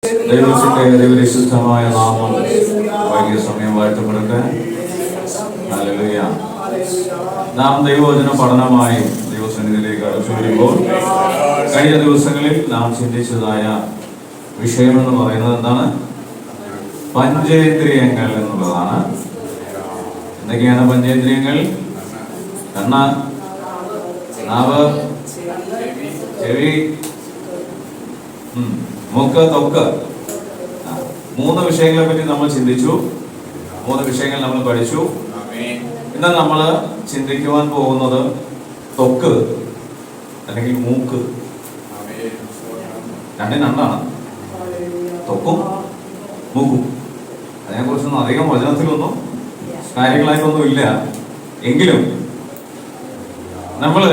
ദൈവത്തിന്റെ അതിപരിശുദ്ധമായ നാമം വൈകിയ സമയം വാഴ്ത്തപ്പെടട്ടെ. ഹല്ലേലൂയ. നാം ദൈവവചന പഠനമായി ദൈവസന്നിധിയിലേക്ക് അടുത്തു വരുമ്പോൾ കഴിഞ്ഞ ദിവസങ്ങളിൽ നാം ചിന്തിച്ചതായ വിഷയമെന്ന് പറയുന്നത് എന്താണ്? പഞ്ചേന്ദ്രിയങ്ങൾ എന്നുള്ളതാണ്. എന്തൊക്കെയാണ് പഞ്ചേന്ദ്രിയങ്ങൾ? കണ്ണ്, നാവ്, ചെവി, മൂക്ക്, ത്വക്ക്. 3 വിഷയങ്ങളെ പറ്റി നമ്മൾ ചിന്തിച്ചു. 3 വിഷയങ്ങൾ നമ്മൾ പഠിച്ചു. ഇന്ന് നമ്മൾ ചിന്തിക്കുവാൻ പോകുന്നത് ത്വക്ക് അല്ലെങ്കിൽ മൂക്ക്. രണ്ടാണ്, ത്വക്കും മൂക്കും. അതിനെക്കുറിച്ചൊന്നും അധികം വചനത്തിലൊന്നും കാര്യങ്ങളായിട്ടൊന്നും ഇല്ല. എങ്കിലും നമ്മള്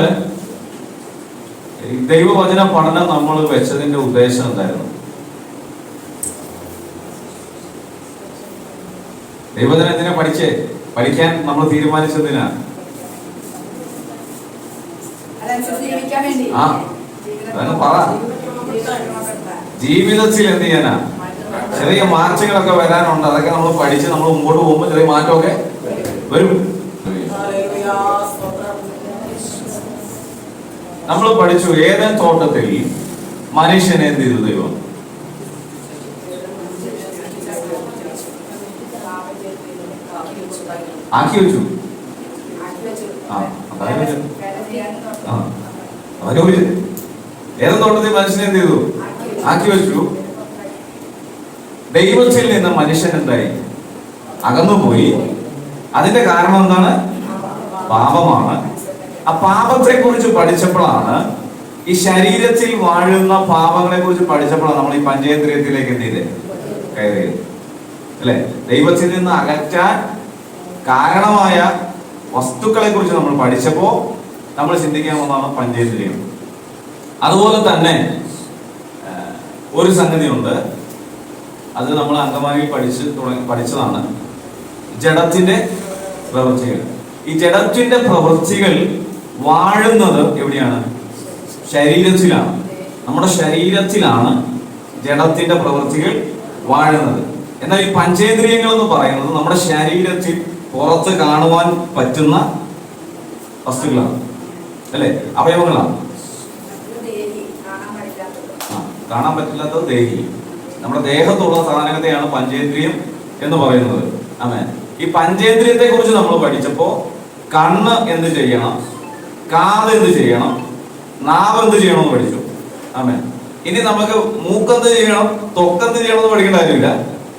ദൈവവചന പഠനം നമ്മൾ വെച്ചതിന്റെ ഉദ്ദേശം എന്തായിരുന്നു? ദൈവവചനത്തിനെ പഠിക്കാൻ നമ്മൾ തീരുമാനിച്ചതിനാ പറ. ജീവിതത്തിൽ എന്ത് ചെയ്യാനാ? ചെറിയ മാറ്റങ്ങളൊക്കെ വരാനുണ്ട്. അതൊക്കെ നമ്മൾ പഠിച്ച് നമ്മൾ മുമ്പോട്ട് പോകുമ്പോൾ ചെറിയ മാറ്റമൊക്കെ വരും. നമ്മൾ പഠിച്ചു ഏതൻ തോട്ടത്തിൽ മനുഷ്യനെ എന്ത് ചെയ്തു? ദൈവം ആക്കി വെച്ചു. ഏതൻ തോട്ടത്തിൽ മനുഷ്യനെ എന്ത് ചെയ്തു? ആക്കി വെച്ചു. ദൈവത്തിൽ നിന്ന് മനുഷ്യൻ എന്തായി? അകന്നുപോയി. അതിന്റെ കാരണം എന്താണ്? പാപമാണ്. ആ പാപത്തെ കുറിച്ച് പഠിച്ചപ്പോഴാണ്, ഈ ശരീരത്തിൽ വാഴുന്ന പാപങ്ങളെ കുറിച്ച് പഠിച്ചപ്പോഴാണ് നമ്മൾ ഈ പഞ്ചേന്ദ്രിയത്തിലേക്ക് എന്ത് ചെയ്തേ? കയറിയത് അല്ലെ? ദൈവത്തിൽ നിന്ന് അകറ്റാൻ കാരണമായ വസ്തുക്കളെ കുറിച്ച് നമ്മൾ പഠിച്ചപ്പോ നമ്മൾ ചിന്തിക്കാൻ പോകുന്നതാണ് പഞ്ചേന്ദ്രിയം. അതുപോലെ തന്നെ ഒരു സംഗതിയുണ്ട്, അത് നമ്മൾ അങ്കമാലിയിൽ പഠിച്ചതാണ്, ജഡത്തിന്റെ പ്രവൃത്തികൾ. ഈ ജഡത്തിന്റെ പ്രവൃത്തികൾ വാഴുന്നത് എവിടെയാണ്? ശരീരത്തിലാണ്. നമ്മുടെ ശരീരത്തിലാണ് ജഡത്തിന്റെ പ്രവൃത്തികൾ വാഴുന്നത്. എന്നാൽ ഈ പഞ്ചേന്ദ്രിയങ്ങൾ എന്ന് പറയുന്നത് നമ്മുടെ ശരീരത്തിൽ പുറത്ത് കാണുവാൻ പറ്റുന്ന വസ്തുക്കളാണ്, അല്ലെ? അവയവങ്ങളാണ്. കാണാൻ പറ്റില്ലാത്തത് ദേഹി. നമ്മുടെ ദേഹത്തുള്ള സാധനത്തെയാണ് പഞ്ചേന്ദ്രിയം എന്ന് പറയുന്നത്. ആമേൻ. ഈ പഞ്ചേന്ദ്രിയത്തെ കുറിച്ച് നമ്മൾ പഠിച്ചപ്പോ കണ്ണ് എന്ത് ചെയ്യണം, കാത് എന്ത് ചെയ്യണം, നാവ് എന്ത് ചെയ്യണമെന്ന് പഠിച്ചു. ആമേൻ. ഇനി നമുക്ക് മൂക്കെന്ത് ചെയ്യണം, ത്വക്കെന്ത് ചെയ്യണമെന്ന് പഠിക്കേണ്ട കാര്യമില്ല.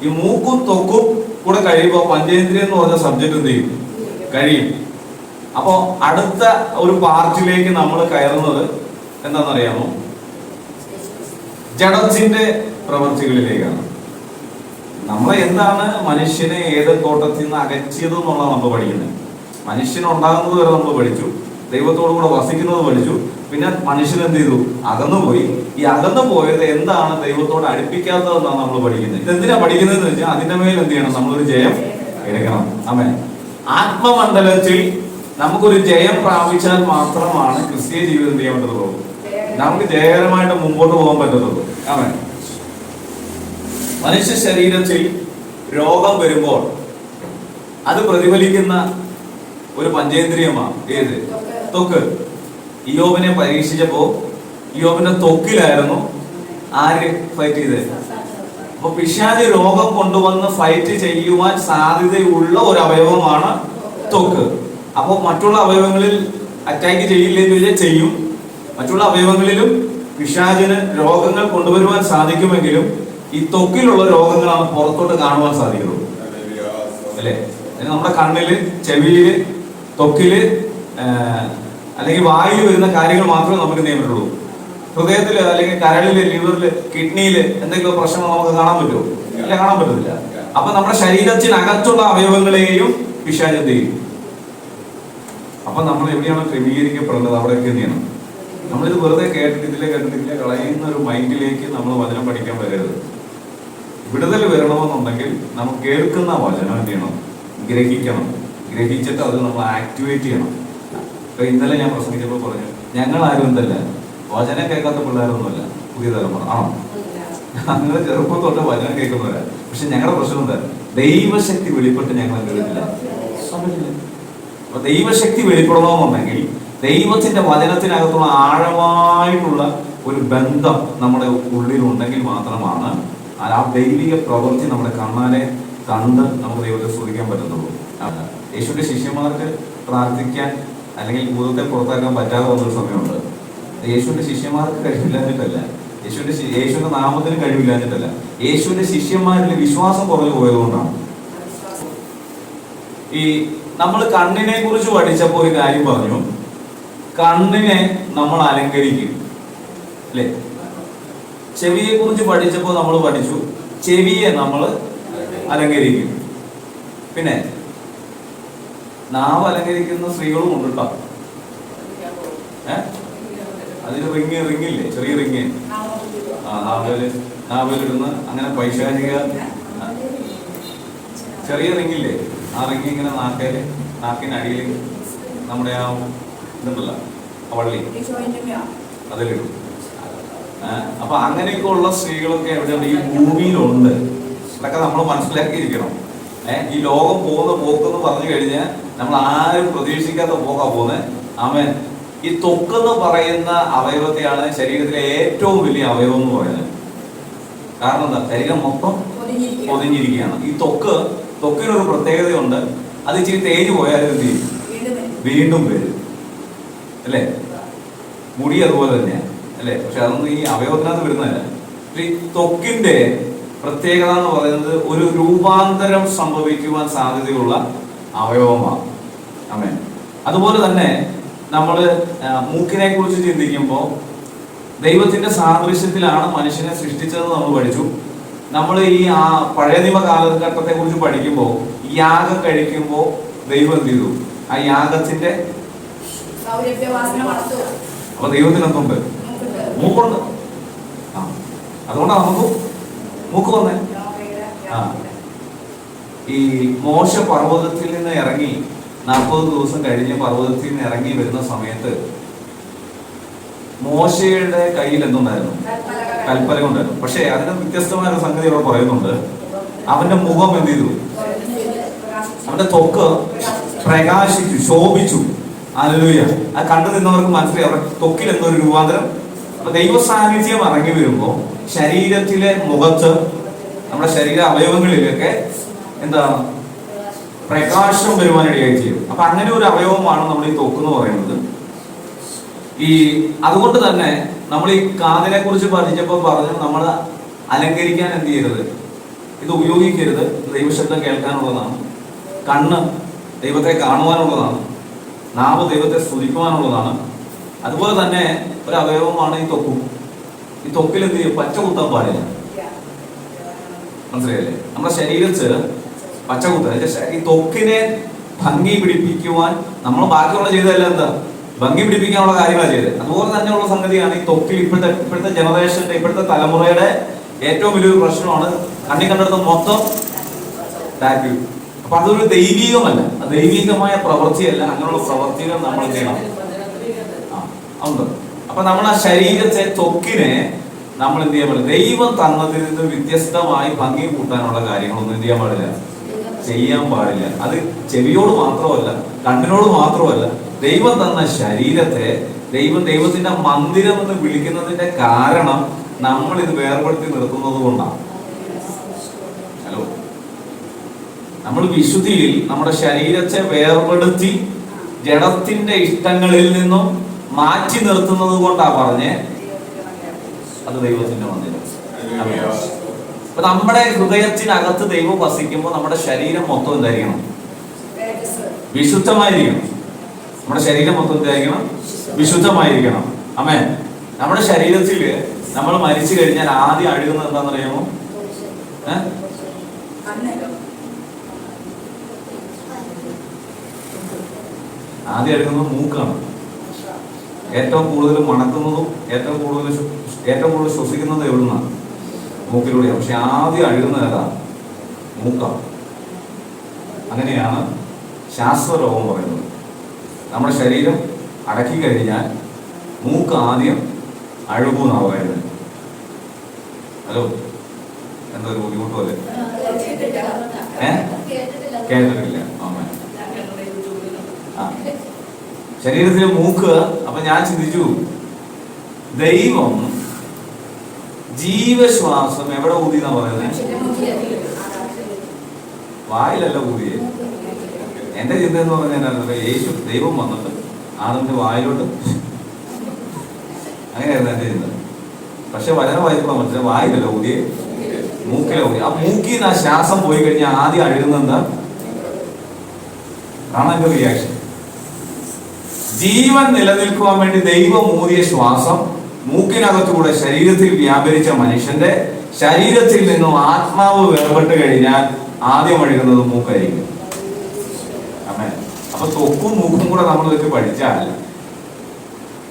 ഈ മൂക്കും ത്വക്കും കൂടെ കഴിയുമ്പോൾ പഞ്ചേന്ദ്രിയം എന്ന് പറഞ്ഞ സബ്ജക്ട് എന്ത് ചെയ്യും? കഴിയും. അപ്പോ അടുത്ത ഒരു പാർട്ടിലേക്ക് നമ്മൾ കയറുന്നത് എന്താണെന്നറിയാമോ? ജഡത്തിന്റെ പ്രവൃത്തികളിലേക്കാണ്. നമ്മളെ എന്താണ് മനുഷ്യനെ ഏത് തോട്ടത്തിൽ നിന്ന് അകറ്റിയത് എന്നുള്ളതാണ് നമ്മൾ പഠിക്കുന്നത്. മനുഷ്യൻ ഉണ്ടാകുന്നത് വരെ നമ്മൾ പഠിച്ചു, ദൈവത്തോടു കൂടെ വസിക്കുന്നത് പഠിച്ചു. പിന്നെ മനുഷ്യൻ എന്ത് ചെയ്തു? അകന്നുപോയി. ഈ അകന്നു പോയത് എന്താണ് ദൈവത്തോട് അടുപ്പിക്കാത്തതെന്നാണ് നമ്മൾ പഠിക്കുന്നത്. ഇതെന്തിനാ പഠിക്കുന്നതെന്ന് വെച്ചാൽ അതിന്റെ മേൽ എന്ത് ചെയ്യണം? നമ്മളൊരു ജയം എടുക്കണം. ആമേൻ. ആത്മമണ്ഡലത്തിൽ നമുക്കൊരു ജയം പ്രാപിച്ചാൽ മാത്രമാണ് ക്രിസ്തീയ ജീവിതം ചെയ്യാൻ പറ്റത്തുള്ളൂ. നമുക്ക് ജയകരമായിട്ട് മുമ്പോട്ട് പോകാൻ പറ്റത്തുള്ളൂ. ആമേൻ. മനുഷ്യ ശരീരത്തിൽ രോഗം വരുമ്പോൾ അത് പ്രതിഫലിക്കുന്ന ഒരു പഞ്ചേന്ദ്രിയമാണ് ഏത്? ത്വക്ക്. ഇയ്യോബിനെ പരീക്ഷിച്ചപ്പോ ഇയ്യോബിന്റെ ത്വക്കിലായിരുന്നു ആര് ഫൈറ്റ് ചെയ്തത്? അപ്പൊ പിശാച് രോഗം കൊണ്ടുവന്ന് ഫൈറ്റ് ചെയ്യുവാൻ സാധ്യതയുള്ള ഒരു അവയവമാണ് ത്വക്ക്. അപ്പൊ മറ്റുള്ള അവയവങ്ങളിൽ അറ്റാക്ക് ചെയ്യില്ലെന്ന് ചോദിച്ചാൽ ചെയ്യും. മറ്റുള്ള അവയവങ്ങളിലും പിശാചിന് രോഗങ്ങൾ കൊണ്ടുവരുവാൻ സാധിക്കുമെങ്കിലും ഈ ത്വക്കിലുള്ള രോഗങ്ങളാണ് പുറത്തോട്ട് കാണുവാൻ സാധിക്കുന്നത്, അല്ലെ? നമ്മുടെ കണ്ണില്, ചെവിയില്, ത്വക്കില് അല്ലെങ്കിൽ വായിൽ വരുന്ന കാര്യങ്ങൾ മാത്രമേ നമുക്ക് നിയമിട്ടുള്ളൂ. ഹൃദയത്തില് അല്ലെങ്കിൽ കരളില്, ലിവറില്, കിഡ്നിയില് എന്തെങ്കിലും പ്രശ്നങ്ങൾ നമുക്ക് കാണാൻ പറ്റുമോ? അല്ല, കാണാൻ പറ്റത്തില്ല. അപ്പൊ നമ്മുടെ ശരീരത്തിനകത്തുള്ള അവയവങ്ങളെയും പിശാച് എന്ത് ചെയ്യും? അപ്പൊ നമ്മൾ എവിടെയാണ് ക്രമീകരിക്കപ്പെടുന്നത്? അവിടെയൊക്കെ എന്ത് ചെയ്യണം? നമ്മളിത് വെറുതെ കേട്ടിട്ടില്ല കളയുന്ന ഒരു മൈൻഡിലേക്ക് നമ്മൾ വചനം പഠിക്കാൻ വരരുത്. വിടുതൽ വരണമെന്നുണ്ടെങ്കിൽ നമ്മൾ കേൾക്കുന്ന വചനം എന്ത് ചെയ്യണം? ഗ്രഹിക്കണം. ഗ്രഹിച്ചിട്ട് അത് നമ്മൾ ആക്ടിവേറ്റ് ചെയ്യണം. ഇപ്പൊ ഇന്നലെ ഞാൻ പ്രസംഗിച്ചപ്പോൾ പറഞ്ഞു, ഞങ്ങൾ ആരും എന്തല്ല വചനം കേൾക്കാത്ത പിള്ളേരൊന്നുമല്ല, പുതിയ തലമുറ ആണോ? ഞങ്ങൾ ചെറുപ്പം തൊട്ട് വചനം കേൾക്കുന്നവരാ. പക്ഷെ ഞങ്ങളുടെ പ്രശ്നം എന്താ? ദൈവശക്തി വെളിപ്പെട്ട് ഞങ്ങൾ കേൾക്കില്ല. അപ്പൊ ദൈവശക്തി വെളിപ്പെടണമെന്നുണ്ടെങ്കിൽ ദൈവത്തിന്റെ വചനത്തിനകത്തുള്ള ആഴമായിട്ടുള്ള ഒരു ബന്ധം നമ്മുടെ ഉള്ളിലുണ്ടെങ്കിൽ മാത്രമാണ് ആ ദൈവിക പ്രവൃത്തി നമ്മുടെ കണ്ണാലെ കണ്ട് നമുക്ക് ദൈവത്തെ സ്തുതിക്കാൻ പറ്റത്തുള്ളൂ. യേശുവിന്റെ ശിഷ്യന്മാർക്ക് പ്രാർത്ഥിക്കാൻ അല്ലെങ്കിൽ ഭൂതത്തെ പുറത്താക്കാൻ പറ്റാതെ വന്നൊരു സമയമുണ്ട്. യേശുവിന്റെ ശിഷ്യന്മാർക്ക് കഴിവില്ലാഞ്ഞിട്ടല്ല, യേശുവിന്റെ നാമത്തിന് കഴിവില്ലാഞ്ഞിട്ടല്ല, യേശുവിന്റെ ശിഷ്യന്മാരിൽ വിശ്വാസം കുറഞ്ഞു പോയതുകൊണ്ടാണ്. ഈ നമ്മൾ കണ്ണിനെ കുറിച്ച് പഠിച്ചപ്പോൾ ഒരു കാര്യം പറഞ്ഞു, കണ്ണിനെ നമ്മൾ അലങ്കരിക്കും അല്ലെ. ചെവിയെ കുറിച്ച് പഠിച്ചപ്പോൾ നമ്മൾ പഠിച്ചു ചെവിയെ നമ്മൾ അലങ്കരിക്കും. പിന്നെ നാവ് അലങ്കരിക്കുന്ന സ്ത്രീകളും ഉണ്ട് കേട്ടോ. അതിന് റിങ്ങില്ലേ, ചെറിയ റിങ് നാവിലിടുന്ന അങ്ങനെ പൈശാചിക ചെറിയ റിങ്ങില്ലേ, ആ റിങ് ഇങ്ങനെ നാക്കിനടിയിൽ നമ്മുടെ ആ ഇതുണ്ടല്ലോ വള്ളി അതിലിടും. അപ്പൊ അങ്ങനെയൊക്കെ ഉള്ള സ്ത്രീകളൊക്കെ എവിടെയുണ്ട്? ഈ ഭൂമിയിലുണ്ട്. ഇതൊക്കെ നമ്മൾ മനസ്സിലാക്കിയിരിക്കണം. ഈ ലോകം പോകുന്ന പോക്കെന്ന് പറഞ്ഞു കഴിഞ്ഞാൽ നമ്മൾ ആരും പ്രതീക്ഷിക്കാത്ത പോക്കാ പോകുന്നത്. ആമേൻ. ഈ ത്വക്കെന്ന് പറയുന്ന അവയവത്തെയാണ് ശരീരത്തിലെ ഏറ്റവും വലിയ അവയവം എന്ന് പറയുന്നത്. കാരണം എന്താ? ശരീരം മൊത്തം പൊതിഞ്ഞിരിക്കുകയാണ്. ഈ ത്വക്കിനൊരു പ്രത്യേകതയുണ്ട്. അത് ഇച്ചിരി തേഞ്ഞു പോയാലും എന്ത് ചെയ്യും? വീണ്ടും വരും അല്ലേ? മുടി അതുപോലെ തന്നെയാണ് അല്ലേ? പക്ഷെ അതൊന്നും ഈ അവയവത്തിനകത്ത് വരുന്നതല്ല. ഈ ത്വക്കിന്റെ പ്രത്യേകത എന്ന് പറയുന്നത് ഒരു രൂപാന്തരം സംഭവിക്കുവാൻ സാധ്യതയുള്ള അവയവമാണ്. ആമേൻ. അതുപോലെ തന്നെ നമ്മൾ മൂക്കിനെ കുറിച്ച് ചിന്തിക്കുമ്പോൾ ദൈവത്തിന്റെ സാദൃശ്യത്തിലാണ് മനുഷ്യനെ സൃഷ്ടിച്ചതെന്ന് നമ്മൾ പഠിച്ചു. നമ്മൾ ഈ പഴയ നിയമ കാലഘട്ടത്തെ കുറിച്ച് പഠിക്കുമ്പോൾ യാഗം കഴിക്കുമ്പോൾ ദൈവം എന്ത് ചെയ്തു? ആ യാഗത്തിന്റെ അപ്പൊ ദൈവത്തിന് എന്തുണ്ട്? മൂക്കുണ്ട്. അതുകൊണ്ടാണ് നമുക്ക് മൂക്ക് വന്നേ. ഈ മോശ പർവ്വതത്തിൽ നിന്ന് ഇറങ്ങി 40 ദിവസം കഴിഞ്ഞ് പർവ്വതത്തിൽ നിന്ന് ഇറങ്ങി വരുന്ന സമയത്ത് മോശയുടെ കയ്യിൽ എന്തുണ്ടായിരുന്നു? കൽപ്പന ഉണ്ടായിരുന്നു. പക്ഷെ അതിന് വ്യത്യസ്തമായ ഒരു സംഗതി അവിടെ പറയുന്നുണ്ട്. അവന്റെ മുഖം എന്ത് ചെയ്തു? അവന്റെ ത്വക്ക് പ്രകാശിച്ചു, ശോഭിച്ചു. ഹല്ലേലൂയ. അത് കണ്ടു നിന്നവർക്ക് മനസ്സിലായി അവരുടെ ത്വക്കിൽ എന്തോ ഒരു രൂപാന്തരം. അപ്പൊ ദൈവ സാന്നിധ്യം ഇറങ്ങി വരുമ്പോ ശരീരത്തിലെ മുഖത്ത്, നമ്മുടെ ശരീര അവയവങ്ങളിലൊക്കെ എന്താണ്? പ്രകാശം വരുവാനിടയായി ചെയ്യും. അപ്പൊ അങ്ങനെ ഒരു അവയവമാണ് നമ്മൾ ഈ ത്വക്ക് എന്ന് പറയുന്നത്. അതുകൊണ്ട് തന്നെ നമ്മൾ ഈ കാതിനെ കുറിച്ച് പഠിച്ചപ്പോൾ പറഞ്ഞു നമ്മൾ അലങ്കരിക്കാൻ എന്ത് ചെയ്യരുത്? ഇത് ഉപയോഗിക്കരുത്. ദൈവശബ്ദം കേൾക്കാനുള്ളതാണ്. കണ്ണ് ദൈവത്തെ കാണുവാനുള്ളതാണ്. നാവ് ദൈവത്തെ സ്തുതിക്കുവാനുള്ളതാണ്. അതുപോലെ തന്നെ ഒരു അവയവമാണ് ഈ ത്വക്കും. ഈ ത്വക്കിൽ എന്ത് ചെയ്യും? പച്ച കുത്താൻ പാടില്ല. മനസ്സിലായില്ലേ? നമ്മുടെ ശരീരത്തിൽ പച്ച കുത്താൻ, ഈ ത്വക്കിനെ ഭംഗി പിടിപ്പിക്കുവാൻ നമ്മൾ ബാക്കിയുള്ള ചെയ്തതല്ല എന്താ? ഭംഗി പിടിപ്പിക്കാനുള്ള കാര്യങ്ങളാണ് ചെയ്തത്. അതുപോലെ തന്നെയുള്ള സംഗതിയാണ് ഈ ത്വക്കിൽ. ഇപ്പോഴത്തെ ജനറേഷന്റെ, ഇപ്പോഴത്തെ തലമുറയുടെ ഏറ്റവും വലിയൊരു പ്രശ്നമാണ് കണ്ണി കണ്ടെടുത്ത മൊത്തം ടാറ്റു. അപ്പൊ അതൊരു ദൈവികമല്ല, ദൈവികമായ പ്രവൃത്തിയല്ല. അങ്ങനെയുള്ള പ്രവൃത്തികൾ നമ്മൾ ചെയ്യണം. ഉണ്ട്. അപ്പൊ നമ്മൾ ആ ശരീരത്തെ, ത്വക്കിനെ നമ്മൾ എന്ത് ചെയ്യാൻ പാടില്ല? ദൈവം തന്നതിൽ നിന്ന് വ്യത്യസ്തമായി ഭംഗി കൂട്ടാനുള്ള കാര്യങ്ങളൊന്നും എന്ത് ചെയ്യാൻ പാടില്ല? ചെയ്യാൻ പാടില്ല. അത് ചെവിയോട് മാത്രമല്ല, കണ്ണിനോട് മാത്രമല്ല, ദൈവം തന്ന ശരീരത്തെ ദൈവത്തിന്റെ മന്ദിരം എന്ന് വിളിക്കുന്നതിന്റെ കാരണം നമ്മൾ ഇത് വേർപെടുത്തി നിർത്തുന്നത് കൊണ്ടാണ്. ഹലോ, നമ്മൾ വിശുദ്ധിയിൽ നമ്മുടെ ശരീരത്തെ വേർപെടുത്തി ജഡത്തിന്റെ ഇഷ്ടങ്ങളിൽ നിന്നും മാറ്റി നിർത്തുന്നത് കൊണ്ടാ പറഞ്ഞേ അത് ദൈവത്തിന്റെ മന്ദിരം. അപ്പൊ നമ്മുടെ ഹൃദയത്തിനകത്ത് ദൈവം വസിക്കുമ്പോൾ നമ്മുടെ ശരീരം മൊത്തം എന്തായിരിക്കണം? വിശുദ്ധമായിരിക്കണം. നമ്മുടെ ശരീരം മൊത്തം എന്തായിരിക്കണം? വിശുദ്ധമായിരിക്കണം. ആമേൻ. നമ്മുടെ ശരീരത്തിൽ നമ്മൾ മരിച്ചു കഴിഞ്ഞാൽ ആദ്യം അഴുകുന്നത് എന്താണെന്നറിയാമോ? ആദ്യം അഴുകുന്നത് മൂക്കാണ്. ഏറ്റവും കൂടുതൽ മണക്കുന്നതും ഏറ്റവും കൂടുതൽ ശ്വസിക്കുന്നതും എവിടുന്നാണ്? മൂക്കിലൂടെയാണ്. പക്ഷെ ആദ്യം അഴുകുന്നത് ഏതാ? മൂക്കാണ്. അങ്ങനെയാണ് ശാസ്ത്രലോകം പറയുന്നത്. നമ്മുടെ ശരീരം അടക്കി കഴിഞ്ഞാൽ മൂക്ക് ആദ്യം അഴുകുന്നാണ് പറയുന്നത്. ഹലോ, എന്താ ഒരു ബുദ്ധിമുട്ട് പോലെ? കേട്ടിട്ടില്ല. ശരീരത്തിലെ മൂക്ക്. അപ്പൊ ഞാൻ ചിന്തിച്ചു, ദൈവം ജീവശ്വാസം എവിടെ ഊതി എന്നാ പറയുന്നത്? വായിലല്ല ഊതിയെ. എന്റെ ചിന്ത എന്ന് പറഞ്ഞാൽ യേശു ദൈവം വന്നിട്ട് ആദമിന്റെ വായിലോട്ട്, അങ്ങനെയായിരുന്നു എന്റെ ചിന്ത. പക്ഷെ വചനം വായിക്കുമ്പോൾ മനസ്സിലായി വായിലല്ല ഊതിയെ, മൂക്കില ഊതി. ആ മൂക്കിൽ നിന്ന് ആ ശ്വാസം പോയി കഴിഞ്ഞാൽ ആദ്യം അഴുകുന്നത് എന്താ? കാണാൻ എന്റെ റിയാക്ഷൻ. ജീവൻ നിലനിൽക്കുവാൻ വേണ്ടി ദൈവം ഊതിയ ശ്വാസം മൂക്കിനകത്തുകൂടെ ശരീരത്തിൽ വ്യാപരിച്ച മനുഷ്യന്റെ ശരീരത്തിൽ നിന്നും ആത്മാവ് വേർപെട്ട് കഴിഞ്ഞാൽ ആദ്യം ഒഴുകുന്നത് മൂക്കായിരിക്കും. അപ്പൊ തൊക്കും മൂക്കും കൂടെ നമ്മൾ വെച്ച് പഠിച്ചാൽ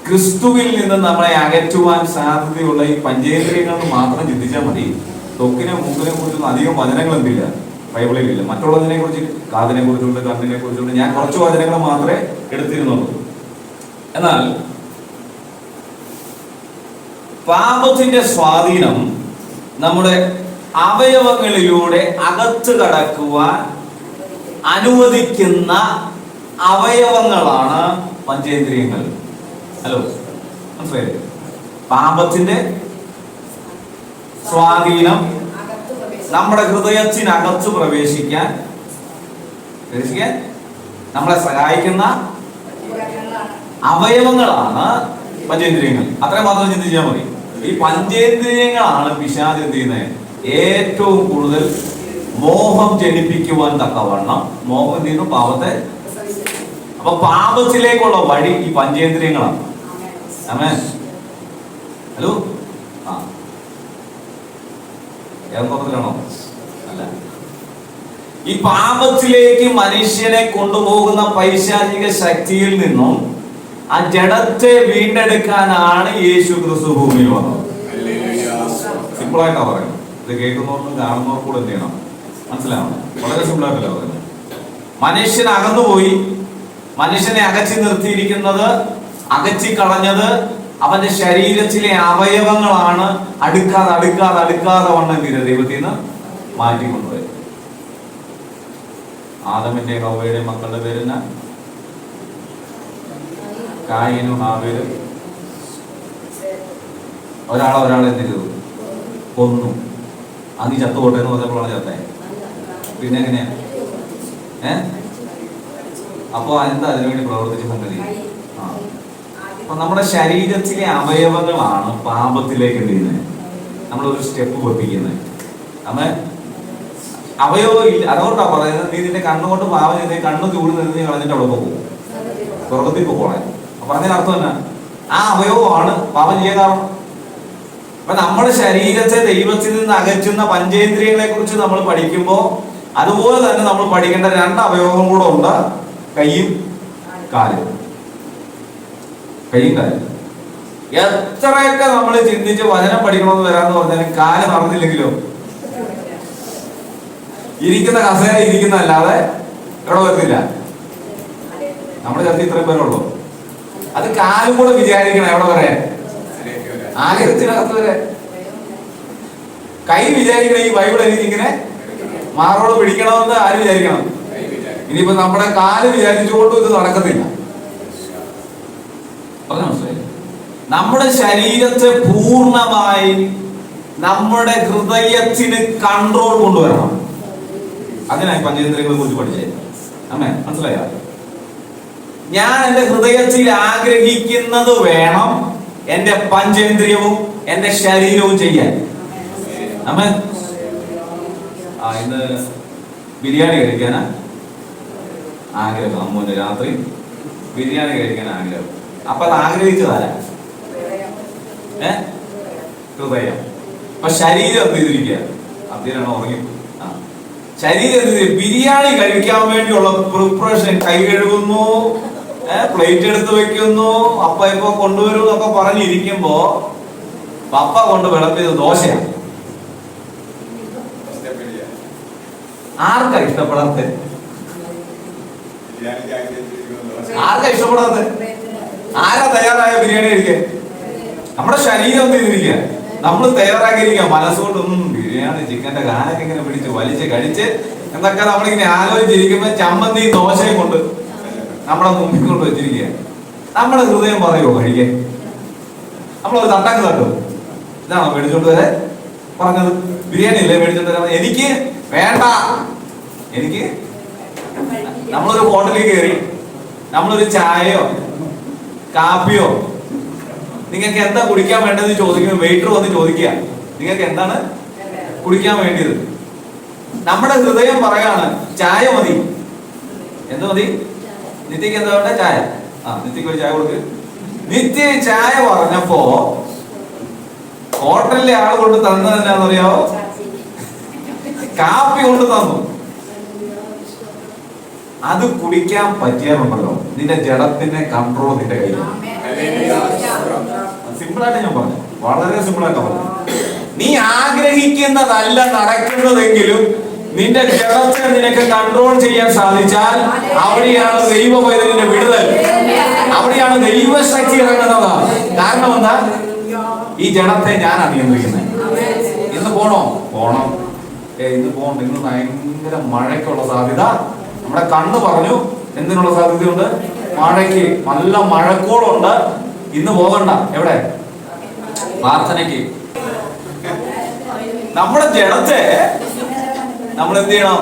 ക്രിസ്തുവിൽ നിന്ന് നമ്മളെ അകറ്റുവാൻ സാധ്യതയുള്ള ഈ പഞ്ചേന്ദ്രിയങ്ങൾ മാത്രം ചിന്തിച്ചാൽ മതി. തൊക്കിനെ മൂക്കിനെ കുറിച്ചൊന്നും അധികം വചനങ്ങൾ എന്തില്ല, ബൈബിളിലില്ല. മറ്റുള്ളതിനെ കുറിച്ച്, കാതിനെ കുറിച്ചുണ്ട്, കണ്ണിനെ കുറിച്ചുണ്ട്. ഞാൻ കുറച്ച് വചനങ്ങൾ മാത്രമേ എടുത്തിരുന്നുള്ളൂ. എന്നാൽ പാപത്തിന്റെ സ്വാധീനം നമ്മുടെ അവയവങ്ങളിലൂടെ അകത്ത് കടക്കുവാൻ അനുവദിക്കുന്ന അവയവങ്ങളാണ് പഞ്ചേന്ദ്രിയങ്ങൾ. ഹലോ, മനസ്സിലായില്ലേ? പാപത്തിന്റെ സ്വാധീനം നമ്മുടെ ഹൃദയത്തിനകത്ത് പ്രവേശിക്കാൻ നമ്മളെ സഹായിക്കുന്ന അവയവങ്ങളാണ് പഞ്ചേന്ദ്രിയങ്ങൾ. അത്രയും മാത്രം ചിന്തിച്ചാൽ മതി. ഈ പഞ്ചേന്ദ്രിയങ്ങളാണ് പിശാച് എന്ത് ചെയ്യുന്നത്? ഏറ്റവും കൂടുതൽ മോഹം ജനിപ്പിക്കുവാൻ തക്കവണ്ണം. മോഹം എന്ത് ചെയ്യുന്നു? പാപത്തെ. അപ്പൊ പാപത്തിലേക്കുള്ള വഴി ഈ പഞ്ചേന്ദ്രിയങ്ങളാണ്. ആമേൻ. ഹലോ, ഏതൊക്കെയാണോ? അല്ല, ഈ പാപത്തിലേക്ക് മനുഷ്യനെ കൊണ്ടുപോകുന്ന പൈശാചിക ശക്തിയിൽ നിന്നും ആ ജഡത്തെ വീണ്ടെടുക്കാനാണ് യേശു ക്രിസ്തു ഭൂമിയിൽ വന്നത്. സിമ്പിളായിട്ടാണ് പറയുന്നത്. ഇത് കേൾക്കുന്നവർക്കും കാണുന്നവർക്കും കൂടെ എന്ത് ചെയ്യണം? മനസ്സിലാവണം. വളരെ സിമ്പിളായിട്ടല്ല പറയുന്നത്. മനുഷ്യൻ അകന്നുപോയി, മനുഷ്യനെ അകറ്റി നിർത്തിയിരിക്കുന്നത്, അകറ്റി കളഞ്ഞത് അവന്റെ ശരീരത്തിലെ അവയവങ്ങളാണ്. അടുക്കാതെ വണ്ണം ദൈവത്തിൽ നിന്ന് മാറ്റിക്കൊണ്ടുപോയി. ആദമിന്റെ ഹവ്വയുടെ മക്കളുടെ പേരെന്നാ? കായീനും ഹാബീലും. ഒരാളെ എന്ത് ചെയ്തു? കൊന്നു. അത് ചത്തുപോട്ടെ എന്ന് പറഞ്ഞപ്പോഴാണ് ചത്തേ. പിന്നെ എങ്ങനെയാ? അപ്പൊ എന്താ അതിനുവേണ്ടി പ്രവർത്തിച്ച സംഗതി? അപ്പൊ നമ്മുടെ ശരീരത്തിലെ അവയവങ്ങളാണ് പാപത്തിലേക്ക് എന്ത് ചെയ്യുന്നത്? നമ്മളൊരു സ്റ്റെപ്പ് വെപ്പിക്കുന്നത്. അമ്മ അവയവം ഇല്ല. അതുകൊണ്ടാ പറയുന്നത്, നീ നിന്റെ കണ്ണുകൊണ്ട് പാപം ചെയ്ത് കണ്ണു ചൂട് നിന്ന് കളഞ്ഞിട്ട് അവിടെ പോകും, സ്വർഗത്തിൽ പോകണേ. പറഞ്ഞതിന് അർത്ഥം തന്നെ ആ അവയവമാണ് പാപം ചെയ്യാൻ കാരണം. അപ്പൊ നമ്മുടെ ശരീരത്തെ ദൈവത്തിൽ നിന്ന് അകറ്റുന്ന പഞ്ചേന്ദ്രിയങ്ങളെ കുറിച്ച് നമ്മൾ പഠിക്കുമ്പോൾ അതുപോലെ തന്നെ നമ്മൾ പഠിക്കേണ്ട രണ്ട് അവയവം കൂടെ ഉണ്ട്. കൈയും കാലും. എത്രയൊക്കെ നമ്മൾ ചിന്തിച്ച് വചനം പഠിക്കണമെന്ന് വരാന്ന് പറഞ്ഞാലും കാല് നടന്നില്ലെങ്കിലോ, ഇരിക്കുന്ന കസേര ഇരിക്കുന്നതല്ലാതെ എവിടെ വരുന്നില്ല. നമ്മുടെ ചർച്ച ഇത്രയും പേരുള്ളൂ. അത് കാലും കൂടെ വിചാരിക്കണം എവിടെ വരെ? ആലയത്തിനകത്ത് വരെ. കൈ വിചാരിക്കണം ഈ ബൈബിൾ എനിക്കിങ്ങനെ മാറോട് പിടിക്കണമെന്ന് ആര് വിചാരിക്കണം? ഇനിയിപ്പോ നമ്മുടെ കാല് വിചാരിച്ചുകൊണ്ടും ഇത് നടക്കത്തില്ല. മനസ്സിലായി? നമ്മുടെ ശരീരത്തെ പൂർണ്ണമായി നമ്മുടെ ഹൃദയത്തിന് കൺട്രോൾ കൊണ്ടുവരണം. അതിനായി പഞ്ചേന്ദ്രിയങ്ങളെ കുറിച്ച് പഠിച്ചേ. അമ്മേ, മനസ്സിലായോ? ഞാൻ എന്റെ ഹൃദയത്തിൽ ആഗ്രഹിക്കുന്നത് വേണം എന്റെ പഞ്ചേന്ദ്രിയവും എന്റെ ശരീരവും ചെയ്യാൻ. അമ്മേ, ഇന്ന് ബിരിയാണി കഴിക്കാനാ ആഗ്രഹം. അമ്മൂന് രാത്രി ബിരിയാണി കഴിക്കാൻ ആഗ്രഹം. അപ്പൊ അത് ആഗ്രഹിച്ചതാരാ? ഹൃദയം. അപ്പൊ ശരീരം എന്ത് ചെയ്തിരിക്കുക? അതിനാണ് ഉറങ്ങി. ശരീരം എന്ത് ചെയ്ത് ബിരിയാണി കഴിക്കാൻ വേണ്ടിയുള്ള പ്രിപ്പറേഷൻ. കൈ കഴുകുന്നു, പ്ലേറ്റ് എടുത്ത് വെക്കുന്നു, അപ്പ ഇപ്പൊ കൊണ്ടുവരും എന്നൊക്കെ പറഞ്ഞിരിക്കുമ്പോ പപ്പ കൊണ്ട് വിളമ്പിയത് ദോശയാണ്. ആർക്കാ ഇഷ്ടപ്പെടാത്ത? ആർക്കാ ഇഷ്ടപ്പെടാത്ത? ആരാ തയ്യാറായ ബിരിയാണി കഴിക്കാൻ? നമ്മുടെ ശരീരം എന്ത് ചെയ്തിരിക്കുക? നമ്മൾ തയ്യാറാക്കിയിരിക്കുക മനസ്സുകൊണ്ടൊന്നും ബിരിയാണി ചിക്കന്റെ കാലൊക്കെ ഇങ്ങനെ പിടിച്ച് വലിച്ച് കഴിച്ച് എന്നൊക്കെ നമ്മളിങ്ങനെ ആലോചിച്ചിരിക്കുമ്പോ ചമ്മന്തി ദോശയും കൊണ്ട് നമ്മളെ മുമ്പിൽ കൊണ്ട് വെച്ചിരിക്കുക. നമ്മുടെ ഹൃദയം പറയുമോ കഴിക്കാൻ? നമ്മളൊരു തട്ടക്ക് തട്ടും. ഇതാണോ മേടിച്ചോണ്ട് വരെ പറഞ്ഞത്? ബിരിയാണി അല്ലേ മേടിച്ചോണ്ട് വരാൻ? എനിക്ക് വേണ്ട. എനിക്ക് നമ്മളൊരു ഹോട്ടലിൽ കയറി നമ്മളൊരു ചായയോ കാപ്പിയോ നിങ്ങൾക്ക് എന്താ കുടിക്കാൻ വേണ്ടതെന്ന് ചോദിക്കുമ്പോൾ വെയിറ്റർ വന്ന് ചോദിക്കുക നിങ്ങൾക്ക് എന്താണ് കുടിക്കാൻ വേണ്ടിയത്. നമ്മുടെ ഹൃദയം പറയാണ് ചായ മതി. എന്ത് മതി? നിത്യക്ക് എന്താ വേണ്ട? ചായ. നിത്യക്ക് ഒരു ചായ കൊടുക്ക്. നിത്യ ചായ പറഞ്ഞപ്പോ ഹോട്ടലിലെ ആൾ കൊണ്ട് തന്നത് എന്നാന്ന് അറിയാവോ? കാപ്പി കൊണ്ട് തന്നു. അത് കുടിക്കാൻ പറ്റിയാലുണ്ടല്ലോ നിന്റെ ജഡത്തിന്റെ കൺട്രോൾ നിന്റെ കയ്യിൽ. സിമ്പിളായിട്ട് ഞാൻ പറഞ്ഞു, വളരെ സിമ്പിളായിട്ട് പറഞ്ഞു. നീ ആഗ്രഹിക്കുന്നതല്ല നടക്കുന്നതെങ്കിലും നിന്റെ ജഡത്തെ നിനക്ക് കൺട്രോൾ ചെയ്യാൻ സാധിച്ചാൽ അവിടെയാണ് ദൈവ പൈതലിന്റെ വിടുതൽ, അവിടെയാണ് ദൈവശക്തി ഇറങ്ങുന്നത്. കാരണം എന്താ? ഈ ജഡത്തെ ഞാനാണ് നിയന്ത്രിക്കുന്നത്. ഇന്ന് പോണം? ഇന്ന് പോകണ്ട. ഇന്ന് ഭയങ്കര മഴയ്ക്കുള്ള സാധ്യത. നമ്മുടെ കണ്ണ് പറഞ്ഞു എന്തിനുള്ള സാധ്യതയുണ്ട്? മഴയ്ക്ക്. നല്ല മഴക്കോളുണ്ട്. ഇന്ന് പോകണ്ട. എവിടെ? പ്രാർത്ഥനയ്ക്ക്. നമ്മുടെ ജഡത്തെ നമ്മൾ എന്ത് ചെയ്യണം?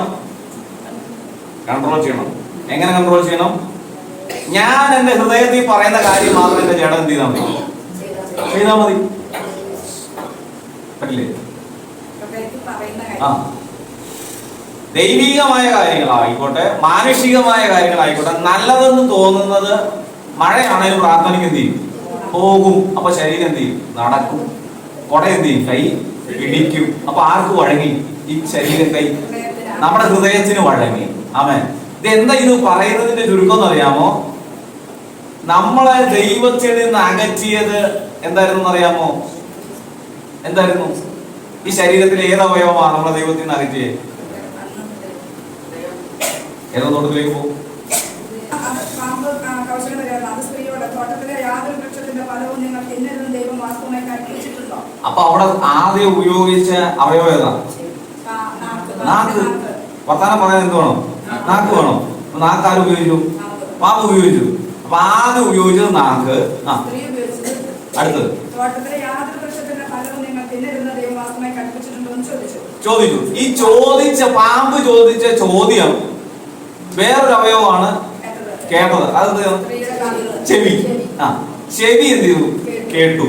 കൺട്രോൾ ചെയ്യണം. എങ്ങനെ കൺട്രോൾ ചെയ്യണം? ഞാൻ എന്റെ ഹൃദയത്തിൽ പറയുന്ന കാര്യം മാത്രം എന്റെ ജഡം എന്ത് ചെയ്താൽ മതി? ചെയ്താൽ മതി. പറ്റില്ലേ? ദൈവികമായ കാര്യങ്ങളായിക്കോട്ടെ മാനുഷികമായ കാര്യങ്ങളായിക്കോട്ടെ നല്ലതെന്ന് തോന്നുന്നത് മഴയാണെങ്കിലും പ്രാർത്ഥനയ്ക്ക് എന്ത് ചെയ്യും? പോകും. അപ്പൊ ശരീരം എന്ത് ചെയ്യും? നടക്കും. കൊട എന്ത് ചെയ്യും? കൈ ഇടിക്കും. അപ്പൊ ആർക്ക് വഴങ്ങി? ഈ ശരീരം കൈ നമ്മുടെ ഹൃദയത്തിന് വഴങ്ങി. ആമേൻ. ഇത് എന്താ ഇത് പറയുന്നതിന്റെ ചുരുക്കം എന്ന് അറിയാമോ? നമ്മളെ ദൈവത്തിൽ നിന്ന് അകറ്റിയത് എന്തായിരുന്നു അറിയാമോ? എന്തായിരുന്നു? ഈ ശരീരത്തിലെ ഏത് അവയവമാണ് നമ്മളെ ദൈവത്തിൽ നിന്ന് അകറ്റിയത്? ഏതോ തോട്ടത്തിലേക്ക് പോകും. അപ്പൊ അവിടെ ആദ്യം ഉപയോഗിച്ച അവയവം ഏതാ? നാക്ക്. വർത്താനം പറയാൻ എന്ത് വേണം? നാക്ക് വേണം. നാക്ക് ആര് ഉപയോഗിച്ചു? പാമ്പ് ഉപയോഗിച്ചു. അപ്പൊ ആദ്യം ഉപയോഗിച്ചത് നാക്ക്. അടുത്തത് ചോദിച്ചു. ഈ ചോദിച്ച പാമ്പ് ചോദിച്ച ചോദ്യം വേറൊരു അവയവമാണ് കേട്ടത്. അതെന്ത്? ചെവി. ചെവി എന്ത് ചെയ്തു? കേട്ടു.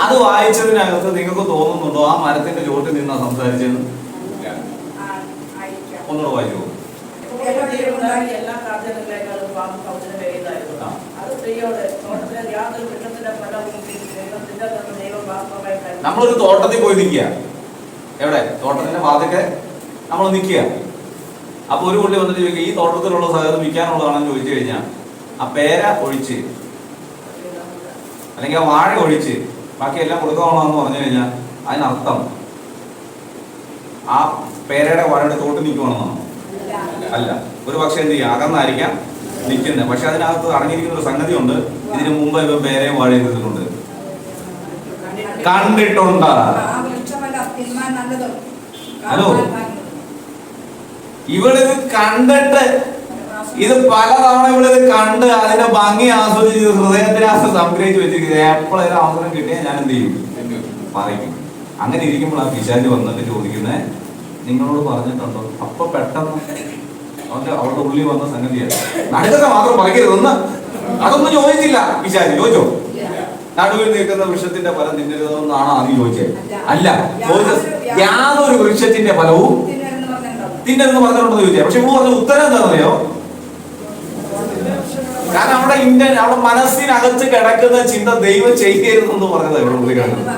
അത് വായിച്ചതിനകത്ത് നിങ്ങൾക്ക് തോന്നുന്നുണ്ടോ ആ മരത്തിന്റെ ചോട്ടിൽ നിന്നാ സംസാരിച്ചെന്ന്? ഒന്നുകൂടെ വായിച്ചു. നമ്മളൊരു തോട്ടത്തിൽ പോയി നിൽക്കുക. എവിടെ? തോട്ടത്തിന്റെ വാതിക്കെ നമ്മൾ നിൽക്കുക. അപ്പൊ ഒരു കുട്ടി വന്നിട്ട് ചോദിക്കുക ഈ തോട്ടത്തിലുള്ള സഹകരണം വിൽക്കാനുള്ളതാണെന്ന് ചോദിച്ചു കഴിഞ്ഞാൽ ആ പേര ഒഴിച്ച് അല്ലെങ്കിൽ ആ വാഴ ഒഴിച്ച് ബാക്കി എല്ലാം കൊടുക്കാനുള്ളതെന്ന് പറഞ്ഞു കഴിഞ്ഞാൽ അതിനർത്ഥം ആ പേരയുടെ വാഴയുടെ തോട്ട് നിൽക്കുവാണെന്നാണോ? അല്ല. ഒരു പക്ഷെ എന്ത് ചെയ്യുക? അകന്നായിരിക്കാം നിൽക്കുന്നത്. പക്ഷെ അതിനകത്ത് അടങ്ങിയിരിക്കുന്ന ഒരു സംഗതി ഉണ്ട്. ഇതിനു മുമ്പ് ഇവ പേരയും വാഴയും ചെയ്തിട്ടുണ്ട്. കണ്ടിട്ടുണ്ട്. ഹലോ, ഇവളിത് കണ്ടിട്ട് ഇത് പലതവണ ഇവളിത് കണ്ട് അതിന്റെ ഭംഗി ആസ്വദിച്ച് ഹൃദയത്തിനകത്ത് സംഗ്രഹിച്ച് വെച്ചിരിക്കുന്നത്. എപ്പോഴേലും അവസരം കിട്ടിയാൽ ഞാൻ എന്ത് ചെയ്യും? പറയും. അങ്ങനെ ഇരിക്കുമ്പോൾ ആ പിശാച് വന്നിട്ട് ചോദിക്കുന്നത് നിങ്ങളോട് പറഞ്ഞിട്ടുണ്ടോ? അപ്പൊ പെട്ടെന്ന് അവളുടെ ഉള്ളിൽ വന്ന സംഗതിയാണ്. നടുക്കത്തെ മാത്രം പറയരുത്. അതൊന്നും ചോദിച്ചില്ല പിശാച്. ചോദിച്ചോ? നടുവിൽ നിൽക്കുന്ന വൃക്ഷത്തിന്റെ ഫലം തിന്നരുതെന്നാണ് ആദ്യം ചോദിച്ചത്. അല്ല, ചോദിച്ചത് യാതൊരു വൃക്ഷത്തിന്റെ ഫലവും തിന്നരുതെന്ന് പറഞ്ഞിട്ടുണ്ടെന്ന് ചോദിച്ചത്. പക്ഷെ ഇവിടെ പറഞ്ഞ ഉത്തരം എന്താണെന്നറിയോ? കാരണം അവിടെ മനസ്സിനകത്ത് കിടക്കുന്ന ചിന്ത ദൈവം ചെയ്യരുതെന്ന് പറഞ്ഞത് ഇവിടെ ഉള്ളിൽ കിടക്കുന്നത്.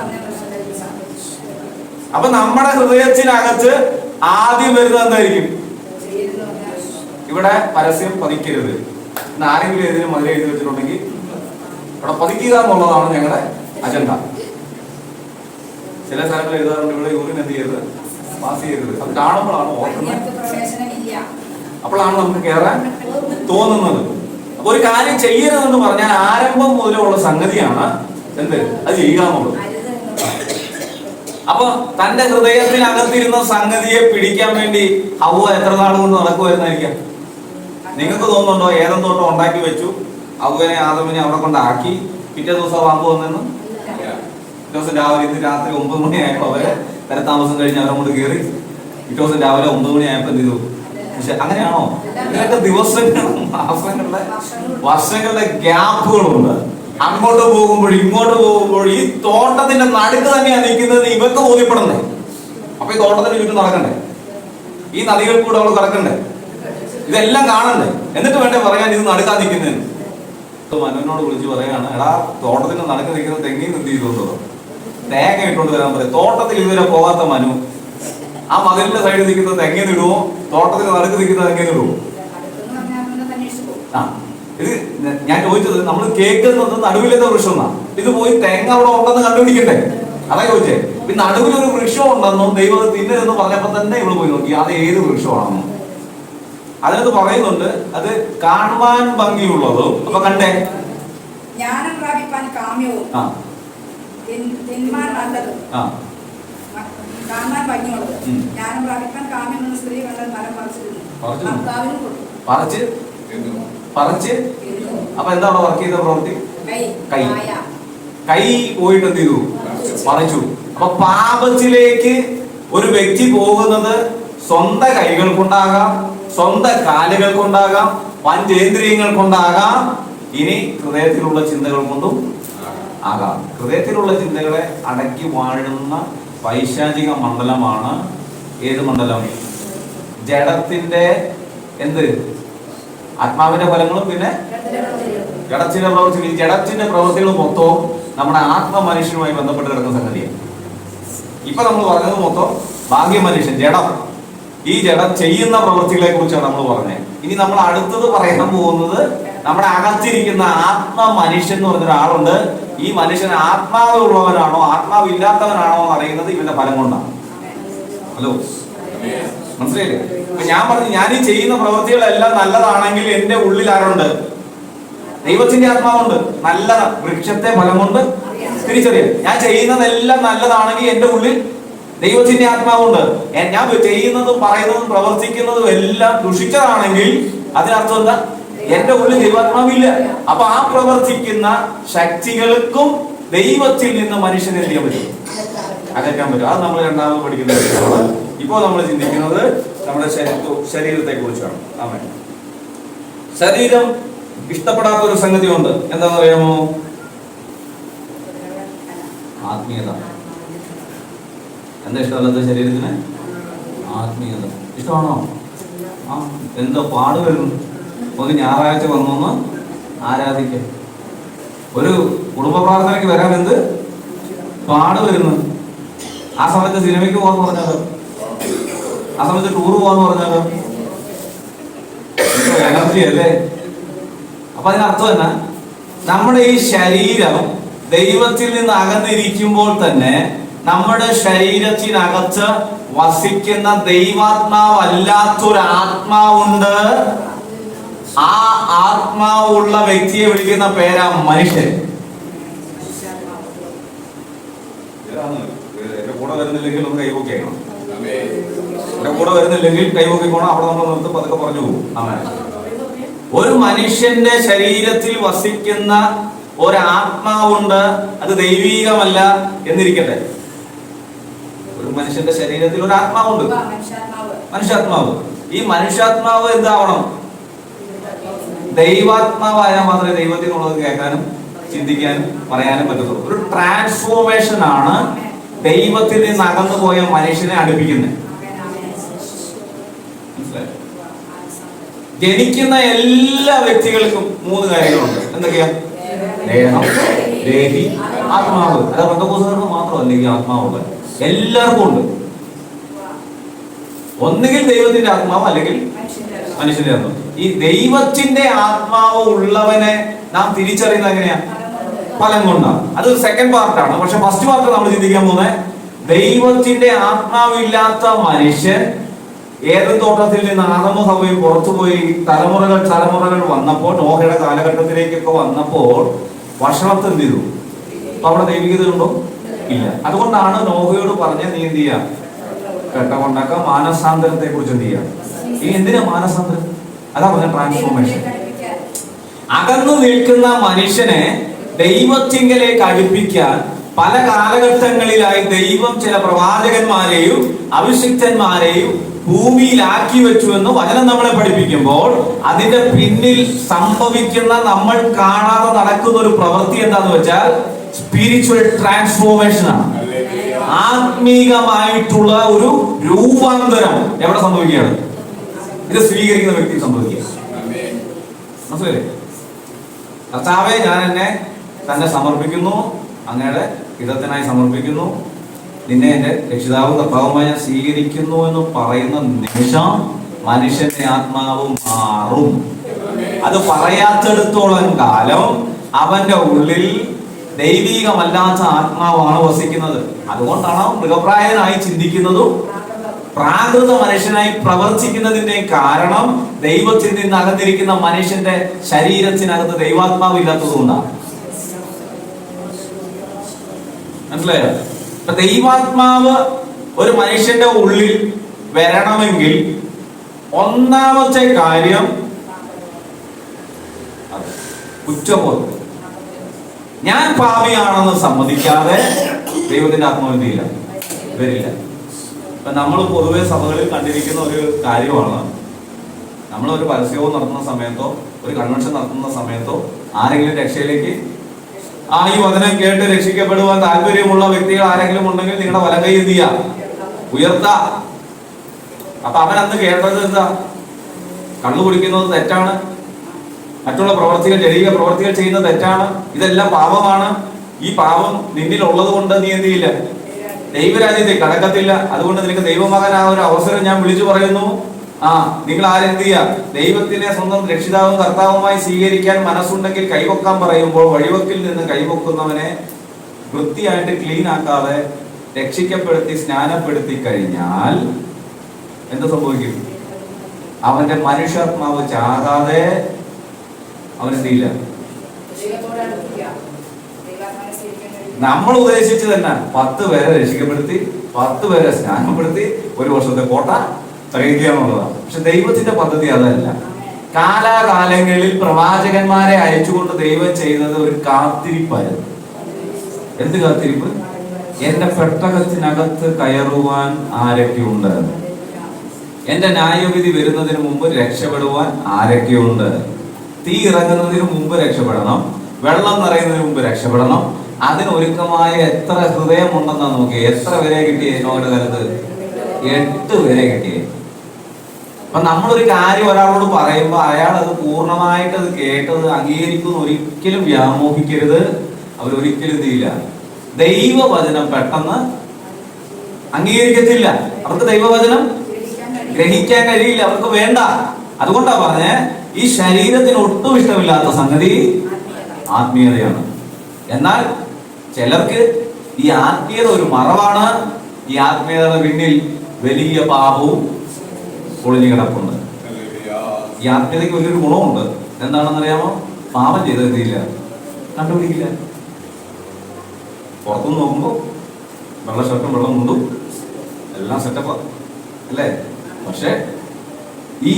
അപ്പൊ നമ്മുടെ ഹൃദയത്തിനകത്ത് ആദ്യം വരുന്നത് എന്തായിരിക്കും? ഇവിടെ പരസ്യം പതിക്കരുത്. ആരെങ്കിലും ഏതിനും മതിൽ എഴുതി വെച്ചിട്ടുണ്ടെങ്കിൽ ഇവിടെ പതിക്കുക എന്നുള്ളതാണ് ഞങ്ങളുടെ അജണ്ട. ചില സ്ഥലങ്ങൾ എഴുതാറുണ്ട് ഇവിടെ യൂറിൻ എന്ത് ചെയ്യരുത്, പാസ് ചെയ്യരുത്. അത് കാണുമ്പോഴാണ് ഓർക്കുന്നത്, അപ്പോഴാണ് നമുക്ക് കയറാൻ തോന്നുന്നത്. അപ്പൊ ഒരു കാര്യം ചെയ്യരുതെന്ന് പറഞ്ഞാൽ ആരംഭം മുതലുള്ള സംഗതിയാണ് എന്ത്, അത് ചെയ്യുക എന്നുള്ളത്. അപ്പൊ തന്റെ ഹൃദയത്തിനകത്തിരുന്ന സംഗതിയെ പിടിക്കാൻ വേണ്ടി ഹവ്വ എത്ര നാൾ കൊണ്ട് നടക്കുമായിരുന്നായിരിക്കാം? നിങ്ങൾക്ക് തോന്നുന്നുണ്ടോ ഏതം തോട്ടം ഉണ്ടാക്കി വെച്ചു, ഹവ്വനെ ആദമിനെ അവിടെ കൊണ്ടാക്കി, പിറ്റേ ദിവസം വാങ്ങു വന്നെന്ന്? പിറ്റേ ദിവസം രാവിലെ, ഇന്ന് രാത്രി 9 മണിയായപ്പോ അവര് താമസം കഴിഞ്ഞ് അവരെ കൊണ്ട് കയറി, പിറ്റേ ദിവസം രാവിലെ 9 മണിയായപ്പോ എന്ത് ചെയ്തു? പക്ഷെ അങ്ങനെയാണോ? ഇതിനൊക്കെ ദിവസങ്ങളും മാസങ്ങളുടെ വർഷങ്ങളുടെ ഗ്യാപ്പുകളുണ്ട്. അങ്ങോട്ട് പോകുമ്പോഴും ഇങ്ങോട്ട് പോകുമ്പോഴും ഈ തോട്ടത്തിന്റെ നടുക്ക് തന്നെയാണ് നിൽക്കുന്നത് ഇവർക്ക് ബോധ്യപ്പെടുന്നത്. അപ്പൊ ഈ തോട്ടത്തിന് ചുറ്റും നടക്കണ്ടേ, ഈ നദികൾ കൂടെ അവൾ കിടക്കണ്ടേ, ഇതെല്ലാം കാണണ്ടേ, എന്നിട്ട് വേണ്ടേ പറയാൻ ഇത് നടുക്കാൻ നിൽക്കുന്നതിന്. മനുവിനോട് വിളിച്ച് പറയാണ്, എടാ തോട്ടത്തിന്റെ നടുക്ക് നിൽക്കുന്ന തെങ്ങി എന്ത് ചെയ്തോണ്ടോ, തേങ്ങ ഇട്ടുകൊണ്ട് വരാൻ പറയും. തോട്ടത്തിൽ ഇതുവരെ പോകാത്ത മനു ആ മതിലിന്റെ സൈഡിൽ നിൽക്കുന്ന തെങ്ങിന് ഇടുവോ, തോട്ടത്തിന് നടുക്ക് നിൽക്കുന്ന തെങ്ങിന് ഇടുവോ? ആ, ഇത് ഞാൻ ചോദിച്ചത്, നമ്മൾ കേൾക്കുന്നത് നടുവിലത്തെ വൃക്ഷം എന്നാ, ഇത് പോയി തേങ്ങ അവിടെ ഉണ്ടെന്ന് കണ്ടുപിടിക്കണ്ടേ, അതാ ചോദിച്ചേ. ഈ നടുവിലൊരു വൃക്ഷം ഉണ്ടെന്നും ദൈവം തിന്നരുതെന്ന് പറഞ്ഞപ്പോ തന്നെ ഇവിടെ പോയി നോക്കി അത് ഏത് വൃക്ഷമാണെന്നും. അതിനകത്ത് പറയുന്നുണ്ട് അത് കാണുവാൻ ഭംഗിയുള്ളതും. അപ്പൊ കണ്ടേ, ജ്ഞാനം പ്രാപിപ്പാൻ കാമ്യവും കാണാൻ ഭംഗിയുള്ളത്. ജ്ഞാനം പ്രാപിപ്പാൻ കാമ്യം എന്ന സ്ത്രീ കണ്ട മരം പറിച്ച്. അപ്പൊ എന്താണ് വർക്ക് ചെയ്ത പ്രവൃത്തി? കൈ. കൈ പോയിട്ട് എന്ത് ചെയ്തു? പറിച്ചു. അപ്പൊ പാപത്തിലേക്ക് ഒരു വ്യക്തി പോകുന്നത് സ്വന്തം കൈകൾ കൊണ്ടാകാം, സ്വന്തം കാലുകൾ കൊണ്ടാകാം, പഞ്ചേന്ദ്രിയങ്ങൾ കൊണ്ടാകാം, ഇനി ഹൃദയത്തിലുള്ള ചിന്തകൾ കൊണ്ടും ആകാം. ഹൃദയത്തിലുള്ള ചിന്തകളെ അടക്കി വാഴുന്ന പൈശാചിക മണ്ഡലമാണ് ഏത് മണ്ഡലം? ജഡത്തിന്റെ എന്ത്? ആത്മാവിന്റെ ഫലങ്ങളും പിന്നെ ജഡത്തിന്റെ പ്രവൃത്തികൾ. ഈ ജഡത്തിന്റെ പ്രവൃത്തികൾ മൊത്തവും നമ്മുടെ ആത്മ മനുഷ്യനുമായി ബന്ധപ്പെട്ട് കിടക്കുന്ന സംഗതിയാണ്. ഇപ്പൊ നമ്മൾ പറഞ്ഞത് മൊത്തം ഭാഗ്യ മനുഷ്യൻ, ജഡം. ഈ ജഡം ചെയ്യുന്ന പ്രവൃത്തികളെ കുറിച്ചാണ് നമ്മൾ പറഞ്ഞത്. ഇനി നമ്മൾ അടുത്തത് പറയാൻ പോകുന്നത് നമ്മുടെ അകത്തിരിക്കുന്ന ആത്മ മനുഷ്യൻ എന്ന് പറഞ്ഞൊരാളുണ്ട്. ഈ മനുഷ്യൻ ആത്മാവുള്ളവനാണോ ആത്മാവില്ലാത്തവനാണോ എന്ന് അറിയുന്നത് ഇവന്റെ ഫലം കൊണ്ടാണ്. ഹലോ, മനസ്സിലായില്ലേ? ഞാൻ പറഞ്ഞു, ഞാൻ ഈ ചെയ്യുന്ന പ്രവൃത്തികളെല്ലാം നല്ലതാണെങ്കിൽ എന്റെ ഉള്ളിൽ ആരുണ്ട്? ദൈവത്തിന്റെ ആത്മാവുണ്ട്. നല്ല വൃക്ഷത്തെ ഫലം കൊണ്ട് തിരിച്ചറിയാം. ഞാൻ ചെയ്യുന്നതെല്ലാം നല്ലതാണെങ്കിൽ എന്റെ ഉള്ളിൽ ദൈവത്തിന്റെ ആത്മാവുണ്ട്. ഞാൻ ചെയ്യുന്നതും പറയുന്നതും പ്രവർത്തിക്കുന്നതും എല്ലാം ദുഷിച്ചതാണെങ്കിൽ അതിനർത്ഥം എന്താ? എന്റെ ഉള്ളിൽ ദൈവാത്മാവില്ല. അപ്പൊ ആ പ്രവർത്തിക്കുന്ന ശക്തികൾക്കും ദൈവത്തിൽ നിന്ന് മനുഷ്യനെ എന്ത് ചെയ്യാൻ പറ്റും? അകറ്റാൻ പറ്റും. അത് നമ്മൾ രണ്ടാമത് പഠിക്കുന്നത്. ഇപ്പോൾ നമ്മൾ ചിന്തിക്കുന്നത് നമ്മുടെ ശരീരത്തെ കുറിച്ചാണ്. ആമേൻ. ശരീരം ഇഷ്ടപ്പെടാത്ത ഒരു സംഗതി ഉണ്ട്. എന്താണെന്ന് അറിയാമോ? ആത്മീയത. എന്താ ഇഷ്ടമല്ലാത്ത ശരീരത്തിന്? ആത്മീയത. ഇഷ്ടമാണോ? ആ, എന്തോ പാട് വരുന്നു. ഒന്ന് ഞായറാഴ്ച വന്നൊന്ന് ആരാധിക്കാം. ഒരു കുടുംബ പ്രാർത്ഥനയ്ക്ക് വരാൻ എന്ത് പാട് വരുന്നു. ആ സമയത്ത് സിനിമയ്ക്ക് പോകാന്ന് പറഞ്ഞാലോ, ആ സമയത്ത് ടൂർ പോകാന്ന് പറഞ്ഞാലോ, എനർജി അല്ലേ? അപ്പൊ അതിനർത്ഥം തന്നെ നമ്മുടെ ഈ ശരീരം ദൈവത്തിൽ നിന്ന് അകന്നിരിക്കുമ്പോൾ തന്നെ നമ്മുടെ ശരീരത്തിനകത്ത് വസിക്കുന്ന ദൈവാത്മാവല്ലാത്തൊരാത്മാവുണ്ട്. ആ ആത്മാവുള്ള വ്യക്തിയെ വിളിക്കുന്ന പേരാ മനുഷ്യൻ. എന്റെ കൂടെ വരുന്നില്ലെങ്കിൽ ഒന്ന് കൈവോക്കിയേക്കണം. എന്റെ കൂടെ വരുന്നില്ലെങ്കിൽ കൈവോക്കിക്കോണം. അവിടെ നമ്മൾ നിർത്ത് പതുക്കെ പറഞ്ഞു പോകും. ഒരു മനുഷ്യന്റെ ശരീരത്തിൽ വസിക്കുന്ന ഒരാത്മാവുണ്ട്. അത് ദൈവീകമല്ല എന്നിരിക്കട്ടെ. ഒരു മനുഷ്യന്റെ ശരീരത്തിൽ ഒരു ആത്മാവുണ്ട്, മനുഷ്യാത്മാവ്. ഈ മനുഷ്യാത്മാവ് എന്താവണം? ദൈവാത്മാവായാൽ മാത്രമേ ദൈവത്തിനുള്ളത് കേൾക്കാനും ചിന്തിക്കാനും പറയാനും പറ്റത്തുള്ളൂ. ഒരു ട്രാൻസ്ഫോർമേഷൻ ആണ് ദൈവത്തിൽ നിന്ന് അകന്നു പോയ മനുഷ്യനെ അടുപ്പിക്കുന്നത്. മനസ്സിലായോ? ജനിക്കുന്ന എല്ലാ വ്യക്തികൾക്കും 3 കാര്യങ്ങളുണ്ട്. എന്തൊക്കെയാ? ദേഹം, ദേഹി, ആത്മാവ്. അത് പെന്തക്കോസ്തുകാർക്ക് മാത്രമല്ല ഈ ആത്മാവുള്ള, എല്ലാവർക്കും ഉണ്ട്. ഒന്നുകിൽ ദൈവത്തിന്റെ ആത്മാവ് അല്ലെങ്കിൽ മനുഷ്യന്റെ ആത്മാവ്. ഈ ദൈവത്തിന്റെ ആത്മാവ് ഉള്ളവനെ നാം തിരിച്ചറിയുന്നത് എങ്ങനെയാ? ഫലം കൊണ്ടാണ്. അത് സെക്കൻഡ് പാർട്ടാണ്. പക്ഷെ ഫസ്റ്റ് പാർട്ട് നമ്മൾ ചിന്തിക്കാൻ പോകുന്നത് ദൈവത്തിന്റെ ആത്മാവില്ലാത്ത മനുഷ്യൻ ഏദൻ തോട്ടത്തിൽ നിന്ന് ആദമും ഹവ്വയും പുറത്തുപോയി തലമുറകൾ വന്നപ്പോൾ, നോഹയുടെ കാലഘട്ടത്തിലേക്കൊക്കെ വന്നപ്പോൾ വഷളത്ത് എന്ത് ചെയ്തു? അപ്പൊ അവിടെ ദൈവികത ഉണ്ടോ? ഇല്ല. അതുകൊണ്ടാണ് നോഹയോട് പറഞ്ഞ നീ എന്ത് ചെയ്യാ? കേട്ടകൊണ്ടാക്ക മാനസാന്തരത്തെ കുറിച്ച് എന്ത് ചെയ്യാം? ഈ എന്തിനാ മാനസാന്തരം? അതാ പറഞ്ഞ ട്രാൻസ്ഫോർമേഷൻ. അകന്നു നിൽക്കുന്ന മനുഷ്യനെ ദൈവത്തിങ്കലേക്ക് അടുപ്പിക്കാൻ പല കാലഘട്ടങ്ങളിലായി ദൈവം ചില പ്രവാചകന്മാരെയും അഭിഷിക്തന്മാരെയും ഭൂമിയിലാക്കി വെച്ചു എന്ന് വചനം നമ്മളെ പഠിപ്പിക്കുമ്പോൾ അതിന്റെ പിന്നിൽ സംഭവിക്കുന്ന, നമ്മൾ കാണാതെ നടക്കുന്ന ഒരു പ്രവൃത്തി എന്താന്ന് വെച്ചാൽ സ്പിരിച്വൽ ട്രാൻസ്ഫോർമേഷൻ ആണ്. ആത്മീകമായിട്ടുള്ള ഒരു രൂപാന്തരം എവിടെ സംഭവിക്കുകയാണ്? ഇത് സ്വീകരിക്കുന്ന വ്യക്തി സംഭവിക്കുക. മനസ്സിലല്ലേ? കർത്താവേ, ഞാൻ എന്നെ തന്നെ സമർപ്പിക്കുന്നു, അങ്ങയുടെ ഹിതത്തിനായി സമർപ്പിക്കുന്നു, നിന്നെ എന്റെ രക്ഷിതാവും കർത്താവുമായി ഞാൻ സ്വീകരിക്കുന്നു എന്ന് പറയുന്ന നിമിഷം മനുഷ്യന്റെ ആത്മാവ് മാറും. അത് പറയാത്തിടത്തോളം കാലം അവന്റെ ഉള്ളിൽ ദൈവികമല്ലാത്ത ആത്മാവാണ് വസിക്കുന്നത്. അതുകൊണ്ടാണ് മൃഗപ്രായനായി ചിന്തിക്കുന്നതും പ്രാകൃത മനുഷ്യനായി പ്രവർത്തിക്കുന്നതിന്റെ കാരണം ദൈവത്തിൽ നിന്ന് അകന്നിരിക്കുന്ന മനുഷ്യന്റെ ശരീരത്തിനകത്ത് ദൈവാത്മാവ് ഇല്ലാത്തതുകൊണ്ടാണ്. മനസ്സിലായോ? അപ്പൊ ദൈവാത്മാവ് ഒരു മനുഷ്യന്റെ ഉള്ളിൽ വരണമെങ്കിൽ ഒന്നാമത്തെ കാര്യം കുറ്റബോധം. ഞാൻ പാപിയാണെന്ന് സമ്മതിക്കാതെ ദൈവത്തിന്റെ ആത്മാവില്ല വരില്ല. ഇപ്പൊ നമ്മൾ പൊതുവെ സഭകളിൽ കണ്ടിരിക്കുന്ന ഒരു കാര്യമാണ്, നമ്മൾ ഒരു പരസ്യവും നടത്തുന്ന സമയത്തോ ഒരു കൺവെൻഷൻ നടത്തുന്ന സമയത്തോ ആരെങ്കിലും രക്ഷയിലേക്ക് ഈ വചനം കേട്ട് രക്ഷിക്കപ്പെടുവാൻ താല്പര്യമുള്ള വ്യക്തികൾ ആരെങ്കിലും ഉണ്ടെങ്കിൽ നിങ്ങളുടെ വലങ്കൈ എന്ത് ചെയ്യാ? ഉയർത്ത. അപ്പൊ അവൻ അന്ന് കേട്ടത് എന്താ? കള്ളു കുടിക്കുന്നത് തെറ്റാണ്, മറ്റുള്ള പ്രവർത്തികൾ, ജൈവിക പ്രവർത്തികൾ ചെയ്യുന്നത് തെറ്റാണ്, ഇതെല്ലാം പാപമാണ്, ഈ പാപം നിന്നിൽ ഉള്ളത് കൊണ്ട് നീ എന്ത് ചെയ്യില്ല? ദൈവരാജ്യത്തെ കടക്കത്തില്ല. അതുകൊണ്ട് നിനക്ക് ദൈവമകൻ ആ ഒരു അവസരം ഞാൻ വിളിച്ചു പറയുന്നു. നിങ്ങൾ ആരെന്ത് ചെയ്യുക? ദൈവത്തിനെ സ്വന്തം രക്ഷിതാവും കർത്താവുമായി സ്വീകരിക്കാൻ മനസ്സുണ്ടെങ്കിൽ കൈവക്കാൻ പറയുമ്പോൾ വഴിവക്കിൽ നിന്ന് കൈവക്കുന്നവനെ വൃത്തിയായിട്ട് ക്ലീൻ ആക്കാതെ രക്ഷിക്കപ്പെടുത്തി സ്നാനപ്പെടുത്തി കഴിഞ്ഞാൽ എന്ത് സംഭവിക്കും? അവന്റെ മനുഷ്യാത്മാവ് ചാകാതെ അവനെന്ത് ചെയ്യില്ല? നമ്മൾ ഉദ്ദേശിച്ച് തന്നെ 10 പേരെ രക്ഷിക്കപ്പെടുത്തി 10 പേരെ സ്നാനപ്പെടുത്തി 1 വർഷത്തെ കോട്ട തികയ്ക്കുക എന്നുള്ളതാണ്. പക്ഷെ ദൈവത്തിന്റെ പദ്ധതി അതല്ല. കാലാകാലങ്ങളിൽ പ്രവാചകന്മാരെ അയച്ചുകൊണ്ട് ദൈവം ചെയ്തത് ഒരു കാത്തിരിപ്പായിരുന്നു. എന്ത് കാത്തിരിപ്പ്? എന്റെ പെട്ടകത്തിനകത്ത് കയറുവാൻ ആരൊക്കെയുണ്ട്? എന്റെ ന്യായവിധി വരുന്നതിന് മുമ്പ് രക്ഷപ്പെടുവാൻ ആരൊക്കെയുണ്ട്? തീ ഇറങ്ങുന്നതിന് മുമ്പ് രക്ഷപ്പെടണം, വെള്ളം നിറയുന്നതിന് മുമ്പ് രക്ഷപ്പെടണം. അതിനൊരുക്കമായ എത്ര ഹൃദയമുണ്ടെന്നാ നോക്കി. എത്ര പേരെ കിട്ടിയേ നോയുടെ കാലത്ത്? 8 പേരെ കിട്ടിയേ. അപ്പൊ നമ്മളൊരു കാര്യം ഒരാളോട് പറയുമ്പോൾ അയാൾ അത് പൂർണ്ണമായിട്ട് അത് കേട്ടത് അംഗീകരിക്കുന്ന ഒരിക്കലും വ്യാമോഹിക്കരുത്. അവരൊരിക്കലും ചെയ്യില്ല. ദൈവവചനം പെട്ടെന്ന് അംഗീകരിക്കത്തില്ല. അവർക്ക് ദൈവവചനം ഗ്രഹിക്കാൻ കഴിയില്ല, അവർക്ക് വേണ്ട. അതുകൊണ്ടാ പറഞ്ഞേ, ഈ ശരീരത്തിന് ഒട്ടും ഇഷ്ടമില്ലാത്ത സംഗതി ആത്മീയതയാണ്. എന്നാൽ ചിലർക്ക് ഈ ആത്മീയത ഒരു മറവാണ്. ഈ ആത്മീയതയുടെ പിന്നിൽ വലിയ പാപവും ഒളിഞ്ഞു കിടപ്പുണ്ട്. ഈ ആത്മീയതയ്ക്ക് വലിയൊരു ഗുണമുണ്ട്. എന്താണെന്നറിയാമോ? പാപം ചെയ്തില്ല, കണ്ടുപിടിക്കില്ല. പുറത്തുനിന്ന് നോക്കുമ്പോൾ വെള്ള ഷർട്ടും വെള്ളം മുണ്ടും എല്ലാം സെറ്റപ്പാ അല്ലേ? പക്ഷെ ഈ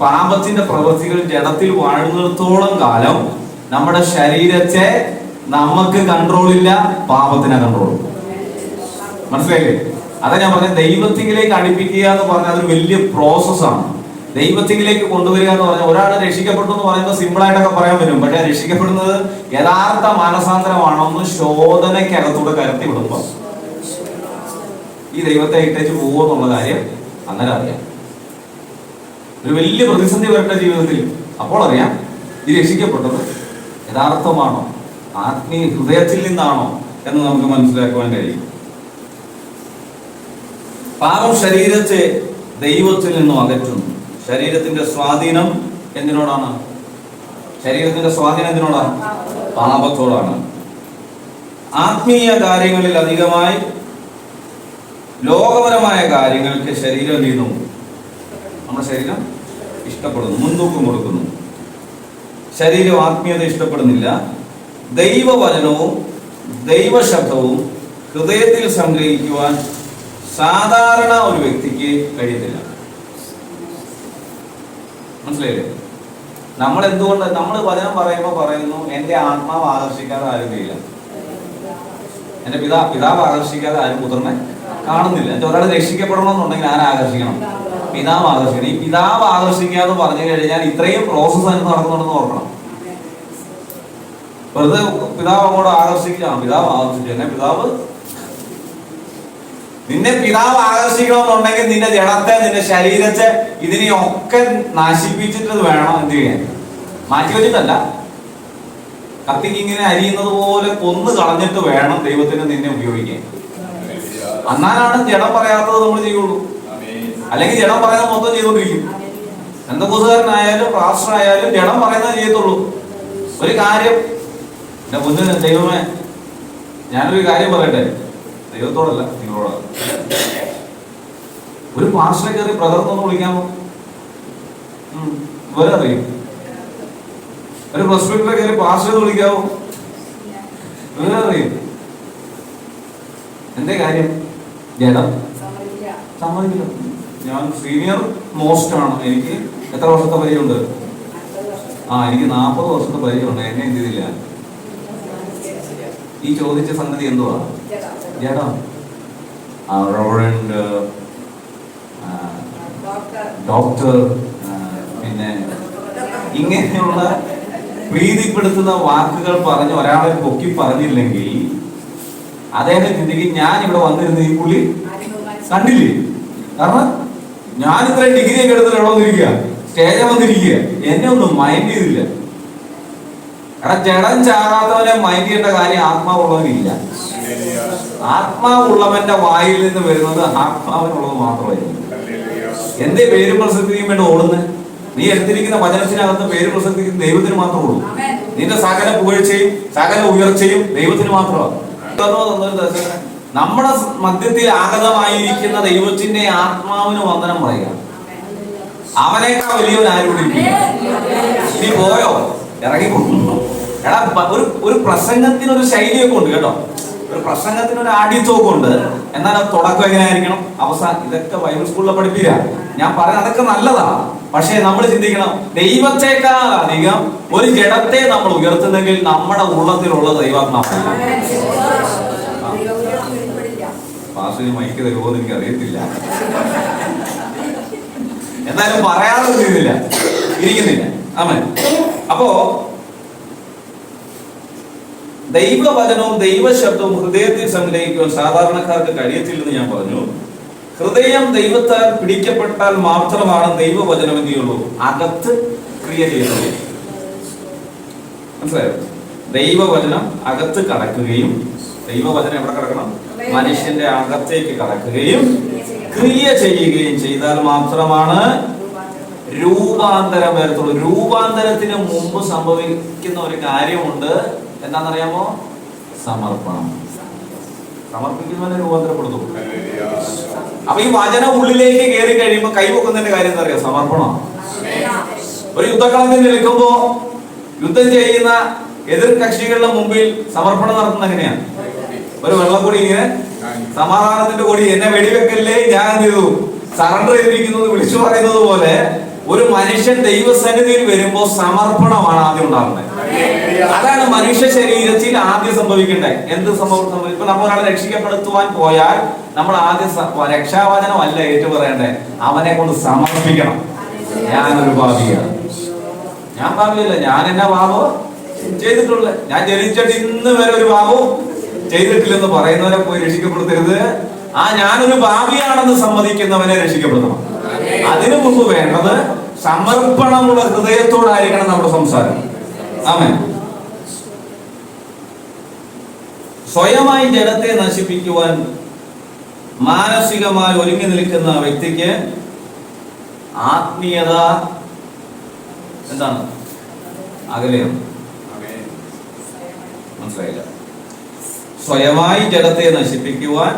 പാപത്തിന്റെ പ്രവൃത്തികൾ ജഡത്തിൽ വാഴുന്നിടത്തോളം കാലം നമ്മുടെ ശരീരത്തെ നമുക്ക് കൺട്രോളില്ല, പാപത്തിന് കൺട്രോൾ. മനസ്സിലായില്ലേ? അതാ ഞാൻ പറഞ്ഞത്, ദൈവത്തിലേക്ക് അടുപ്പിക്കുക എന്ന് പറഞ്ഞാൽ അതൊരു വലിയ പ്രോസസ്സാണ്. ദൈവത്തിലേക്ക് കൊണ്ടുവരിക എന്ന് പറഞ്ഞാൽ ഒരാൾ രക്ഷിക്കപ്പെട്ടു എന്ന് പറയുമ്പോൾ സിമ്പിളായിട്ടൊക്കെ പറയാൻ പറ്റും. പക്ഷെ രക്ഷിക്കപ്പെടുന്നത് യഥാർത്ഥ മാനസാന്തരമാണെന്ന് ശോധനയ്ക്കകത്തൂടെ കരത്തി വിടുമ്പോൾ ഈ ദൈവത്തെ ഇട്ടേച്ച് പോകുമെന്നുള്ള കാര്യം അങ്ങനെ അറിയാം. ഒരു വലിയ പ്രതിസന്ധി വരട്ടെ ജീവിതത്തിൽ, അപ്പോൾ അറിയാം ഈ രക്ഷിക്കപ്പെട്ടത് യഥാർത്ഥമാണോ, ആത്മീയ ഹൃദയത്തിൽ നിന്നാണോ എന്ന് നമുക്ക് മനസ്സിലാക്കുവാൻ കഴിയും. പാപം ശരീരത്തെ ദൈവത്തിൽ നിന്നും അകറ്റുന്നു. ശരീരത്തിന്റെ സ്വാധീനം എന്തിനോടാണ്? ശരീരത്തിന്റെ സ്വാധീനം എന്തിനോടാണ്? പാപത്തോടാണ്. ആത്മീയ കാര്യങ്ങളിൽ അധികമായി ലോകപരമായ കാര്യങ്ങൾക്ക് ശരീരം നീങ്ങുന്നു. നമ്മുടെ ശരീരം ഇഷ്ടപ്പെടുന്നു, മുൻതൂക്കം കൊടുക്കുന്നു. ശരീരം ആത്മീയത ഇഷ്ടപ്പെടുന്നില്ല. ദൈവവചനവും ദൈവശബ്ദവും ഹൃദയത്തിൽ സംഗ്രഹിക്കുവാൻ സാധാരണ ഒരു വ്യക്തിക്ക് കഴിയത്തില്ല. മനസ്സിലായില്ലേ? നമ്മൾ എന്തുകൊണ്ട് നമ്മൾ വചനം പറയുന്നു എന്റെ ആത്മാവ് ആകർഷിക്കാതെ ആരും ചെയ്യില്ല, എന്റെ പിതാവ് ആകർഷിക്കാതെ ആരും പുത്രനെ കാണുന്നില്ല. എന്റെ ഒരാൾ രക്ഷിക്കപ്പെടണമെന്നുണ്ടെങ്കിൽ ആരെ ആകർഷിക്കണം? പിതാവ് ആകർഷിക്കണം. ഈ പിതാവ് ആകർഷിക്കാതെ പറഞ്ഞു കഴിഞ്ഞാൽ ഇത്രയും പ്രോസസ്സ് അതിന് നടക്കുന്നുണ്ടെന്ന് ഓർക്കണം. വെറുതെ പിതാവ് അങ്ങോട്ട് ആകർഷിക്കണം, പിതാവ് ആകർഷിച്ചു എന്നെ നിന്നെ പിതാവ് ആകർഷിക്കണമെന്നുണ്ടെങ്കിൽ നിന്റെ ജഡത്തെ, നിന്റെ ശരീരത്തെ, ഇതിനെയൊക്കെ നശിപ്പിച്ചിട്ട് വേണം എന്ത് ചെയ്യാൻ? മാറ്റി വെച്ചിട്ടല്ല, കത്തിക്ക് ഇങ്ങനെ അരിയുന്നത് പോലെ കൊന്നു കളഞ്ഞിട്ട് വേണം ദൈവത്തിന് നിന്നെ ഉപയോഗിക്കാൻ. എന്നാലാണ് ജഡം പറയാത്തത് നമ്മൾ ചെയ്യുള്ളൂ. അല്ലെങ്കിൽ ജഡം പറയുന്നത് മൊത്തം ചെയ്തുകൊണ്ടിരിക്കും. എന്തൊക്കെയായാലും പാസ്റ്ററായാലും ജഡം പറയുന്നത് ചെയ്യത്തുള്ളൂ. ഒരു കാര്യം എന്റെ മുന്നിൽ ദൈവമേ, ഞാനൊരു കാര്യം പറയട്ടെ, ദൈവത്തോടല്ല നിങ്ങളോടാണ്. ഒരു പാസ്റ്ററെ കയറി ബ്രദർന്നൊന്ന് വിളിക്കാമോ? വേറെ അറിയും. ഒരു പ്രസിഡന്റിനെ കയറി പാസ്റ്ററെ വിളിക്കാമോ? വേറെ അറിയും. എന്തേ കാര്യം? ജഡം സമ്മതിക്കില്ല. ഞാൻ സീനിയർ മോസ്റ്റ് ആണ്, എനിക്ക് എത്ര വർഷത്തെ പരിചയമുണ്ട്? എനിക്ക് 40 വർഷത്തെ പരിചയമുണ്ട്. എന്നെ എന്ത് ചെയ്തില്ല? ഈ ചോദിച്ച സംഗതി എന്തുവാ? ജഡം. ഡോക്ടർ, പിന്നെ ഇങ്ങനെയുള്ള പ്രീതിപ്പെടുത്തുന്ന വാക്കുകൾ പറഞ്ഞ് ഒരാളെ പൊക്കി പറഞ്ഞില്ലെങ്കിൽ അദ്ദേഹം ചിന്തിക്കും ഞാൻ ഇവിടെ വന്നിരുന്ന ഈ പുള്ളി കണ്ടില്ലേ. കാരണം ഞാൻ ഇത്രയും ഡിഗ്രി ഒക്കെ എടുത്തിട്ട് ഇവിടെ വന്നിരിക്കുക, സ്റ്റേജ് വന്നിരിക്കുക, എന്നെ ഒന്നും മൈൻഡ് ചെയ്തില്ല. കാരണം ജഡം ചാകാത്തവനെ മൈൻഡ് ചെയ്യേണ്ട കാര്യം ആത്മാവുള്ളവനില്ല. ആത്മാവുള്ളവന്റെ വായിൽ നിന്ന് വരുന്നത് ആത്മാവിനുള്ളത് മാത്രമായിരുന്നു. എന്തേ പേര് പ്രസക്തിക്കും വേണ്ടി ഓടുന്നത്? നീ എടുത്തിരിക്കുന്ന വചനത്തിനകത്ത് പേര് പ്രസക്തിക്കുന്ന ദൈവത്തിന് മാത്രമേ ഉള്ളൂ. നിന്റെ സകല പുകഴ്ചയും സകല ഉയർച്ചയും ദൈവത്തിന് മാത്രമാണ്. നമ്മുടെ മധ്യത്തിൽ ആഗതമായിരിക്കുന്ന ദൈവത്തിന്റെ ആത്മാവിന് വന്ദനം പറയുക. അവനേക്കാൾ വലിയവൻ ആരോട് നീ പോയോ? ഇറങ്ങി പോകുന്നു. എടാ, ഒരു പ്രസംഗത്തിനൊരു ശൈലിയൊക്കെ ഉണ്ട് കേട്ടോ. ഒരു പ്രസംഗത്തിനൊരു ആഢ്യത്വമൊക്കെ ഉണ്ട്. എന്നാൽ അത് തുടക്കം എങ്ങനെയായിരിക്കണം, അവസാനം? ഇതൊക്കെ ബൈബിൾ സ്കൂളിൽ പഠിപ്പില്ല. ഞാൻ പറയാം, അതൊക്കെ നല്ലതാ. പക്ഷെ നമ്മൾ ചിന്തിക്കണം, ദൈവത്തെക്കാൾ അധികം ഒരു ജഡത്തെ നമ്മൾ ഉയർത്തുന്നെങ്കിൽ നമ്മുടെ ഉള്ളത്തിലുള്ള ദൈവാത്മാവ്. പാസ്റ്ററിന് മൈക്ക് തരുമോ എന്ന് എനിക്ക് അറിയത്തില്ല. എന്നാലും പറയാതെ ഇരിക്കുന്നില്ല. ആമേൻ. അപ്പോ ദൈവവചനവും ദൈവശബ്ദവും ഹൃദയത്തിൽ സംഗ്രഹിക്കുവാൻ സാധാരണക്കാർക്ക് കഴിയത്തില്ലെന്ന് ഞാൻ പറഞ്ഞു. ഹൃദയം ദൈവത്താൽ പിടിക്കപ്പെട്ടാൽ മാത്രമാണ് ദൈവവചനം എന്തുള്ളൂ അകത്ത് ക്രിയ ചെയ്യുന്നത്. മനസ്സിലായോ? ദൈവവചനം അകത്ത് കടക്കുകയും, ദൈവവചനം എവിടെ കിടക്കണം? മനുഷ്യന്റെ അകത്തേക്ക് കടക്കുകയും ക്രിയ ചെയ്യുകയും ചെയ്താൽ മാത്രമാണ് രൂപാന്തരം വരത്തുള്ളൂ. രൂപാന്തരത്തിന് മുമ്പ് സംഭവിക്കുന്ന ഒരു കാര്യമുണ്ട്. എന്താണെന്നറിയാമോ? സമർപ്പണം. സമർപ്പിക്കുന്നവനെ രൂപാന്തരപ്പെടുത്തും. അപ്പൊ ഈ വചനം ഉള്ളിലേക്ക് കയറി കഴിയുമ്പോൾ കൈവെക്കുന്നതിന്റെ കാര്യം എന്താ അറിയാം? സമർപ്പണം. ഒരു യുദ്ധക്കളത്തിൽ നിൽക്കുമ്പോ യുദ്ധം ചെയ്യുന്ന എതിർ കക്ഷികളുടെ മുമ്പിൽ സമർപ്പണം നടത്തുന്നത് എങ്ങനെയാണ്? ഒരു വെള്ളക്കൊടി ഇങ്ങനെ, സമാധാനത്തിന്റെ കൊടി, എന്നെ വെടിവെക്കല്ലേ, ഞാൻ എന്ത് ചെയ്തു സറണ്ടർ ചെയ്തിരിക്കുന്നത് വിളിച്ചു പറയുന്നത് പോലെ ഒരു മനുഷ്യൻ ദൈവസന്നിധിയിൽ വരുമ്പോ സമർപ്പണമാണ് ആദ്യം ഉണ്ടാകുന്നത്. അതാണ് മനുഷ്യ ശരീരത്തിൽ ആദ്യം സംഭവിക്കേണ്ടത്. എന്ത് സംഭവിക്കും? ഇപ്പൊ നമ്മൾ ഒരാളെ രക്ഷിക്കപ്പെടുത്തുവാൻ പോയാൽ നമ്മൾ ആദ്യം രക്ഷാവചനമല്ല ഏറ്റു പറയണ്ടേ, അവനെ കൊണ്ട് സമർപ്പിക്കണം. ഞാനൊരു പാപിയാണ്, ഞാൻ പാപിയല്ല, ഞാൻ എന്നാ പാപം ചെയ്തിട്ടുള്ളത്, ഞാൻ ജനിച്ചിട്ട് ഇന്ന് വരെ ഒരു പാപവും ചെയ്തിട്ടില്ലെന്ന് പറയുന്നവരെ പോയി രക്ഷിക്കപ്പെടുത്തരുത്. ഞാനൊരു പാപിയാണെന്ന് സമ്മതിക്കുന്നവനെ രക്ഷിക്കപ്പെടുത്തണം. അതിനു മുമ്പ് വേണ്ടത് സമർപ്പണമുള്ള ഹൃദയത്തോടായിരിക്കണം നമ്മുടെ സംസാരം. ആമേൻ. സ്വയമായി ജഡത്തെ നശിപ്പിക്കുവാൻ മാനസികമായി ഒരുങ്ങി നിൽക്കുന്ന വ്യക്തിക്ക് ആത്മീയത എന്താണ്? അകലെയാണ്. മനസ്സിലായില്ല? സ്വയമായി ജഡത്തെ നശിപ്പിക്കുവാൻ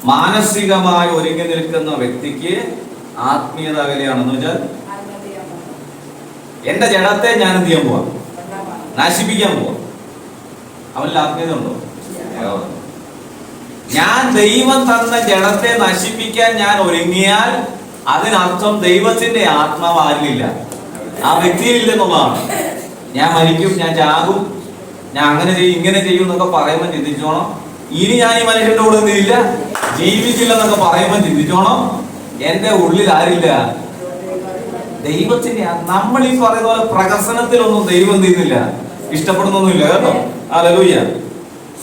മാനസികമായി ഒരുങ്ങി നിൽക്കുന്ന വ്യക്തിക്ക് ആത്മീയത അകലെയാണെന്ന് വെച്ചാൽ എന്റെ ജഡത്തെ ഞാൻ എന്ത് ചെയ്യാൻ പോവാ? നശിപ്പിക്കാൻ പോവാ. അവനിൽ ആത്മീയത ഉണ്ടോ? ഞാൻ ദൈവം തന്ന ജഡത്തെ നശിപ്പിക്കാൻ ഞാൻ ഒരുങ്ങിയാൽ അതിനർത്ഥം ദൈവത്തിന്റെ ആത്മാവ് ആരിലില്ല, ആ വ്യക്തിയിലില്ലെന്നുള്ളതാണ്. ഞാൻ മരിക്കും, ഞാൻ ചാകും, ഞാൻ അങ്ങനെ ചെയ്യും ഇങ്ങനെ ചെയ്യും എന്നൊക്കെ പറയുമ്പോൾ ചിന്തിച്ചോണം, ഇനി ഞാൻ ഈ മനുഷ്യന്റെ കൂടെ എന്തില്ല, ജീവിച്ചില്ലെന്നൊക്കെ പറയുമ്പോൾ ചിന്തിച്ചോണം, എന്റെ ഉള്ളിൽ ആരില്ല, ദൈവത്തിന്റെ. നമ്മൾ ഈ പറയുന്ന പോലെ പ്രകസനത്തിലൊന്നും ദൈവം ചെയ്യുന്നില്ല, ഇഷ്ടപ്പെടുന്നൊന്നുമില്ല കേട്ടോ. ഹല്ലേലൂയ.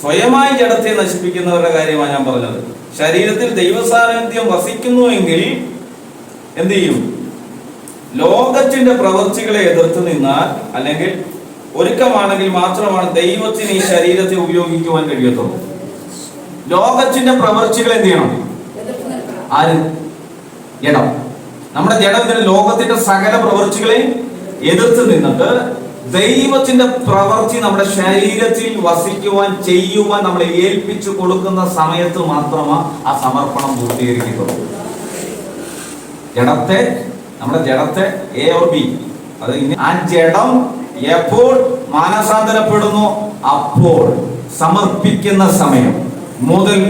സ്വയമായി ജഡത്തെ നശിപ്പിക്കുന്നവരുടെ കാര്യമാണ് ഞാൻ പറഞ്ഞത്. ശരീരത്തിൽ ദൈവസാന്നിധ്യം വസിക്കുന്നുവെങ്കിൽ എന്ത് ചെയ്യും? ലോകത്തിന്റെ പ്രവൃത്തികളെ എതിർത്ത് നിന്നാൽ അല്ലെങ്കിൽ ഒരുക്കമാണെങ്കിൽ മാത്രമാണ് ദൈവത്തിന് ഈ ശരീരത്തെ ഉപയോഗിക്കുവാൻ കഴിയത്തുള്ളൂ. ലോകത്തിന്റെ പ്രവൃത്തികൾ എന്ത് ചെയ്യണം? ആര്? ജഡം. നമ്മുടെ ജഡത്തിന് ലോകത്തിന്റെ സകല പ്രവൃത്തികളെയും എതിർത്ത് നിന്നിട്ട് ദൈവത്തിന്റെ പ്രവൃത്തി നമ്മുടെ ശരീരത്തിൽ വസിക്കുവാൻ ചെയ്യുവാൻ നമ്മളെ ഏൽപ്പിച്ചു കൊടുക്കുന്ന സമയത്ത് മാത്രമാണ് ആ സമർപ്പണം പൂർത്തീകരിക്കത്തുള്ളൂ. ജഡത്തെ, നമ്മുടെ ജഡത്തെ എ ഓർ ബി, അത് ആ ജഡം എപ്പോൾ മാനസാന്തരപ്പെടുന്നു അപ്പോൾ സമർപ്പിക്കുന്ന സമയം മുതൽ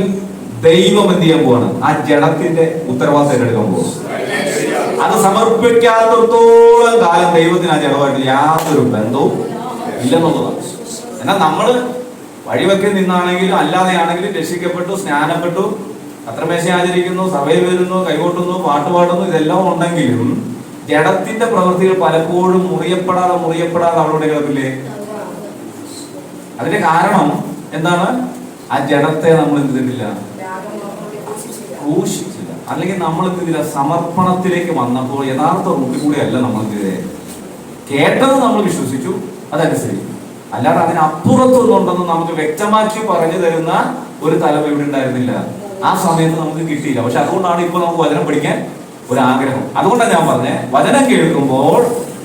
ദൈവം എന്ത് ചെയ്യാൻ പോവാണ്? ആ ജഡത്തിന്റെ ഉത്തരവാദിത്തം എടുക്കാൻ പോകും. അത് സമർപ്പിക്കാത്തടത്തോളം കാലം ദൈവത്തിന് ആ ജഡമായിട്ട് യാതൊരു ബന്ധവും ഇല്ലെന്നുള്ളതാണ്. എന്നാൽ നമ്മള് വഴിവെക്കി നിന്നാണെങ്കിലും അല്ലാതെയാണെങ്കിലും രക്ഷിക്കപ്പെട്ടു, സ്നാനപ്പെട്ടു, അത്രമേശ ആചരിക്കുന്നു, സഭയിൽ വരുന്നു, കൈകൊട്ടുന്നു, പാട്ട് പാടുന്നു, ഇതെല്ലാം ഉണ്ടെങ്കിലും ജഡത്തിന്റെ പ്രവൃത്തികൾ പലപ്പോഴും മുറിയപ്പെടാതെ അവളുടെ കിടപ്പില്ലേ? അതിന്റെ കാരണം എന്താണ്? ആ ജഡത്തെ നമ്മൾ എന്ത് ചെയ്തിട്ടില്ല? ക്രൂശിച്ചില്ല. അല്ലെങ്കിൽ നമ്മൾ എന്ത് ചെയ്തില്ല? സമർപ്പണത്തിലേക്ക് വന്നപ്പോൾ യഥാർത്ഥ റൂട്ടിൽ കൂടെ അല്ല നമ്മൾ എന്ത് ചെയ്തേ? കേട്ടത് നമ്മൾ വിശ്വസിച്ചു, അതനുസരിച്ചു. അല്ലാതെ അതിനപ്പുറത്തൊന്നുണ്ടെന്ന് നമുക്ക് വ്യക്തമാക്കി പറഞ്ഞു തരുന്ന ഒരു തലം ഇവിടെ ഉണ്ടായിരുന്നില്ല. ആ സമയത്ത് നമുക്ക് കിട്ടിയില്ല. പക്ഷെ അതുകൊണ്ടാണ് ഇപ്പൊ നമുക്ക് വചനം പഠിക്കാൻ ഒരു ആഗ്രഹം. അതുകൊണ്ടാണ് ഞാൻ പറഞ്ഞത്, വചനം കേൾക്കുമ്പോൾ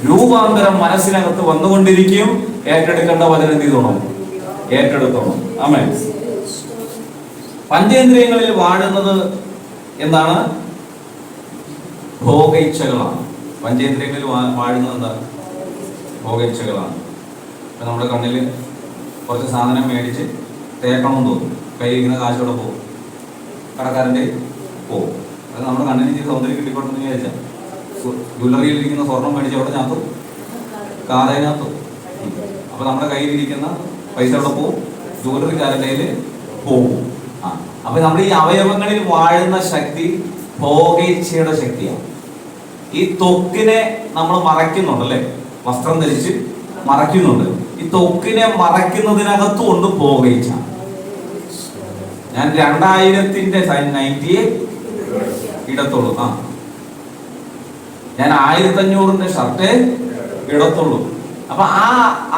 രൂപാന്തരം മനസ്സിനകത്ത് വന്നുകൊണ്ടിരിക്കും. ഏറ്റെടുക്കേണ്ട വചനം എന്ത് ചെയ്തോണം? ഏറ്റെടുത്തോണം. ആമേൻ. പഞ്ചേന്ദ്രിയങ്ങളിൽ വാഴുന്നത് എന്താണ്? ഭോഗയിച്ഛകളാണ്. പഞ്ചേന്ദ്രിയങ്ങളിൽ വാഴുന്നത് എന്താ? ഭോഗയിച്ഛകളാണ്. ഇപ്പൊ നമ്മുടെ കണ്ണിൽ കുറച്ച് സാധനം മേടിച്ച് തേക്കണമെന്ന് തോന്നും, കയ്യിൽ ഇരിക്കുന്ന കാശോടെ പോകും, കടക്കാരൻ്റെ പോകും. അത് നമ്മുടെ കണ്ണിന് ചെയ്ത് സൗന്ദര്യം കിട്ടിക്കോട്ടെന്ന് വിചാരിച്ചാൽ ജ്വല്ലറിയിൽ ഇരിക്കുന്ന സ്വർണം മേടിച്ച് അവിടെ ഞാത്തും കാതേനകത്തും. അപ്പൊ നമ്മുടെ കയ്യിലിരിക്കുന്ന പൈസ അവിടെ പോവും, ജ്വല്ലറിക്കാരൻ്റെ കയ്യിൽ പോകും. അപ്പൊ നമ്മൾ ഈ അവയവങ്ങളിൽ വാഴുന്ന ശക്തി ഭോഗേച്ഛയുടെ ശക്തിയാണ്. ഈ ത്വക്കിനെ നമ്മൾ മറയ്ക്കുന്നുണ്ടല്ലേ, വസ്ത്രം ധരിച്ച് മറയ്ക്കുന്നുണ്ട്. ഈ ത്വക്കിനെ മറയ്ക്കുന്നതിനകത്തും ഉണ്ട് ഭോഗേച്ഛ. ഞാൻ 2000-ന്റെ 90 ഇടത്തുള്ളൂ. ഞാൻ 1500-ന്റെ ഷർട്ട് ഇടത്തുള്ളൂ. അപ്പൊ ആ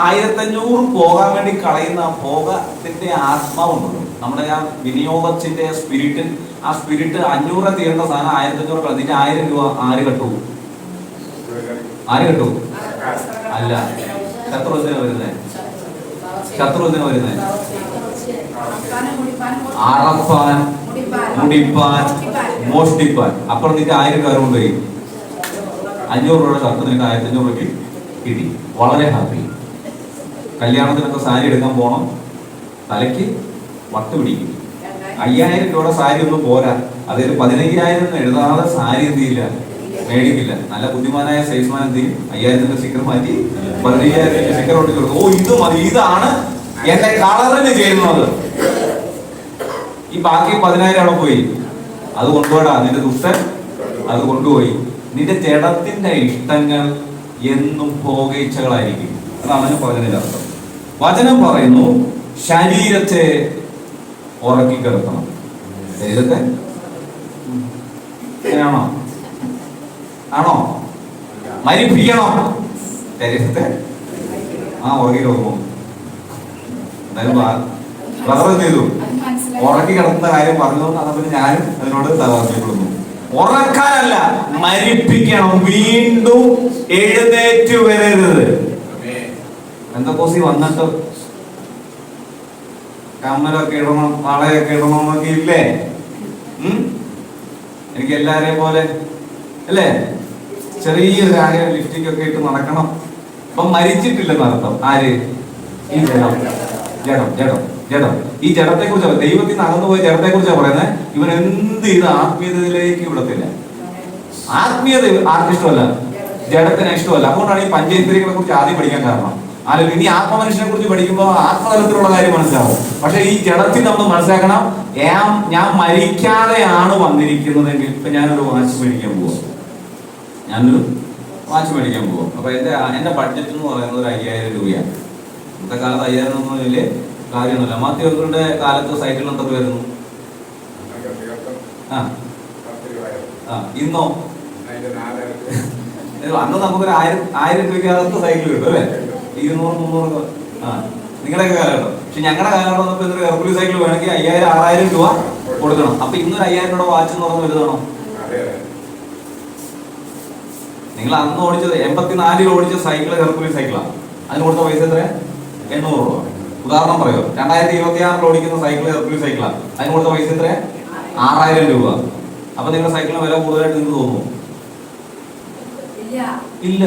1500 പോകാൻ വേണ്ടി കളയുന്ന ഭോഗത്തിന്റെ ആത്മാവുണ്ടല്ലോ, നമ്മുടെ ആ വിനിയോഗത്തിന്റെ സ്പിരിറ്റ്. ആ സ്പിരിറ്റ് 500 തീരേണ്ട സാധനം 1500 കളഞ്ഞിട്ട് 1000 രൂപ ആര് കെട്ടു? അല്ല, ശത്രുവിന് വരുന്നേ, അറപ്പാൻ, മുടിപ്പാൻ, മോഷ്ടിപ്പാൻ. അപ്പുറം നിന്റെ 1000 രൂപ കൊണ്ടുപോയി 500 രൂപയുടെ ഷർട്ട് നിനക്ക് 1500 രൂപയ്ക്ക് കിട്ടി. വളരെ ഹാപ്പി. കല്യാണത്തിനൊക്കെ സാരി എടുക്കാൻ പോണം, തലയ്ക്ക് വട്ട് പിടിക്കും. 5000 രൂപയുടെ സാരി ഒന്നും പോരാ. അതായത് 15000 എഴുതാതെ സാരി എന്ത് ചെയ്യില്ല, മേടിക്കില്ല. നല്ല ബുദ്ധിമാനായ സെയിൽസ്മാൻ എന്ത് ചെയ്യും? 5000-ന്റെ സ്റ്റിക്കർ മാറ്റി 15000 സ്റ്റിക്കർ ഒട്ടി കൊടുക്കും. ഓ ഇത് മതി, ഇതാണ് എന്റെ കളറിന് ചെയ്യുന്നത്. ഈ ബാക്കി 10000 അവിടെ പോയി, അത് കൊണ്ടുപോടാ നിന്റെ ദുഷ്ടൻ, അത് കൊണ്ടുപോയി. നിന്റെ ജഡത്തിന്റെ ഇഷ്ടങ്ങൾ എന്നും ഭോഗയിച്ഛകളായിരിക്കും. അതാണ് പറഞ്ഞതിന്റെ അർത്ഥം. വചനം പറയുന്നു ശരീരത്തെ ഉറക്കിക്കിടത്തണം. ശരീരത്തെ ആണോ മരിപ്പിക്കണോ? ശരീരത്തെ ഉറക്കി കിടക്കും. എന്തായാലും വളരെ ചെയ്തു ഉറക്കി കിടക്കുന്ന കാര്യം പറഞ്ഞുകൊണ്ട് അതേപോലെ ഞാനും അതിനോട് തകർച്ചപ്പെടുന്നു. ഉറക്കാനല്ല, മരിപ്പിക്കണം. വീണ്ടും എഴുന്നേറ്റ് വരരുത്. പെന്തക്കോസ്തി വന്നിട്ട് കമ്മലൊക്കെ ഇടണം, വളയൊക്കെ ഇടണം എന്നൊക്കെ ഇല്ലേ? എനിക്ക് എല്ലാരെയും പോലെ അല്ലേ ചെറിയൊരു ആഗ്രഹം ലിഫ്റ്റിക് ഒക്കെ ഇട്ട് നടക്കണം. അപ്പൊ മരിച്ചിട്ടില്ലെന്ന് അർത്ഥം. ആര്? ഈ ജഡം ജഡം ജഡം ജഡം. ഈ ജഡത്തെ കുറിച്ചാണ്, ദൈവത്തിൽ നിന്ന് അകന്നുപോയ ജഡത്തെ കുറിച്ചാണ് പറയുന്നത്. ഇവൻ എന്ത് ചെയ്ത് ആത്മീയതയിലേക്ക് വിടത്തില്ല. ആത്മീയത ആർക്കിഷ്ടമല്ല? ജഡത്തിന് ഇഷ്ടമല്ല. അതുകൊണ്ടാണ് ഈ പഞ്ചേന്ദ്രിയങ്ങളെ കുറിച്ച് ആദ്യം പഠിക്കാൻ കാരണം. അല്ലെങ്കിൽ ഇനി ആത്മമനുഷ്യനെ കുറിച്ച് പഠിക്കുമ്പോൾ ആത്മതലത്തിലുള്ള കാര്യം മനസ്സിലാവും. പക്ഷെ ഈ ജഡത്തിൽ നമ്മൾ മനസ്സിലാക്കണം, ഞാൻ മരിക്കാതെയാണ് വന്നിരിക്കുന്നതെങ്കിൽ ഇപ്പൊ ഞാനൊരു വാച്ച് മേടിക്കാൻ പോവാം. അപ്പൊ എന്റെ ബഡ്ജറ്റ് എന്ന് പറയുന്നത് ഒരു 5000 രൂപയാണ്. ഇന്നത്തെ കാലത്ത് 5000 ഒന്നും വലിയ കാര്യമൊന്നുമില്ല. മാത്യുക്കളുടെ കാലത്ത് സൈക്കിൾ എന്തൊക്കെ വരുന്നു? ഇന്നോ? അന്ന് നമുക്കൊരു 1000 രൂപയ്ക്കകത്ത് സൈക്കിൾ കിട്ടും അല്ലേ? 200-300. നിങ്ങളുടെയൊക്കെ കാലഘട്ടം. പക്ഷെ ഞങ്ങളുടെ കാലഘട്ടം വന്നപ്പോൾ ഇന്നൊരു ഹെർക്കുലീസ് സൈക്കിൾ വേണമെങ്കിൽ 5000-6000 രൂപ കൊടുക്കണം. അപ്പൊ ഇന്നൊരു 5000 രൂപ വാച്ച് എന്ന് പറഞ്ഞാൽ വലുതാണോ? നിങ്ങൾ അന്ന് ഓടിച്ചത് 84 ഓടിച്ച സൈക്കിൾ ഹെർക്കുലീസ് സൈക്കിളാണ്. അതിന് കൊടുത്ത പൈസ എത്രയാ? 800 രൂപ. ഉദാഹരണം പറയുമോ, 2026 ഓടിക്കുന്ന സൈക്കിൾ ഹെർക്കുലീസ് സൈക്കിളാണ്. അതിന് കൊടുത്ത പൈസ എത്രയാ? 6000 രൂപ. അപ്പൊ നിങ്ങളുടെ സൈക്കിളിന് വില കൂടുതലായിട്ട് നിങ്ങൾക്ക് തോന്നുന്നു? ഇല്ല.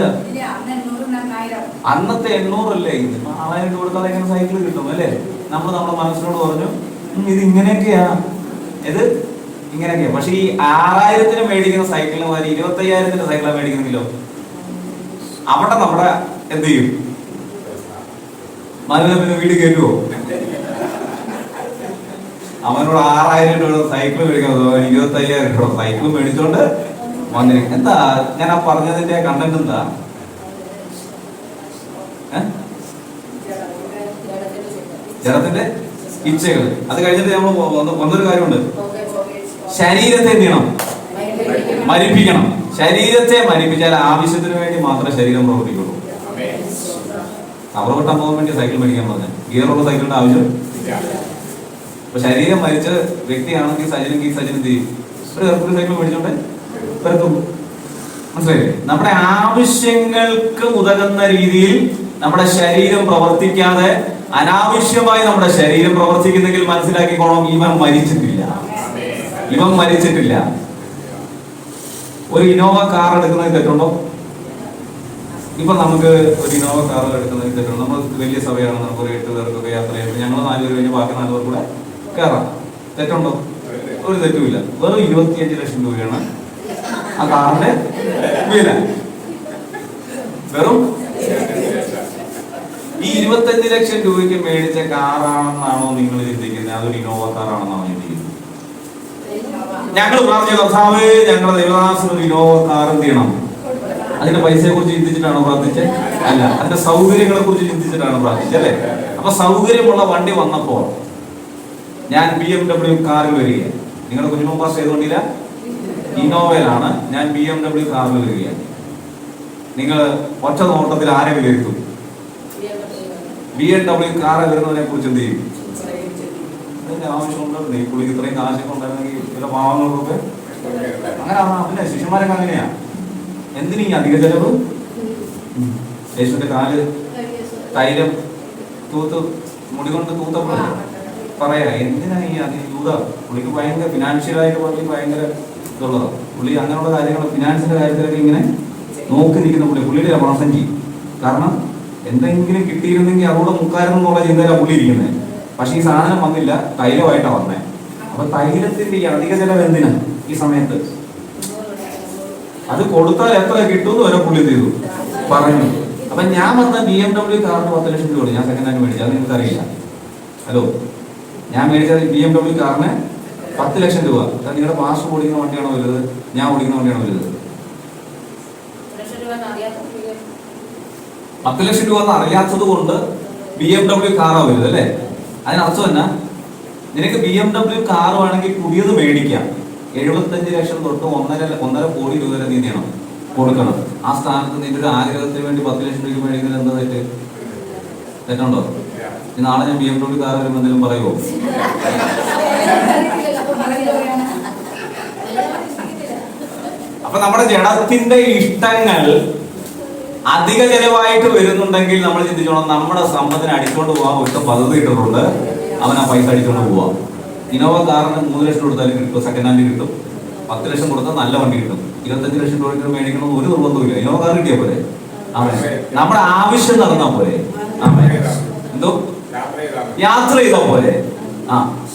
അന്നത്തെ 800 അല്ലേ, ഇത് 6000 രൂപ കൊടുത്താൽ എങ്ങനെ സൈക്കിൾ കിട്ടും അല്ലേ? നമ്മൾ നമ്മുടെ മനസ്സിനോട് പറഞ്ഞു ഇത് ഇങ്ങനെയൊക്കെയാ, ഇത് ഇങ്ങനെയൊക്കെയാ. പക്ഷെ ഈ 6000-ന് മേടിക്കുന്ന സൈക്കിളിന് മാതിരി 25,000-ന്റെ സൈക്കിളാണ് മേടിക്കുന്നെങ്കിലോ അവിടെ നമ്മുടെ എന്ത് ചെയ്യും? പിന്നെ വീട് കയറ്റുവോ? അവനോട് 6000 രൂപ സൈക്കിൾ മേടിക്കുന്നത് 25,000 രൂപ സൈക്കിൾ മേടിച്ചോണ്ട് വന്നിരിക്കും. എന്താ ഞാൻ ആ പറഞ്ഞതിന്റെ കണ്ടന്റ് എന്താ? ജഡത്തിന്റെ ഇച്ഛകൾ. അത് കഴിഞ്ഞിട്ട് നമ്മൾ വന്നൊരു കാര്യമുണ്ട്, ശരീരത്തെ എന്ത് ചെയ്യണം? മരിപ്പിക്കണം. ശരീരത്തെ മരിപ്പിച്ചാൽ ആവശ്യത്തിന് വേണ്ടി മാത്രമേ ശരീരം പ്രവർത്തിക്കുള്ളൂ. കവർ വെട്ടാൻ പോകാൻ വേണ്ടി സൈക്കിൾ മേടിക്കാൻ പറഞ്ഞത്, ഗിയറുള്ള സൈക്കിളിന്റെ ആവശ്യം. അപ്പൊ ശരീരം മരിച്ച വ്യക്തിയാണെങ്കിൽ സജിനും എന്ത് ചെയ്യും? ഒരു ഹെർക്കുലീസ് സൈക്കിൾ മേടിച്ചോണ്ട് പെരത്തും. മനസ്സിലായില്ലേ? നമ്മുടെ ആവശ്യങ്ങൾക്ക് ഉതകുന്ന രീതിയിൽ നമ്മുടെ ശരീരം പ്രവർത്തിക്കാതെ അനാവശ്യമായി നമ്മുടെ ശരീരം പ്രവർത്തിക്കുന്നെങ്കിൽ മനസ്സിലാക്കിക്കോണം, ഇവൻ മരിച്ചിട്ടില്ല. ഒരു ഇന്നോവ കാർ എടുക്കുന്നതിൽ തെറ്റുണ്ടോ? ഇപ്പൊ നമുക്ക് ഒരു ഇന്നോവ കാർ എടുക്കുന്നതിൽ തെറ്റുണ്ടോ? നമ്മൾ വലിയ സഭയാണ്, നമുക്ക് ഒരു 8 പേർക്കൊക്കെ യാത്ര ചെയ്യുമ്പോൾ ഞങ്ങൾ 4 പേര് കഴിഞ്ഞ് ബാക്കി 4 പേർ കൂടെ കയറാം. തെറ്റുണ്ടോ? ഒരു തെറ്റുമില്ല. വെറും 25 ലക്ഷം രൂപയാണ് ആ കാറിന്റെ വില. വെറും ഈ 25 ലക്ഷം രൂപയ്ക്ക് മേടിച്ച കാറാണെന്നാണോ നിങ്ങൾ ചിന്തിക്കുന്നത്? അതൊരു ഇന്നോവ കാറാണെന്നാണോ ചിന്തിക്കുന്നത്? ഞങ്ങൾ പറഞ്ഞു, കർത്താവേ ഞങ്ങളുടെ ദേവദാസന് ഒരു ഇന്നോവ കാർ എന്ത് ചെയ്യണം? അതിന്റെ പൈസയെ കുറിച്ച് ചിന്തിച്ചിട്ടാണോ പ്രാർത്ഥിച്ചത്? അല്ല, അതിന്റെ സൗകര്യങ്ങളെ കുറിച്ച് ചിന്തിച്ചിട്ടാണ് പ്രാർത്ഥിച്ചത് അല്ലേ? അപ്പൊ സൗകര്യമുള്ള വണ്ടി വന്നപ്പോൾ ഞാൻ BMW കാറിൽ വരികയാണ്. നിങ്ങളുടെ കുഞ്ഞുമ പാസ് ചെയ്തുകൊണ്ടില്ല, ഇന്നോവയിലാണ്. ഞാൻ BMW കാറിൽ വരികയാണ്. നിങ്ങൾ ഒറ്റ നോട്ടത്തിൽ ആരെ വിലയിരുത്തും? BMW കാറ് വരുന്നതിനെ കുറിച്ച് എന്ത് ചെയ്യും? അതിന്റെ ആവശ്യമുണ്ട്. ഈ പുള്ളിക്ക് ഇത്രയും കാശൊക്കെ ഉണ്ടായിരുന്നെങ്കിൽ ചില പാവങ്ങൾക്കൊക്കെ അങ്ങനെ. പിന്നെ ശിശുമാരൊക്കെ അങ്ങനെയാ. എന്തിനീ അധിക ചെലവ്? യേശുവിന്റെ കാല് തൈലം മുടി കൊണ്ട് തൂത്തപ്പോൾ പറയാ, എന്തിനാ ഈ യൂത? പുള്ളിക്ക് ഭയങ്കര ഫിനാൻഷ്യലായിട്ട് പുള്ളി ഭയങ്കര ഇതുള്ളതാണ്. പുള്ളി അങ്ങനെയുള്ള കാര്യങ്ങൾ ഫിനാൻസിന്റെ കാര്യത്തിലൊക്കെ ഇങ്ങനെ നോക്കി നിൽക്കുന്ന പുള്ളിയുടെ പ്രസന്റ് ചെയ്യും. കാരണം എന്തെങ്കിലും കിട്ടിയിരുന്നെങ്കിൽ അതോടെ മുക്കാരെന്നുള്ള ചിന്തയിലാണ് പുള്ളി ഇരിക്കുന്നത്. പക്ഷെ ഈ സാധനം വന്നില്ല, തൈലമായിട്ടാണ് വന്നേ. അപ്പൊ തൈലത്തിന്റെ ഈ അധിക ചെലവ് എന്തിനാ ഈ സമയത്ത്? അത് കൊടുത്താൽ എത്ര കിട്ടുമെന്ന് വരെ പുള്ളി ചെയ്തു പറഞ്ഞു. അപ്പൊ ഞാൻ വന്ന BMW കാറിന് 10 ലക്ഷം രൂപ ഞാൻ സെക്കൻഡ് ഹാൻഡ് മേടിച്ചത്. അത് നിങ്ങൾക്ക് അറിയില്ല. ഹലോ, ഞാൻ മേടിച്ചത് BMW കാറിന് 10 ലക്ഷം രൂപ. നിങ്ങളുടെ പാസ് ഓടിക്കുന്ന വണ്ടിയാണോ വലുത്? ഞാൻ ഓടിക്കുന്ന വണ്ടിയാണോ വലുത്? 10 ലക്ഷം രൂപ എന്ന് അറിയാത്തത് കൊണ്ട് BMW കാറാ വലുത് അല്ലേ? അതിനർത്ഥം എന്നാ? നിനക്ക് BMW കാർ വേണമെങ്കിൽ പുതിയത് മേടിക്കാം. 75 ലക്ഷം തൊട്ട് 1.5 കോടി രൂപ വരെ നീ ചെയ്യണം, കൊടുക്കണം. ആ സ്ഥാനത്ത് നിന്റെ ഒരു ആഗ്രഹത്തിന് വേണ്ടി 10 ലക്ഷം രൂപ മേടിക്കുന്നത് എന്താ തെറ്റുണ്ടോ? നാളെ ഞാൻ BMW കാർ വരുമ്പോൾ എന്തെങ്കിലും പറയുമോ? അപ്പൊ നമ്മുടെ ജഡത്തിന്റെ ഇഷ്ടങ്ങൾ അധിക ചെലവായിട്ട് വരുന്നുണ്ടെങ്കിൽ നമ്മൾ ചിന്തിച്ചോണം, നമ്മുടെ സമ്പത്തിനെ അടിച്ചോണ്ട് പോകാൻ ഒട്ടും പദ്ധതി ഇട്ടിട്ടുണ്ട്, അവൻ ആ പൈസ അടിച്ചോണ്ട് പോവാം. ഇന്നോവ കാറിന് 3 ലക്ഷം കൊടുത്താലും കിട്ടും, സെക്കൻഡ് ഹാൻഡ് കിട്ടും. 10 ലക്ഷം കൊടുത്താൽ നല്ല വണ്ടി കിട്ടും. 25 ലക്ഷം രൂപ മേടിക്കണം ഒരു നിർബന്ധമില്ല. ഇന്നോവ കാർ കിട്ടിയാൽ പോലെ നമ്മുടെ ആവശ്യം നടന്നാൽ പോലെ എന്തോ യാത്ര ചെയ്താൽ പോലെ.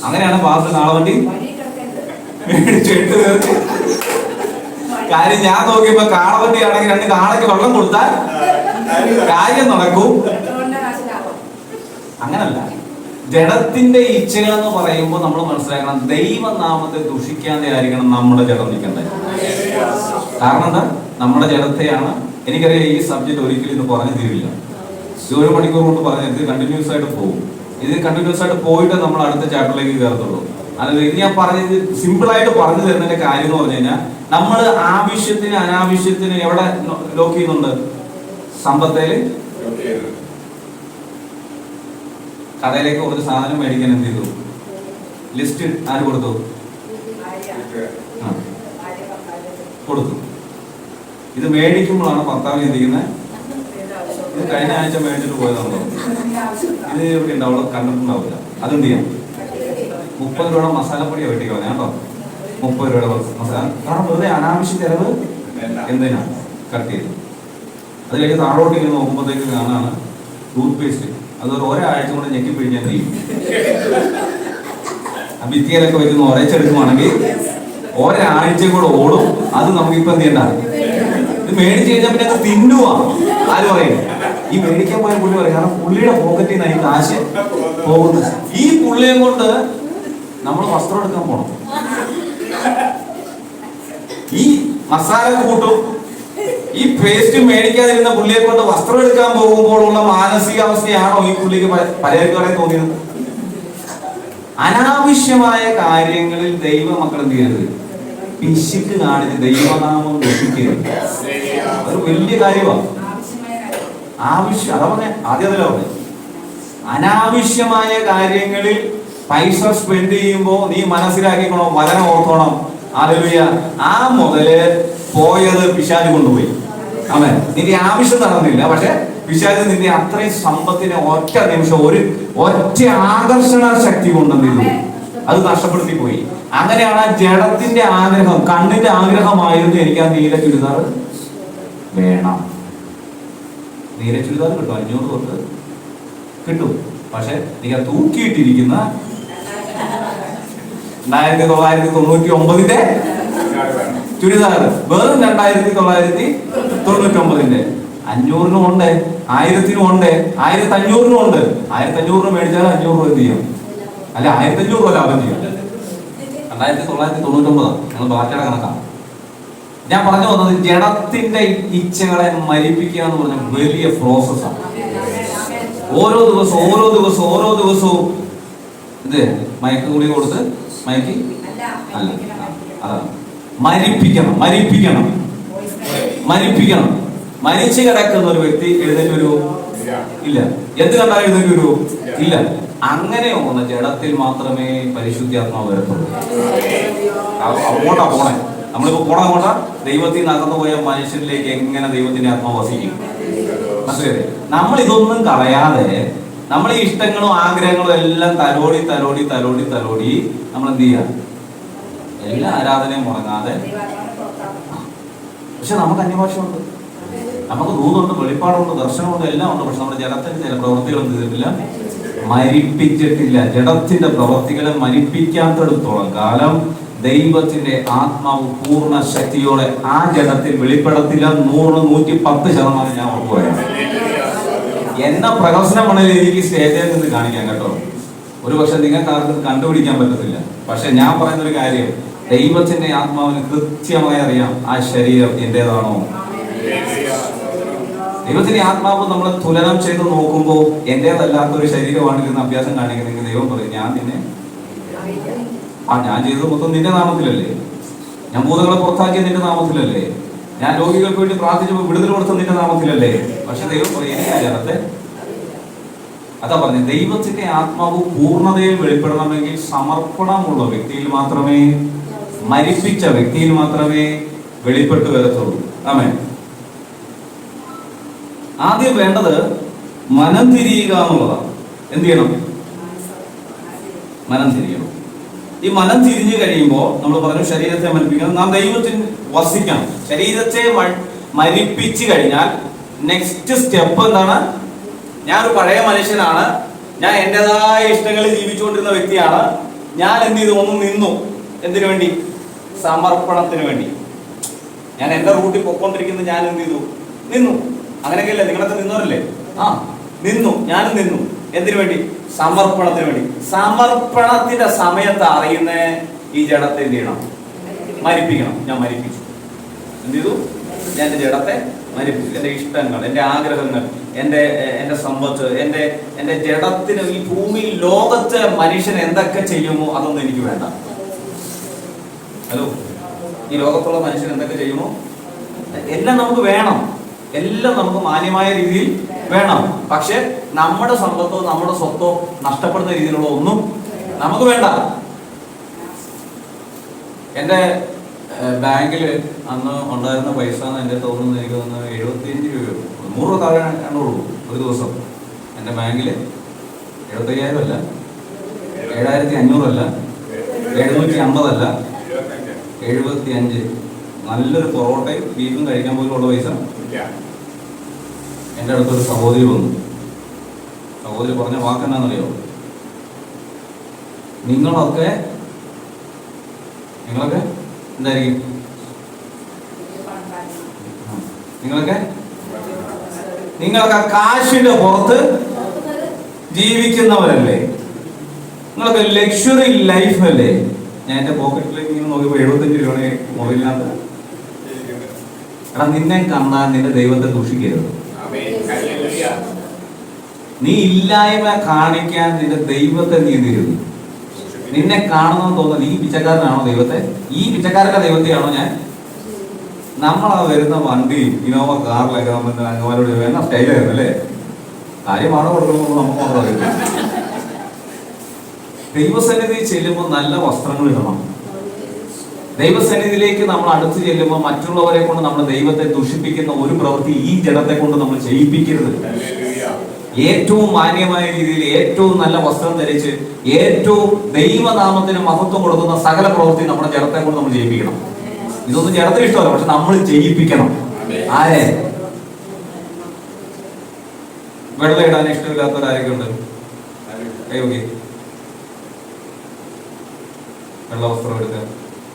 അങ്ങനെയാണ് പാസ് കാളവണ്ടി മേടിച്ചു 8 പേർക്ക്. കാര്യം ഞാൻ നോക്കിയപ്പോ കാളവണ്ടി ആണെങ്കിൽ 2 കാളയ്ക്ക് വെള്ളം കൊടുത്താൽ കാര്യം നടക്കൂ. അങ്ങനല്ല, ജഡത്തിന്റെ ഇച്ഛകൾ എന്ന് പറയുമ്പോൾ നമ്മൾ മനസ്സിലാക്കണം, ദൈവനാമത്തെ ദുഷിക്കാതെ ആയിരിക്കണം നമ്മുടെ ജഡം നിൽക്കേണ്ടത്. കാരണം എന്താ, നമ്മുടെ ജഡത്തെയാണ്. എനിക്കറിയാം ഈ സബ്ജക്ട് ഒരിക്കലും ഇത് പറഞ്ഞു തീരില്ല. ഇത് 1 മണിക്കൂർ കൊണ്ട് പറഞ്ഞാൽ ഇത് കണ്ടിന്യൂസ് ആയിട്ട് പോകും. ഇത് കണ്ടിന്യൂസ് ആയിട്ട് പോയിട്ട് നമ്മൾ അടുത്ത ചാപ്റ്ററിലേക്ക് കയറത്തുള്ളൂ. അതായത് ഇത് ഞാൻ പറഞ്ഞത് സിമ്പിൾ ആയിട്ട് പറഞ്ഞു തരുന്നതിന്റെ കാര്യം എന്ന് പറഞ്ഞു കഴിഞ്ഞാൽ, നമ്മൾ ആവശ്യത്തിന് അനാവശ്യത്തിന് എവിടെ ലോക്ക് ചെയ്യുന്നുണ്ട്? സമ്പത്തേല്. കടയിലേക്ക് കുറച്ച് സാധനം മേടിക്കാൻ എന്ത് ചെയ്തു? ലിസ്റ്റ് ആര് കൊടുത്തു? കൊടുത്തു. ഇത് മേടിക്കുമ്പോഴാണ് ഭർത്താവ് ചിന്തിക്കുന്നത്, ഇത് കഴിഞ്ഞ ആഴ്ച മേടിച്ചിട്ട് പോയതാണല്ലോ, ഇത് ഇവിടെ ഉണ്ടാവുള്ളൂ, കണ്ടിട്ടുണ്ടാവില്ല. അതെന്ത് ചെയ്യാം? 30 രൂപയുടെ മസാലപ്പൊടിയാണ് വെട്ടിക്കളഞ്ഞ കേട്ടോ. 30 രൂപയുടെ മസാല. കാരണം വെറുതെ അനാവശ്യ ചെലവ് എന്തിനാ കട്ട് ചെയ്ത്. അത് കഴിഞ്ഞ് താഴോട്ട് ഇങ്ങനെ നോക്കുമ്പോഴത്തേക്ക് കാണാണ് ടൂത്ത് പേസ്റ്റ്. അത് ഒരാഴ്ച കൊണ്ട് ഞെക്കി പിഴിഞ്ഞാൽ ചെയ്യും. ഭിത്തിയിലൊക്കെ വെച്ച് ഉരച്ചെടുക്കുവാണെങ്കിൽ ഒരാഴ്ച കൂടെ ഓടും. അത് നമുക്കിപ്പോ എന്ത് ചെയ്യണ്ട, ഇത് മേടിച്ചു കഴിഞ്ഞാൽ പിന്നെ അത് തിന്നുവാ. ആര് പറയും? ഈ മേടിക്കാൻ പോയ പുള്ളി പറയും. കാരണം പുള്ളിയുടെ പോക്കറ്റിൽ നിന്ന് ഈ കാശ് പോകുന്നത്. ഈ പുള്ളിയെ കൊണ്ട് നമ്മൾ വസ്ത്രം എടുക്കാൻ പോണം. ഈ മസാല കൂട്ടും ഈ പേസ്റ്റ് മേടിക്കാതിരുന്ന പുള്ളിയെ കൊണ്ട് വസ്ത്രം എടുക്കാൻ പോകുമ്പോഴുള്ള മാനസികാവസ്ഥയാണോ ഈ പുള്ളിക്ക് പരിഹരിക്കാൻ തോന്നിയത്? അനാവശ്യമായ കാര്യങ്ങളിൽ ദൈവ മക്കൾ എന്ത് ചെയ്യരുത്? പിശുക്ക് കാണിച്ച് ദൈവനാമം ദുഷിക്കരുത്. അതൊരു വലിയ കാര്യമാണ്. ആവശ്യം അതാ പറഞ്ഞ ആദ്യം അതല്ല പറഞ്ഞത്. അനാവശ്യമായ കാര്യങ്ങളിൽ പൈസ സ്പെൻഡ് ചെയ്യുമ്പോ നീ മനസ്സിലാക്കിക്കണോ, വചനം ഓർത്തോണം. ഹല്ലേലൂയ. ആ മുതല് പോയത് പിശാച് കൊണ്ടുപോയി. അതെ, നിന്റെ ആവശ്യം നടന്നില്ല, പക്ഷെ പിശാച് നിന്റെ അത്രയും സമ്പത്തിനെ ഒറ്റ നിമിഷം ഒറ്റ ആകർഷണ ശക്തി കൊണ്ടെന്ത് ചെയ്തു? അത് നഷ്ടപ്പെടുത്തി പോയി. അങ്ങനെയാണ് ജഡത്തിന്റെ ആഗ്രഹം, കണ്ണിന്റെ ആഗ്രഹമായിരുന്നു എനിക്ക് ആ നീല ചുരിദാർ വേണം. നീല ചുരിദാർ കിട്ടും, 500 തൊട്ട് കിട്ടും. പക്ഷെ നീ തൂക്കിയിട്ടിരിക്കുന്ന 1999 ചുരിദാർ വെറും 2999. 500 ഉണ്ട്, 1000 ഉണ്ട്, 1500 ഉണ്ട്. 1500 മേടിച്ചാൽ 500 രൂപ എന്ത് ചെയ്യും? അല്ല 1500 രൂപ ലാഭം ചെയ്യും. 1999 ഞങ്ങൾ ബാക്കിയുടെ കണക്കാണ്. ഞാൻ പറഞ്ഞു വന്നത് ജഡത്തിന്റെ ഇച്ഛകളെ മരിപ്പിക്കുക എന്ന് പറഞ്ഞ വലിയ പ്രോസസ്സാണ്. ഓരോ ദിവസവും ഇത് മയക്ക് കൂടി കൊടുത്ത് മയക്കി അല്ല, അതാണ് മരിപ്പിക്കണം. മരിച്ചു കിടക്കുന്ന ഒരു വ്യക്തി എഴുന്നേറ്റ് വരുമോ? ഇല്ല. എന്ത് കണ്ടാലും എഴുന്നേറ്റ് വരുമോ? ഇല്ല. അങ്ങനെ പോകുന്ന ജഡത്തിൽ മാത്രമേ പരിശുദ്ധാത്മാവ് വരത്തുള്ളൂ. അങ്ങോട്ടാ പോണേ. നമ്മളിപ്പോ പോണ ദൈവത്തിൽ നിന്ന് അകന്നു പോയ മനുഷ്യരിലേക്ക് എങ്ങനെ ദൈവത്തിന്റെ ആത്മാവ് വസിക്കും? മനസ്സിലായി? നമ്മൾ ഇതൊന്നും കളയാതെ നമ്മൾ ഈ ഇഷ്ടങ്ങളും ആഗ്രഹങ്ങളും എല്ലാം തലോടി നമ്മൾ എന്ത് ചെയ്യാ? എല്ലാ ആരാധനയും മുടങ്ങാതെ. പക്ഷെ നമുക്ക് അന്യഭാഷയുണ്ട്, നമുക്ക് ദൂതുണ്ട്, വെളിപ്പാടുണ്ട്, ദർശനമുണ്ട്, എല്ലാം ഉണ്ട്. പക്ഷെ നമ്മുടെ ജഡത്തിന്റെ ചില പ്രവൃത്തികൾ എന്ത് ചെയ്തിട്ടില്ല? മരിപ്പിച്ചിട്ടില്ല. ജഡത്തിന്റെ പ്രവൃത്തികളെ മരിപ്പിക്കാത്തടത്തോളം കാലം ദൈവത്തിന്റെ ആത്മാവ് പൂർണ്ണ ശക്തിയോടെ ആ ജഡത്തിൽ വെളിപ്പെടത്തില്ല. 100-110% ഞാൻ ഉറപ്പുവരാം. എന്ന പ്രഹസനമാണെങ്കിൽ എനിക്ക് സ്റ്റേജിൽ നിന്ന് കാണിക്കാം കേട്ടോ. ഒരു പക്ഷെ നിങ്ങൾക്ക് ആർക്കും കണ്ടുപിടിക്കാൻ പറ്റത്തില്ല. പക്ഷെ ഞാൻ പറയുന്ന ഒരു കാര്യം, ദൈവത്തിന്റെ ആത്മാവിന് കൃത്യമായി അറിയാം ആ ശരീരം എന്റേതാണോ. ദൈവത്തിന്റെ ആത്മാവ് നമ്മൾ തുലനം ചെയ്ത് നോക്കുമ്പോൾ എന്റേതല്ലാത്തൊരു ശരീരമാണെന്ന് അഭ്യാസം കാണിക്കുന്നെങ്കിൽ ദൈവം പറയും, ഞാൻ നിന്നെ ഞാൻ ചെയ്തത് മൊത്തം നിന്റെ നാമത്തിലല്ലേ, ഞാൻ ഭൂതങ്ങളെ പുറത്താക്കിയത് നിന്റെ നാമത്തിലല്ലേ, ഞാൻ രോഗികൾക്ക് വേണ്ടി പ്രാർത്ഥിച്ചപ്പോൾ വിടുതൽ കൊടുത്ത നിന്റെ നാമത്തിലല്ലേ. പക്ഷെ ദൈവം പറയും എനിക്കറിയാതെ. അതാ പറഞ്ഞു, ദൈവത്തിന്റെ ആത്മാവ് പൂർണ്ണതയിൽ വെളിപ്പെടണമെങ്കിൽ സമർപ്പണമുള്ള വ്യക്തിയിൽ മാത്രമേ, മരിപ്പിച്ച വ്യക്തിയിൽ മാത്രമേ വെളിപ്പെട്ടു വരത്തുള്ളൂ. ആമേൻ. ആദ്യം വേണ്ടത് മനം തിരിയുക എന്നുള്ളതാണ്. എന്ത് ചെയ്യണം? മനം തിരിയണം. ഈ മനം തിരിഞ്ഞു കഴിയുമ്പോൾ നമ്മൾ പറഞ്ഞു ശരീരത്തെ മരിപ്പിക്കണം, നാം ദൈവത്തിന് വസിക്കണം. ശരീരത്തെ മരിപ്പിച്ചു കഴിഞ്ഞാൽ നെക്സ്റ്റ് സ്റ്റെപ്പ് എന്താണ്? ഞാനൊരു പഴയ മനുഷ്യനാണ്, ഞാൻ എൻ്റെതായ ഇഷ്ടങ്ങളിൽ ജീവിച്ചുകൊണ്ടിരുന്ന വ്യക്തിയാണ്. ഞാൻ എന്ത് ചെയ്തു? ഒന്ന് നിന്നു. എന്തിനു വേണ്ടി? സമർപ്പണത്തിന് വേണ്ടി. ഞാൻ എൻ്റെ റൂട്ടിൽ പൊക്കോണ്ടിരിക്കുന്നത് ഞാൻ എന്ത് ചെയ്തു? നിന്നു. അങ്ങനെയൊക്കെയല്ലേ നിങ്ങളൊക്കെ നിന്നവരല്ലേ? നിന്നു, ഞാനും നിന്നു. എന്തിനു വേണ്ടി? സമർപ്പണത്തിന് വേണ്ടി. സമർപ്പണത്തിന്റെ സമയത്ത് അറിയുന്ന ഈ ജഡത്തെ എന്ത് ചെയ്യണം? മരിപ്പിക്കണം. ഞാൻ മരിപ്പിച്ചു. എന്ത് ചെയ്തു? ഞാൻ എൻ്റെ ജഡത്തെ മരിപ്പിച്ചു. എൻ്റെ ഇഷ്ടങ്ങൾ, എൻ്റെ ആഗ്രഹങ്ങൾ, എൻ്റെ സമ്പത്ത്, എൻ്റെ ജഡത്തിന് ഈ ഭൂമിയിൽ ലോകത്തെ മനുഷ്യൻ എന്തൊക്കെ ചെയ്യുമോ അതൊന്നും എനിക്ക് വേണ്ട. ഹലോ, ഈ ലോകത്തുള്ള മനുഷ്യൻ എന്തൊക്കെ ചെയ്യുമോ എല്ലാം നമുക്ക് വേണം. എല്ലാം നമുക്ക് മാന്യമായ രീതിയിൽ വേണം. പക്ഷെ നമ്മുടെ സമ്പത്തോ നമ്മുടെ സ്വത്തോ നഷ്ടപ്പെടുന്ന രീതിയിലുള്ള ഒന്നും നമുക്ക് വേണ്ട. എൻ്റെ ബാങ്കിൽ അന്ന് ഉണ്ടായിരുന്ന പൈസ എന്ന് എൻ്റെ തോന്നുന്നത്, എനിക്ക് തോന്നുന്നത് 75 രൂപയോ 100 രൂപ താഴെ കണ്ടുള്ളൂ ഒരു ദിവസം. എൻ്റെ ബാങ്കിൽ 75,000 അല്ല, 7,500 അല്ല, 750 അല്ല, 75. നല്ലൊരു പൊറോട്ടയും ബീഫും കഴിക്കാൻ പോലും ഉള്ള പൈസ. എൻ്റെ അടുത്തൊരു സഹോദരി വന്നു. സഹോദരി പറഞ്ഞ വാക്കെന്നാന്നറിയോ? നിങ്ങളൊക്കെ എന്തായിരിക്കും? നിങ്ങളൊക്കെ കാശിന്റെ പുറത്ത് ജീവിക്കുന്നവരല്ലേ? നിങ്ങളൊക്കെ ലക്ഷറി ലൈഫ് അല്ലേ? ഞാൻ എൻ്റെ പോക്കറ്റിലേക്ക് ഇങ്ങനെ നോക്കിയപ്പോൾ 75 രൂപയാണ് മൊബൈലിനകത്ത്. എടാ, നിന്നെ കണ്ടാൽ നിന്റെ ദൈവത്തെ ദൂഷിക്കരുത്. നീ ഇല്ലായ്മ കാണിക്കാൻ നിന്റെ ദൈവത്തെ നീ തരുന്നു. നിന്നെ കാണുന്നെന്ന് തോന്നുന്നു. ഈ പിച്ചക്കാരനാണോ ദൈവത്തെ? ഈ പിച്ചക്കാരന്റെ ദൈവത്തെയാണോ ഞാൻ? നമ്മളാ വരുന്ന വണ്ടിയും ഇനോവ കാറിലൊക്കെ നമ്മൾ അങ്ങമാരോട് വേണ്ട സ്റ്റൈലായിരുന്നു അല്ലേ? കാര്യമാണോ കൊടുക്കുമ്പോൾ നമുക്ക് അറിയില്ല. ദൈവസന്നിധി ചെല്ലുമ്പോൾ നല്ല വസ്ത്രങ്ങൾ ഇടണം. ദൈവസന്നിധിയിലേക്ക് നമ്മൾ അടുത്ത് ചെല്ലുമ്പോൾ മറ്റുള്ളവരെ കൊണ്ട് നമ്മൾ ദൈവത്തെ ദുഷിപ്പിക്കുന്ന ഒരു പ്രവൃത്തി ഈ ജഡത്തെ കൊണ്ട് നമ്മൾ ചെയ്യിപ്പിക്കരുത്. ഏറ്റവും മാന്യമായ രീതിയിൽ ഏറ്റവും നല്ല വസ്ത്രം ധരിച്ച് ഏറ്റവും ദൈവനാമത്തിന് മഹത്വം കൊടുക്കുന്ന സകല പ്രവൃത്തി നമ്മുടെ ജഡത്തെ കൊണ്ട് നമ്മൾ ചെയ്യിപ്പിക്കണം. ഇതൊന്നും ജഡത്തിന് ഇഷ്ടമല്ല, പക്ഷെ നമ്മൾ ചെയ്യിപ്പിക്കണം. ആരെ? വെള്ളം ഇടാൻ ഇഷ്ടമില്ലാത്തവരാരൊക്കെ ഉണ്ട്? ഓക്കെ, വെള്ള വസ്ത്രം എടുക്കുക.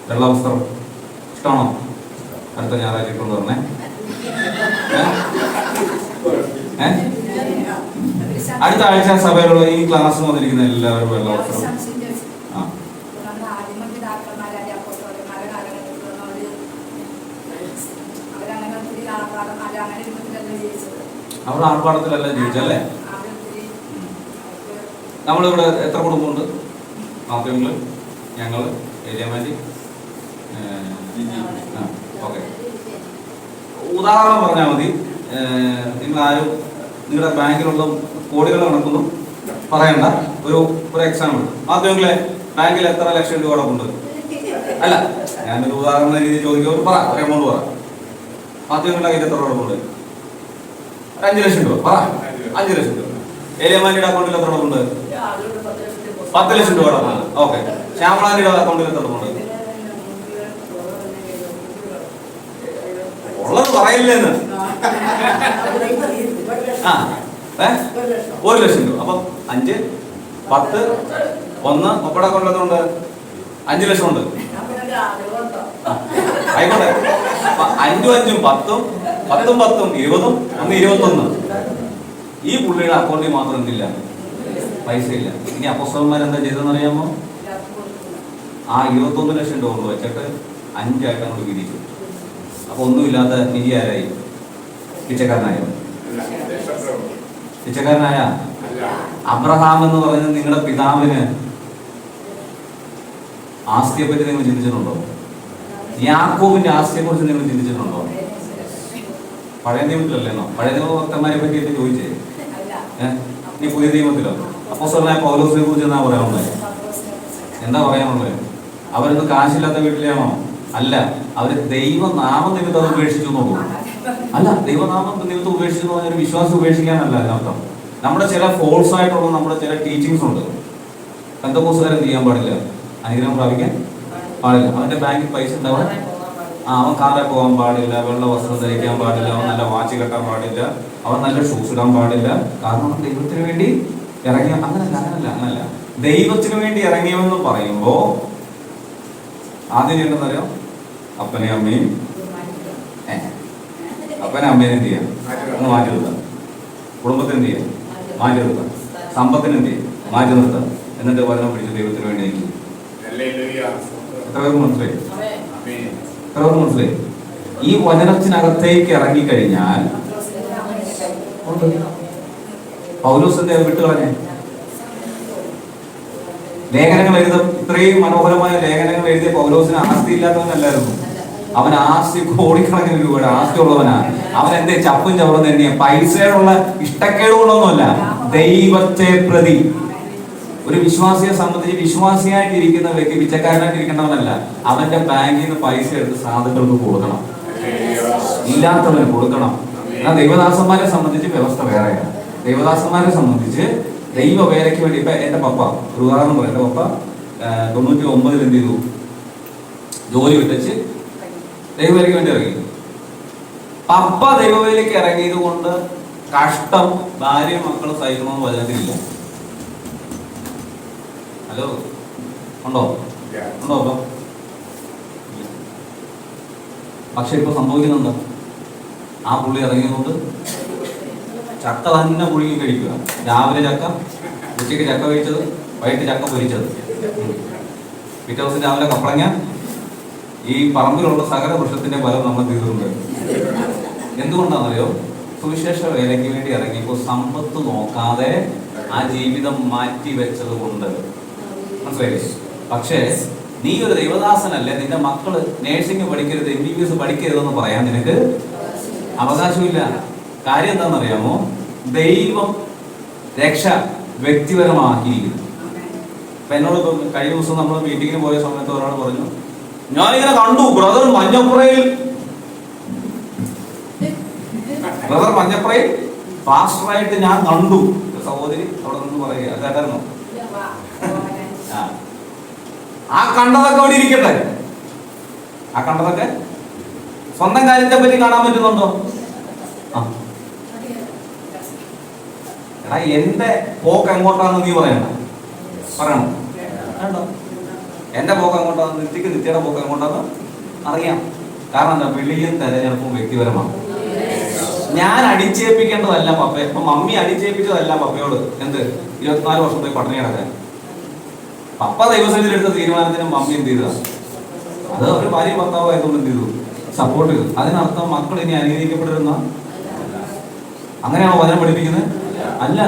വെള്ള വസ്ത്രം ഇഷ്ടമാണോ? അടുത്ത ഞായറാഴ്ച കൊണ്ട് പറഞ്ഞേ. അടുത്ത ആഴ്ച സഭയിലുള്ള ഈ ക്ലാസ് വന്നിരിക്കുന്ന എല്ലാവരും വെള്ള വസ്ത്രം. അവർ ആർപ്പാടത്തിലല്ല ജീവിച്ചല്ലേ? നമ്മളിവിടെ എത്ര കുടുംബമുണ്ട്? മാധ്യമങ്ങള്, ഞങ്ങള്, ഏരിയമാൻറ്റി. ഓക്കെ, ഉദാഹരണം പറഞ്ഞാൽ മതി. നിങ്ങളാരും നിങ്ങളുടെ ബാങ്കിലുള്ള കോടികൾ കണക്കൊന്നും പറയണ്ട. ഒരു എക്സാമ്പിൾ, മാധ്യമങ്ങളെ ബാങ്കിൽ എത്ര ലക്ഷം രൂപ കടപ്പുണ്ട്? അല്ല, ഞാനൊരു ഉദാഹരണ രീതിയിൽ ചോദിക്കുമ്പോൾ പറ, ഒരു എമൗണ്ട് പറ. മാധ്യമങ്ങളുടെ കയ്യിൽ എത്ര കടപ്പുണ്ട്? 5 ലക്ഷം രൂപ പറ. 5 ലക്ഷം രൂപ. ഏലിയമാനിയുടെ അക്കൗണ്ടിൽ എത്ര കടപ്പുണ്ട്? 10 ലക്ഷം രൂപ കടപ്പുണ്ട്. ഓക്കെ, ശ്യാമളാനിയുടെ അക്കൗണ്ടിൽ എത്ര കടപ്പുണ്ട്? ഉള്ളത് പറയില്ലെന്ന്. 1 ലക്ഷം രൂപ. അപ്പം 5, 10, 1 ഒപ്പട അക്കൗണ്ടിൽ എത്ര ഉണ്ട്? 5 ലക്ഷം ഉണ്ട്. ആയിക്കോട്ടെ, 5ഉം 5ഉം 10ഉം 10ഉം 10ഉം 20ഉം 21. ഈ പുള്ളിയുടെ അക്കൗണ്ടിൽ മാത്രം എന്തില്ല? പൈസ ഇല്ല. ഇനി അപ്പോസ്തലന്മാരെന്താ ചെയ്തെന്നറിയാമോ? ആ 21 ലക്ഷം രൂപ കൊണ്ട് വെച്ചിട്ട് 5 ആയിട്ട് അങ്ങോട്ട് വിധിച്ചു. അപ്പൊ ഒന്നുമില്ലാത്ത നിധി ആരായി? പിച്ചക്കാരനായോ? പിച്ചക്കാരനായ അബ്രഹാം എന്ന് പറയുന്നത് നിങ്ങളുടെ പിതാവിന് ആസ്തിയെ പറ്റി നിങ്ങൾ ചിന്തിച്ചിട്ടുണ്ടോ? യാക്കോബിന്റെ ആസ്തിയെ കുറിച്ച് നിങ്ങൾ ചിന്തിച്ചിട്ടുണ്ടോ? പഴയ നിയമത്തിലല്ലേന്നോ? പഴയ നിയമ ഭക്തന്മാരെ പറ്റി എന്ത് ചോദിച്ചേ? നീ പുതിയ നിയമത്തിലോ? അപ്പോസ്തലനായ പൗലോസിനെ കുറിച്ച് എന്താ പറയാനുള്ളത്? എന്താ പറയാനുള്ളത്? അവരൊന്നും കാശില്ലാത്ത വീട്ടിലാണോ? അല്ല, അവര് ദൈവനാമ നിമിത്തം അത് ഉപേക്ഷിച്ചു നോക്കൂ. അല്ല, ദൈവനാമ നിമിത്തം ഉപേക്ഷിച്ചു എന്ന് പറഞ്ഞാൽ വിശ്വാസം ഉപേക്ഷിക്കാനല്ല അതിനർത്ഥം. നമ്മുടെ ചില ഫോൾസ് ആയിട്ടുള്ള നമ്മുടെ ചില ടീച്ചിങ്സ് ഉണ്ട്. പെന്തക്കോസ്തുകാർ എന്ത് ചെയ്യാൻ പാടില്ല? അനുഗ്രഹം പ്രാപിക്കാൻ പാടില്ല. അവന്റെ ബാങ്കിൽ പൈസ ഉണ്ടാവാൻ അവൻ കാറിൽ പോകാൻ പാടില്ല, വെള്ള വസ്ത്രം ധരിക്കാൻ പാടില്ല, അവൻ നല്ല വാച്ച് കെട്ടാൻ പാടില്ല, അവൻ നല്ല ഷൂസ് ഇടാൻ പാടില്ല. കാരണം അവൻ ദൈവത്തിന് വേണ്ടി ഇറങ്ങിയ അങ്ങനല്ല. ദൈവത്തിന് വേണ്ടി ഇറങ്ങിയവെന്ന് പറയുമ്പോ ആദ്യം ചെയ്യേണ്ടതറിയോ? അപ്പനെയും അമ്മയും എന്ത് ചെയ്യാം? ഒന്ന് മാറ്റി നിർത്താം. കുടുംബത്തിന് എന്ത് ചെയ്യാം? മാറ്റി നിർത്താം. സമ്പത്തിന് എന്ത് ചെയ്യാം? മാറ്റി നിർത്താം. എന്നിട്ട് വചനം പിടിച്ച് ദൈവത്തിന് വേണ്ടി നിൽക്കും. എത്ര പേർക്ക് മനസ്സിലായി? എത്ര പേർക്ക് മനസ്സിലായി? ഈ വചനത്തിനകത്തേക്ക് ഇറങ്ങിക്കഴിഞ്ഞാൽ പൗലോസിന്റെ വിട്ടുകളഞ്ഞേ ലേഖനങ്ങൾ ഇത്രയും മനോഹരമായ ലേഖനങ്ങൾ എഴുതിയ പൗലോസിന് ആസ്തി ഇല്ലാത്തവനല്ലായിരുന്നു. അവൻ ആസ്തി കോടിക്കണക്കിന് രൂപയുടെ ആസ്തി ഉള്ളവനാണ്. അവൻ എന്തേ ചപ്പും ചവറും തന്നെയാ. പൈസയോടുള്ള ഇഷ്ടക്കേടുകൊണ്ടൊന്നുമല്ല, ദൈവത്തെ പ്രതി. ഒരു വിശ്വാസിയെ സംബന്ധിച്ച് വിശ്വാസിയായിട്ടിരിക്കുന്ന വ്യക്തി പിച്ചക്കാരനായിട്ടിരിക്കേണ്ടവനല്ല. അവന്റെ ബാങ്കിൽ നിന്ന് പൈസ എടുത്ത് സാധുക്കൾക്ക് കൊടുക്കണം, ഇല്ലാത്തവന് കൊടുക്കണം. എന്നാൽ ദൈവദാസന്മാരെ സംബന്ധിച്ച് വ്യവസ്ഥ വേറെയാണ്. ദൈവദാസന്മാരെ സംബന്ധിച്ച് ദൈവ വേലയ്ക്ക് വേണ്ടി ഇപ്പൊ എന്റെ പപ്പ, ഒരു ഉദാഹരണം പറയാം. എന്റെ പപ്പ 99 എന്ത് ചെയ്തു? ജോലി വിട്ടച്ച് ദൈവവേലയ്ക്ക് വേണ്ടി ഇറങ്ങി. പപ്പ ദൈവവേലയ്ക്ക് ഇറങ്ങിയത് കൊണ്ട് കഷ്ടം ഭാര്യ മക്കൾ സഹിക്കണമെന്ന് വചനത്തിലില്ല. ഹലോ, ഉണ്ടോ? അപ്പൊ പക്ഷെ ഇപ്പൊ സംഭവിക്കുന്നുണ്ട്. ആ പുള്ളി ഇറങ്ങിയതുകൊണ്ട് ചക്ക തന്നെ പുഴുങ്ങി കഴിക്കുക. രാവിലെ ചക്ക, ഉച്ചയ്ക്ക് ചക്ക കഴിച്ചത്, വൈകിട്ട് ചക്ക പൊരിച്ചത്, പിറ്റേ ദിവസം രാവിലെ കപ്പളങ്ങ. ഈ പറമ്പിലുള്ള സകല വൃക്ഷത്തിന്റെ ഫലം നമ്മൾ തീർന്നുണ്ട്. എന്തുകൊണ്ടാണെന്നറിയോ? സുവിശേഷ വേലയ്ക്ക് വേണ്ടി ഇറങ്ങിയപ്പോൾ സമ്പത്ത് നോക്കാതെ ആ ജീവിതം മാറ്റി വെച്ചത് കൊണ്ട്. മനസ്സിലായില്ലേ? പക്ഷേ നീ ഒരു ദൈവദാസനല്ലേ, നിന്റെ മക്കള് നേഴ്സിംഗ് പഠിക്കരുത്, MBBS പഠിക്കരുതെന്ന് പറയാൻ നിനക്ക് അവകാശമില്ല. കാര്യം എന്താണെന്നറിയാമോ? ദൈവം രക്ഷ വ്യക്തിപരമാക്കിയിരിക്കുന്നു. അപ്പൊ എന്നോട് കഴിഞ്ഞ ദിവസം നമ്മൾ മീറ്റിങ്ങിന് പോയ സമയത്ത് ഒരാൾ പറഞ്ഞു, ഞാനിങ്ങനെ കണ്ടു ബ്രദർ മഞ്ഞപ്പുറയിൽ പാസ്റ്ററായിട്ട് ഞാൻ കണ്ടു. സഹോദരി അവിടെ നിന്ന് പറയുക, കേട്ടായിരുന്നോ? ആ കണ്ടതൊക്കെ അവിടെ ഇരിക്കട്ടെ. ആ കണ്ടതൊക്കെ സ്വന്തം കാര്യത്തെ പറ്റി കാണാൻ പറ്റുന്നുണ്ടോ? എടാ, എന്റെ പോക്ക് എങ്ങോട്ടാണെന്ന് നീ പറയണം. വേണ്ടോ? എന്റെ പോക്ക് എങ്ങോട്ടാന്ന്, നിത്യയുടെ പോക്ക് എങ്ങോട്ടാന്ന് അറിയാം. കാരണം എന്താ? വിളിയും തെരഞ്ഞെടുപ്പും വ്യക്തിപരമാണ്. ഞാൻ അടിച്ചേൽപ്പിക്കേണ്ടതല്ല പപ്പയെ. ഇപ്പൊ മമ്മി അടിച്ചേൽപ്പിച്ചതല്ല പപ്പയോട് എന്ത് 24 വർഷം പോയി പട്ടിണി കിടക്കാൻ. പപ്പ ദൈവസന്നിധിയിൽ എടുത്ത തീരുമാനത്തിന് മമ്മി എന്ത് ചെയ്ത? അത് ഒരു ഭാര്യ ഭർത്താവ് ആയതുകൊണ്ട് എന്ത് ചെയ്തു? സപ്പോർട്ട് ചെയ്തു. അതിനർത്ഥം മക്കൾ ഇനി അനുഗ്രഹിക്കപ്പെട്ടിരുന്ന അങ്ങനെയാണോ വചനം പഠിപ്പിക്കുന്നത്? അല്ല.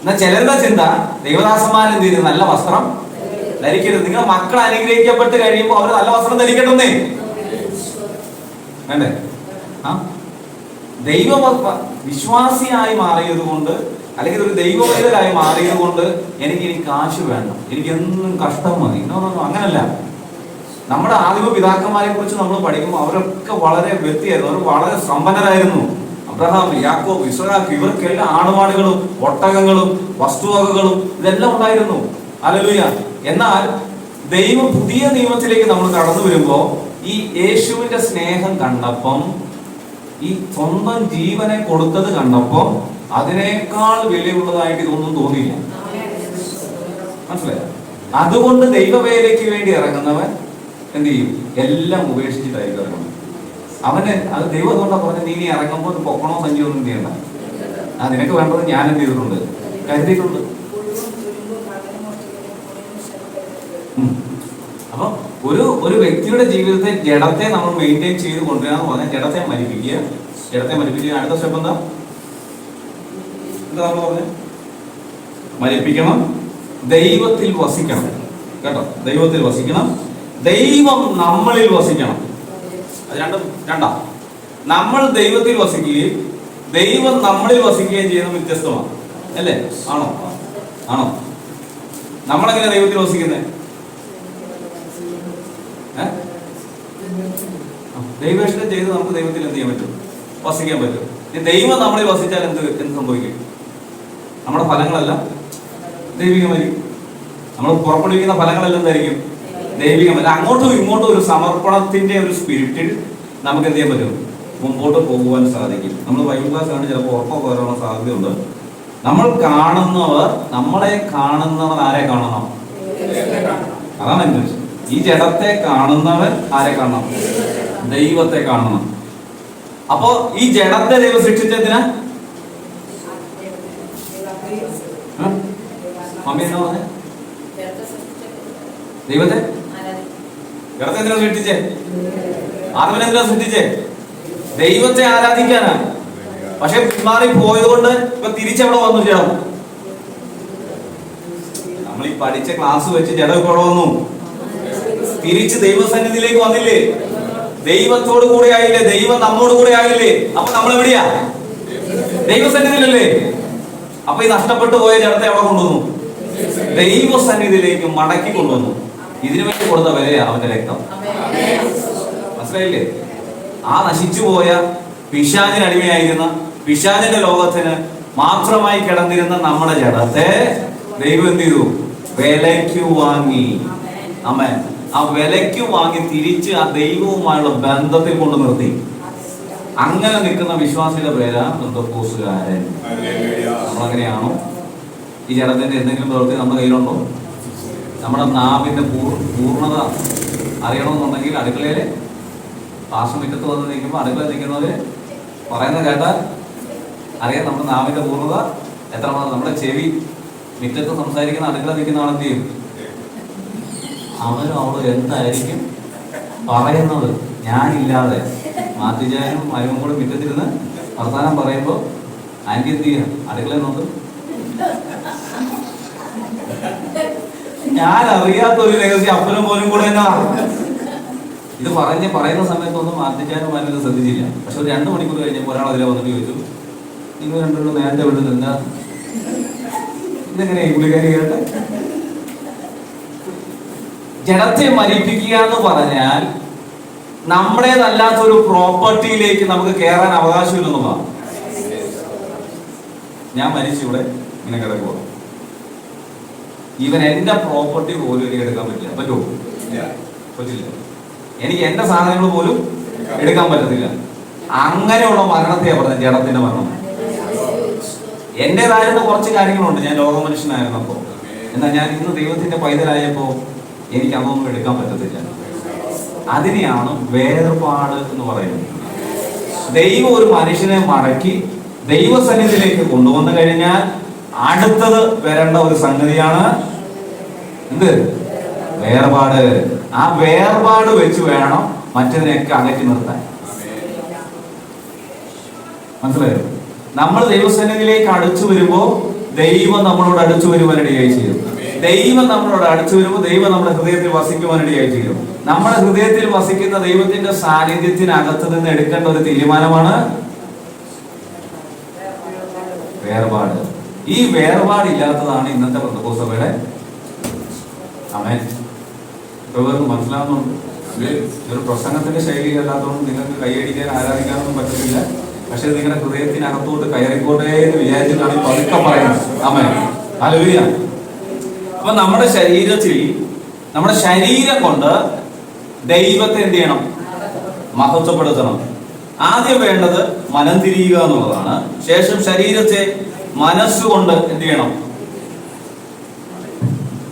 എന്നാ ചിലരുടെ ചിന്ത, ദൈവദാസന്മാർ എന്ത് ചെയ്തു? നല്ല വസ്ത്രം ധരിക്കരുത്. നിങ്ങൾ മക്കൾ അനുഗ്രഹിക്കപ്പെട്ട് കഴിയുമ്പോൾ അവർ നല്ല വസ്ത്രം ധരിക്കട്ടെന്നേ വേണ്ടേ? ദൈവ വിശ്വാസിയായി മാറിയത് കൊണ്ട്, അല്ലെങ്കിൽ ഒരു ദൈവവേദനായി മാറിയത് കൊണ്ട് എനിക്ക് കാശ് വേണ്ട, എനിക്ക് എന്നും കഷ്ടം മതി. അങ്ങനല്ല. നമ്മുടെ ആദിമ പിതാക്കന്മാരെ കുറിച്ച് നമ്മൾ പഠിക്കുമ്പോൾ അവരൊക്കെ വളരെ വ്യക്തിയായിരുന്നു. അവർ വളരെ സമ്പന്നരായിരുന്നു. അബ്രഹാം, യാക്കോബ്, ഇസ്ഹാക്ക്, ഇവർക്കെല്ലാം ആടുമാടുകളും ഒട്ടകങ്ങളും വസ്തുവകകളും ഇതെല്ലാം ഉണ്ടായിരുന്നു. ഹല്ലേലൂയ. എന്നാൽ ദൈവം പുതിയ നിയമത്തിലേക്ക് നമ്മൾ കടന്നു വരുമ്പോ ഈ യേശുവിന്റെ സ്നേഹം കണ്ടപ്പം, ഈ സ്വന്തം ജീവനെ കൊടുത്തത് കണ്ടപ്പോ അതിനേക്കാൾ വിലയുള്ളതായിട്ട് ഇതൊന്നും തോന്നിയില്ല. മനസ്സിലായോ? അതുകൊണ്ട് ദൈവവേലയ്ക്ക് വേണ്ടി ഇറങ്ങുന്നവൻ എന്ത് ചെയ്യും? എല്ലാം ഉപേക്ഷിച്ചിട്ടായിരിക്കും ഇറങ്ങുന്നത്. അവന് അത് ദൈവം അതുകൊണ്ടാ പറഞ്ഞ, നീ ഇറങ്ങുമ്പോൾ പൊക്കണോ സഞ്ചിയോ ഒന്നും ചെയ്യണ്ട. നിനക്ക് വേണ്ടത് ഞാൻ എന്ത് ചെയ്തിട്ടുണ്ട്? കരുതിയിട്ടുണ്ട്. അപ്പൊ ഒരു വ്യക്തിയുടെ ജീവിതത്തെ ജഡത്തെ നമ്മൾ മെയിൻറ്റെയിൻ ചെയ്ത് കൊണ്ടുവരാന്ന് പറഞ്ഞാൽ ജഡത്തെ മരിപ്പിക്കുക. ജഡത്തെ മരിപ്പിക്കുക. അടുത്ത സ്റ്റെപ്പ് എന്താ നമ്മൾ പറഞ്ഞ? മരിപ്പിക്കണം, ദൈവത്തിൽ വസിക്കണം. കേട്ടോ? ദൈവത്തിൽ വസിക്കണം, ദൈവം നമ്മളിൽ വസിക്കണം. അത് രണ്ടാ. നമ്മൾ ദൈവത്തിൽ വസിക്കുകയും ദൈവം നമ്മളിൽ വസിക്കുകയും ചെയ്യുന്നത് വ്യത്യസ്തമാണ്, അല്ലേ? ആണോ? നമ്മളെങ്ങനെ ദൈവത്തിൽ വസിക്കുന്നത്? ദൈവേഷണം ചെയ്ത് നമുക്ക് ദൈവത്തിൽ എന്ത് ചെയ്യാൻ പറ്റും? വസിക്കാൻ പറ്റും. ദൈവം നമ്മളിൽ വസിച്ചാൽ എന്ത് സംഭവിക്കും? നമ്മുടെ ഫലങ്ങളെല്ലാം ദൈവികമായിരിക്കും. നമ്മൾ പുറപ്പെടുവിക്കുന്ന ഫലങ്ങളെല്ലാം എന്തായിരിക്കും? ദൈവികമല്ല. അങ്ങോട്ടും ഇങ്ങോട്ടും ഒരു സമർപ്പണത്തിന്റെ ഒരു സ്പിരിറ്റിൽ നമുക്ക് എന്ത് ചെയ്യാൻ പറ്റും? മുമ്പോട്ട് പോകുവാൻ സാധിക്കും. നമ്മൾ ബൈബിൾ ക്ലാസ് ആണ് ചിലപ്പോൾ ഉറപ്പൊക്കെ വരാനുള്ള സാധ്യതയുണ്ട്. നമ്മൾ കാണുന്നവർ, നമ്മളെ കാണുന്നവർ ആരെ കാണണം? അതാണ് എന്റെ വിഷയം. ഈ ജഡത്തെ കാണുന്നവൻ ആരെ കാണണം? ദൈവത്തെ കാണണം. അപ്പോ ഈ ജഡത്തെ ദൈവം സൃഷ്ടിച്ചതിനാ മമ്മി എന്താ പറഞ്ഞ? ദൈവത്തെ ജഡത്തെ എന്തിനാ സൃഷ്ടിച്ചേ? ആത്മനെന്തിനാ സൃഷ്ടിച്ചേ? ദൈവത്തെ ആരാധിക്കാനാ. പക്ഷെ പിന്മാറി പോയതുകൊണ്ട് ഇപ്പൊ തിരിച്ചെവിടെ വന്നു ജഡം? നമ്മൾ ഈ പഠിച്ച ക്ലാസ് വെച്ച് ജഡം ഇപ്പോൾ വന്നു, തിരിച്ച് ദൈവസന്നിധിയിലേക്ക് വന്നില്ലേ? ദൈവത്തോട് കൂടെ ആയില്ലേ? ദൈവം നമ്മോട് കൂടെ ആയില്ലേ? അപ്പൊ നമ്മൾ എവിടെയാ? ദൈവസന്നിധിയിലല്ലേ? അപ്പൊ ഈ നഷ്ടപ്പെട്ടു പോയ ജഡത്തെ എവിടെ കൊണ്ടുവന്നു? ദൈവസന്നിധിയിലേക്ക് മടക്കി കൊണ്ടുവന്നു. ഇതിനു വേണ്ടി കൊടുത്ത വിലയാ അവന്റെ രക്തം. മനസ്സിലായില്ലേ? ആ നശിച്ചുപോയ പിശാചിന് അടിമയായിരുന്ന, പിശാചിന്റെ ലോകത്തിന് മാത്രമായി കിടന്നിരുന്ന നമ്മുടെ ജഡത്തെ ദൈവം എന്ത് ചെയ്തു? വിലയ്ക്ക് വാങ്ങി. ആമേൻ. ആ വിലയ്ക്ക് വാങ്ങി തിരിച്ച് ആ ദൈവവുമായുള്ള ബന്ധത്തിൽ കൊണ്ട് നിർത്തി. അങ്ങനെ നിൽക്കുന്ന വിശ്വാസിയുടെ പേരാ പെന്തക്കോസ്തുകാരൻ. നമ്മളങ്ങനെയാണോ? ഈ ജഡത്തിന്റെ എന്തെങ്കിലും പ്രവൃത്തി നമ്മുടെ കയ്യിലുണ്ടോ? നമ്മുടെ നാവിന്റെ പൂർണ്ണത അറിയണമെന്നുണ്ടെങ്കിൽ അടുക്കളയില് പാർശ്വമുറ്റത്ത് വന്ന് നിൽക്കുമ്പോൾ അടുക്കളയിൽ നിൽക്കുന്നവര് പറയുന്നത് കേട്ടാൽ അറിയാം നമ്മുടെ നാവിന്റെ പൂർണ്ണത എത്രമാത്രം. നമ്മുടെ ചെവി മുറ്റത്ത് സംസാരിക്കുന്ന അടുക്കള നിൽക്കുന്ന ആളെന്ത് ചെയ്യും? അവനും അവളും എന്തായിരിക്കും പറയുന്നത്? ഞാനില്ലാതെ മാറ്റിച്ചാനും മരുവും കൂടെ മുറ്റത്തിരുന്ന് വർത്താനം പറയുമ്പോൾ ആന്റി എന്ത് ചെയ്യാം? അടുക്കളയിൽ നോക്ക്. ഞാൻ അറിയാത്ത ഒരു രഹസ്യം അപ്പനും പോലും കൂടെ എന്നാ ഇത് പറയുന്ന സമയത്തൊന്നും മാറ്റിച്ചാനും മരുന്ന് ശ്രദ്ധിച്ചില്ല. പക്ഷെ ഒരു 2 മണിക്കൂർ കഴിഞ്ഞപ്പോൾ ഒരാൾ അതിലെ വന്നിട്ട് ചോദിച്ചു, നിങ്ങൾ രണ്ടുപേരും നേരത്തെ വിളിച്ചത് എന്താ? ഇതെങ്ങനെ പുള്ളിക്കാരി കേട്ടെ? ജഡത്തെ മരിപ്പിക്കുക എന്ന് പറഞ്ഞാൽ നമ്മുടേതല്ലാത്തൊരു പ്രോപ്പർട്ടിയിലേക്ക് നമുക്ക് കയറാൻ അവകാശമില്ലെന്നുള്ളതാണ്. ഞാൻ മരിച്ചിവിടെ ഇങ്ങനെ കിടക്കുക, ഇവൻ എന്റെ പ്രോപ്പർട്ടി പോലും എനിക്ക് എടുക്കാൻ പറ്റില്ല. പറ്റുമോ? പറ്റില്ല. എനിക്ക് എന്റെ സാധനങ്ങൾ പോലും എടുക്കാൻ പറ്റത്തില്ല. അങ്ങനെയുള്ള മരണത്തെയാണ് പറഞ്ഞത് ജഡത്തിന്റെ മരണം. എന്റേതായിരുന്ന കുറച്ച് കാര്യങ്ങളുണ്ട്. ഞാൻ ലോക മനുഷ്യനായിരുന്നപ്പോ, എന്നാൽ ഞാൻ ഇന്ന് ദൈവത്തിന്റെ പൈതലായപ്പോ എനിക്ക് അതൊന്നും എടുക്കാൻ പറ്റത്തില്ല. അതിനെയാണ് വേർപാട് എന്ന് പറയുന്നത്. ദൈവം ഒരു മനുഷ്യനെ മടക്കി ദൈവസന്നിധിയിലേക്ക് കൊണ്ടുവന്നു കഴിഞ്ഞാൽ അടുത്തത് വരേണ്ട ഒരു സംഗതിയാണ് എന്ത്? വേർപാട്. ആ വേർപാട് വെച്ച് വേണം മറ്റതിനെയൊക്കെ അകറ്റി നിർത്താൻ. മനസ്സിലായോ? നമ്മൾ ദൈവസന്നിധിയിലേക്ക് അടുത്തു വരുമ്പോ ദൈവം നമ്മളോട് അടുത്തു വരുവാനിടയായി ചെയ്യും. ദൈവം നമ്മളോട് അടുത്തു വരുമ്പോൾ ദൈവം നമ്മുടെ ഹൃദയത്തിൽ വസിക്കുവാനിടയായി ചെയ്യും. നമ്മുടെ ഹൃദയത്തിൽ വസിക്കുന്ന ദൈവത്തിന്റെ സാന്നിധ്യത്തിനകത്ത് നിന്ന് എടുക്കേണ്ട ഒരു തീരുമാനമാണ് വേർപാട്. ഈ വേർപാടില്ലാത്തതാണ് ഇന്നത്തെ പെന്തക്കോസ്തസഭയുടെ. ആമേൻ. ഇവർക്ക് മനസ്സിലാവുന്നുണ്ട്. ഒരു പ്രസംഗത്തിന്റെ ശൈലി അല്ലാത്തതുകൊണ്ട് നിങ്ങൾക്ക് കൈയടിക്കാൻ ആരാധിക്കാനൊന്നും പറ്റുന്നില്ല. പക്ഷെ നിങ്ങളുടെ ഹൃദയത്തിനകത്തോട്ട് കയറിക്കോട്ടെ എന്ന് വിചാരിച്ചിട്ടാണ് ഈ പതുക്കെ പറയുന്നത്. ആമേൻ. ഹല്ലേലൂയ. അപ്പൊ നമ്മുടെ ശരീരത്തിൽ, നമ്മുടെ ശരീരം കൊണ്ട് ദൈവത്തെ എന്ത് ചെയ്യണം? മഹത്വപ്പെടുത്തണം. ആദ്യം വേണ്ടത് മനം തിരിയുക എന്നുള്ളതാണ്. ശേഷം ശരീരത്തെ മനസ്സുകൊണ്ട് എന്ത് ചെയ്യണം?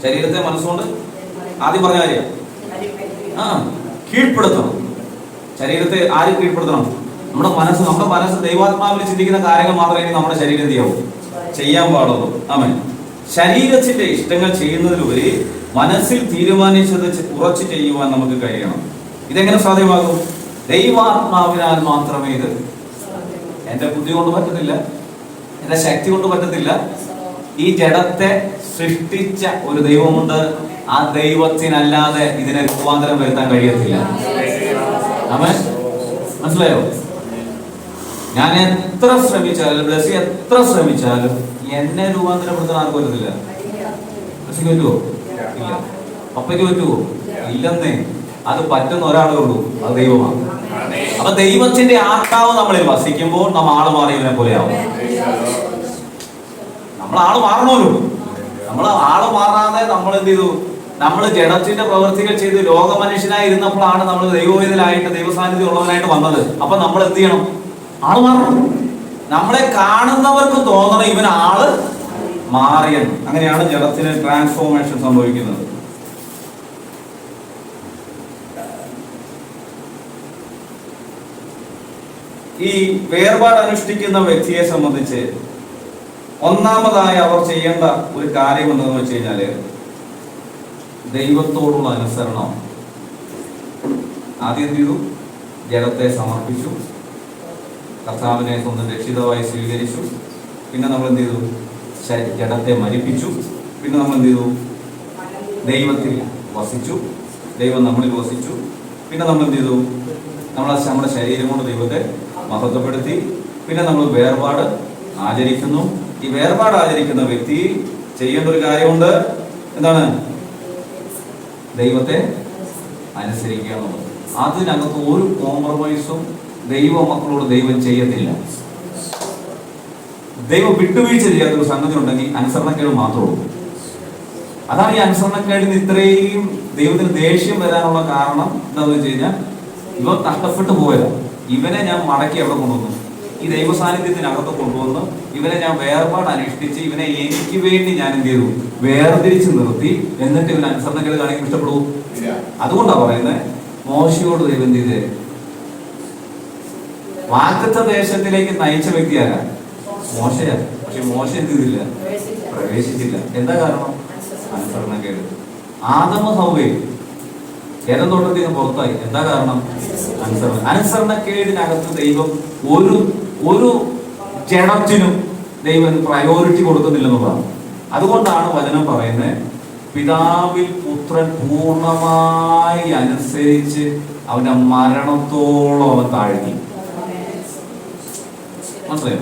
ശരീരത്തെ മനസ്സുകൊണ്ട് ആദ്യം പറഞ്ഞ കാര്യം കീഴ്പ്പെടുത്തണം. ശരീരത്തെ ആര് കീഴ്പ്പെടുത്തണം? നമ്മുടെ മനസ്സ് ദൈവാത്മാവിൽ ചിന്തിക്കുന്ന കാര്യങ്ങൾ മാത്രമേ നമ്മുടെ ശരീരം ചെയ്യാവൂ, ചെയ്യാൻ പാടുള്ളൂ. ആമേൻ. ശരീരത്തിന്റെ ഇഷ്ടങ്ങൾ ചെയ്യുന്നതിലുപരി മനസ്സിൽ തീരുമാനിച്ചത് ഉറച്ചു ചെയ്യുവാൻ നമുക്ക് കഴിയണം. ഇതെങ്ങനെ സാധ്യമാകും? ദൈവാത്മാവിനാൽ മാത്രമേ ഇത്. എന്റെ ബുദ്ധി കൊണ്ട് പറ്റത്തില്ല, എന്റെ ശക്തി കൊണ്ട് പറ്റത്തില്ല. ഈ ജഡത്തെ സൃഷ്ടിച്ച ഒരു ദൈവമുണ്ട്. ആ ദൈവത്തിനല്ലാതെ ഇതിനെ രൂപാന്തരം വരുത്താൻ കഴിയത്തില്ല. ആമേൻ. മനസ്സിലായോ? ഞാൻ എത്ര ശ്രമിച്ചാലും എത്ര ശ്രമിച്ചാലും എന്നെ രൂപാന്തരപ്പെടുത്താൻ ആർക്കും പറ്റത്തില്ല. ബ്ലസ്സിക്ക് പറ്റുമോ? ഇല്ല. പപ്പയ്ക്ക് പറ്റുമോ? ഇല്ലെന്നേ. അത് പറ്റുന്ന ഒരാളേ ഉള്ളൂ, അത് ദൈവമാണ്. അപ്പൊ ദൈവത്തിന്റെ ആത്മാവ് നമ്മളിൽ വസിക്കുമ്പോൾ നമ്മൾ ആള് മാറിയവനെ പോലെയാവും. നമ്മൾ ആള് മാറണമല്ലോ. നമ്മൾ ആള് മാറാതെ നമ്മൾ എന്ത് ചെയ്തു? നമ്മൾ ജഡത്തിന്റെ പ്രവൃത്തികൾ ചെയ്ത് ലോക മനുഷ്യനായി ഇരുന്നപ്പോഴാണ് നമ്മൾ ദൈവവേദനായിട്ട് ദൈവസാന്നിധ്യം ഉള്ളവനായിട്ട് വന്നത്. അപ്പൊ നമ്മൾ എന്ത് ചെയ്യണം? ആള് മാറണം. നമ്മളെ കാണുന്നവർക്ക് തോന്നണം ഇവൻ ആള് മാറിയെന്ന്. അങ്ങനെയാണ് ജഡത്തിന് ട്രാൻസ്ഫോർമേഷൻ സംഭവിക്കുന്നത്. ഈ വേർപാട് അനുഷ്ഠിക്കുന്ന വ്യക്തിയെ സംബന്ധിച്ച് ഒന്നാമതായി അവർ ചെയ്യേണ്ട ഒരു കാര്യം എന്താണെന്ന് വെച്ച് കഴിഞ്ഞാല് ദൈവത്തോടുള്ള അനുസരണം. ആദ്യം എന്ത് ചെയ്തു? ജഡത്തെ സമർപ്പിച്ചു, കർത്താവിനെ സ്വന്തം രക്ഷിതാവായി സ്വീകരിച്ചു. പിന്നെ നമ്മൾ എന്ത് ചെയ്തു? ജഡത്തെ മരിപ്പിച്ചു. പിന്നെ നമ്മൾ എന്ത് ചെയ്തു? ദൈവത്തിൽ വസിച്ചു, ദൈവം നമ്മളിൽ വസിച്ചു. പിന്നെ നമ്മൾ എന്ത് ചെയ്തു? നമ്മുടെ ശരീരം കൊണ്ട് ദൈവത്തെ മഹത്വപ്പെടുത്തി. പിന്നെ നമ്മൾ വേർപാട് ആചരിക്കുന്നു. ഈ വേർപാട് ആചരിക്കുന്ന വ്യക്തി ചെയ്യേണ്ട ഒരു കാര്യമുണ്ട്. എന്താണ്? ദൈവത്തെ അനുസരിക്കുക എന്നുള്ളത്. അതിനകത്ത് ഒരു കോംപ്രമൈസും ദൈവ മക്കളോട് ദൈവം ചെയ്യത്തില്ല. ദൈവം വിട്ടുവീഴ്ച ചെയ്യാത്തൊരു സംഗതി ഉണ്ടെങ്കിൽ അനുസരണക്കേട് മാത്രമേ ഉള്ളൂ. അതാണ് ഈ അനുസരണക്കേടിന് ഇത്രയും ദൈവത്തിന് ദേഷ്യം വരാനുള്ള കാരണം. എന്താണെന്ന് വെച്ച് കഴിഞ്ഞാൽ ഇവൻ കഷ്ടപ്പെട്ടു പോയതാണ്. ഇവനെ ഞാൻ മടക്കി എവിടെ കൊണ്ടുവന്നു? ഈ ദൈവ സാന്നിധ്യത്തിനകത്ത് കൊണ്ടുവന്ന് ഇവനെ ഞാൻ വേർപാട് അനുഷ്ഠിച്ച് ഇവനെ എനിക്ക് വേണ്ടി ഞാൻ എന്ത് ചെയ്തു? വേർതിരിച്ച് നിർത്തി. എന്നിട്ട് ഇവൻ അനുസരണക്കേട് കാണിക്കാൻ ഇഷ്ടപ്പെടൂ? അതുകൊണ്ടാണ് പറയുന്നത് മോശയോട് ദൈവം എന്ത് ചെയ്തേ? വാഗ്ദത്ത ദേശത്തിലേക്ക് നയിച്ച വ്യക്തിയാരാ? മോശയാണ്. പക്ഷെ മോശ എന്ത് ചെയ്തില്ല? പ്രവേശിച്ചില്ല. എന്താ കാരണം? അനുസരണക്കേട്. ആദമ ഹവ്വയും ഏതൻ തോട്ടത്തിൽ നിന്ന് പുറത്തായി. എന്താ കാരണം? അനുസരണക്കേടിനകത്ത് ദൈവം ഒരു ജഡത്തിനും ദൈവം പ്രയോറിറ്റി കൊടുക്കുന്നില്ലെന്നുള്ളതാണ്. അതുകൊണ്ടാണ് വചനം പറയുന്നത് പിതാവിൽ പുത്രൻ പൂർണ്ണമായി അനുസരിച്ച് അവന്റെ മരണത്തോളം അവൻ താഴ്ത്തി. മനസ്സിലായോ?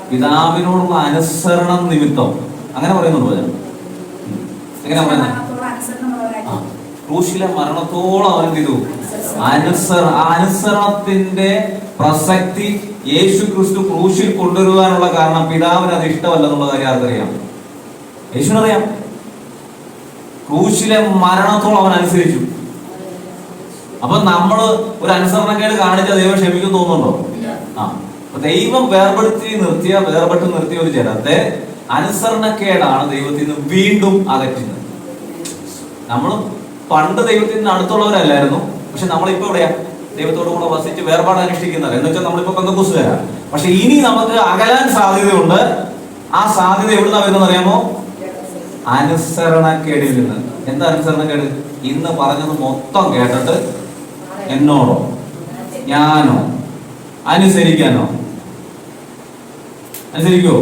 പിതാവിനോടുള്ള അനുസരണം നിമിത്തം അങ്ങനെ പറയുന്നുണ്ട് വചനം. എങ്ങനെ പറയുന്നത്? ക്രൂശിലെ മരണത്തോളം അവൻ എന്ത് ചെയ്തു? അനുസരണത്തിന്റെ പ്രസക്തി യേശു ക്രിസ്തു ക്രൂശിൽ കൊണ്ടുവരുവാനുള്ള കാരണം പിതാവിന് അത് ഇഷ്ടമല്ലെന്നുള്ള കാര്യം ആർക്കറിയാം? യേശുവിനറിയാം. ക്രൂശിലെ മരണത്തോളം അവൻ അനുസരിച്ചു. അപ്പൊ നമ്മള് ഒരു അനുസരണക്കേട് കാണിച്ച ദൈവം ക്ഷമിക്കും തോന്നുന്നുണ്ടോ? ദൈവം വേർപെട്ട് നിർത്തിയ ഒരു ജനത്തെ അനുസരണക്കേടാണ് ദൈവത്തിൽ നിന്ന് വീണ്ടും അകറ്റുന്നത്. നമ്മൾ പണ്ട് ദൈവത്തിൽ നിന്ന് അടുത്തുള്ളവരല്ലായിരുന്നു. പക്ഷെ നമ്മളിപ്പോ എവിടെയാ? ദൈവത്തോടു കൂടെ വസിച്ച് വേർപാട് അനുഷ്ഠിക്കുന്നത്. എന്ന് വെച്ചാൽ നമ്മളിപ്പോ പെന്തക്കോസ്തുകാരാ. പക്ഷെ ഇനി നമുക്ക് അകലാൻ സാധ്യതയുണ്ട്. ആ സാധ്യത എവിടുന്നാ വരുന്നത് അറിയാമോ? അനുസരണക്കേടിൽ നിന്ന്. എന്താ അനുസരണക്കേട്? ഇന്ന് പറഞ്ഞത് മൊത്തം കേട്ടിട്ട് എന്നോടോ ഞാനോ അനുസരിക്കാനോ? അനുസരിക്കോ?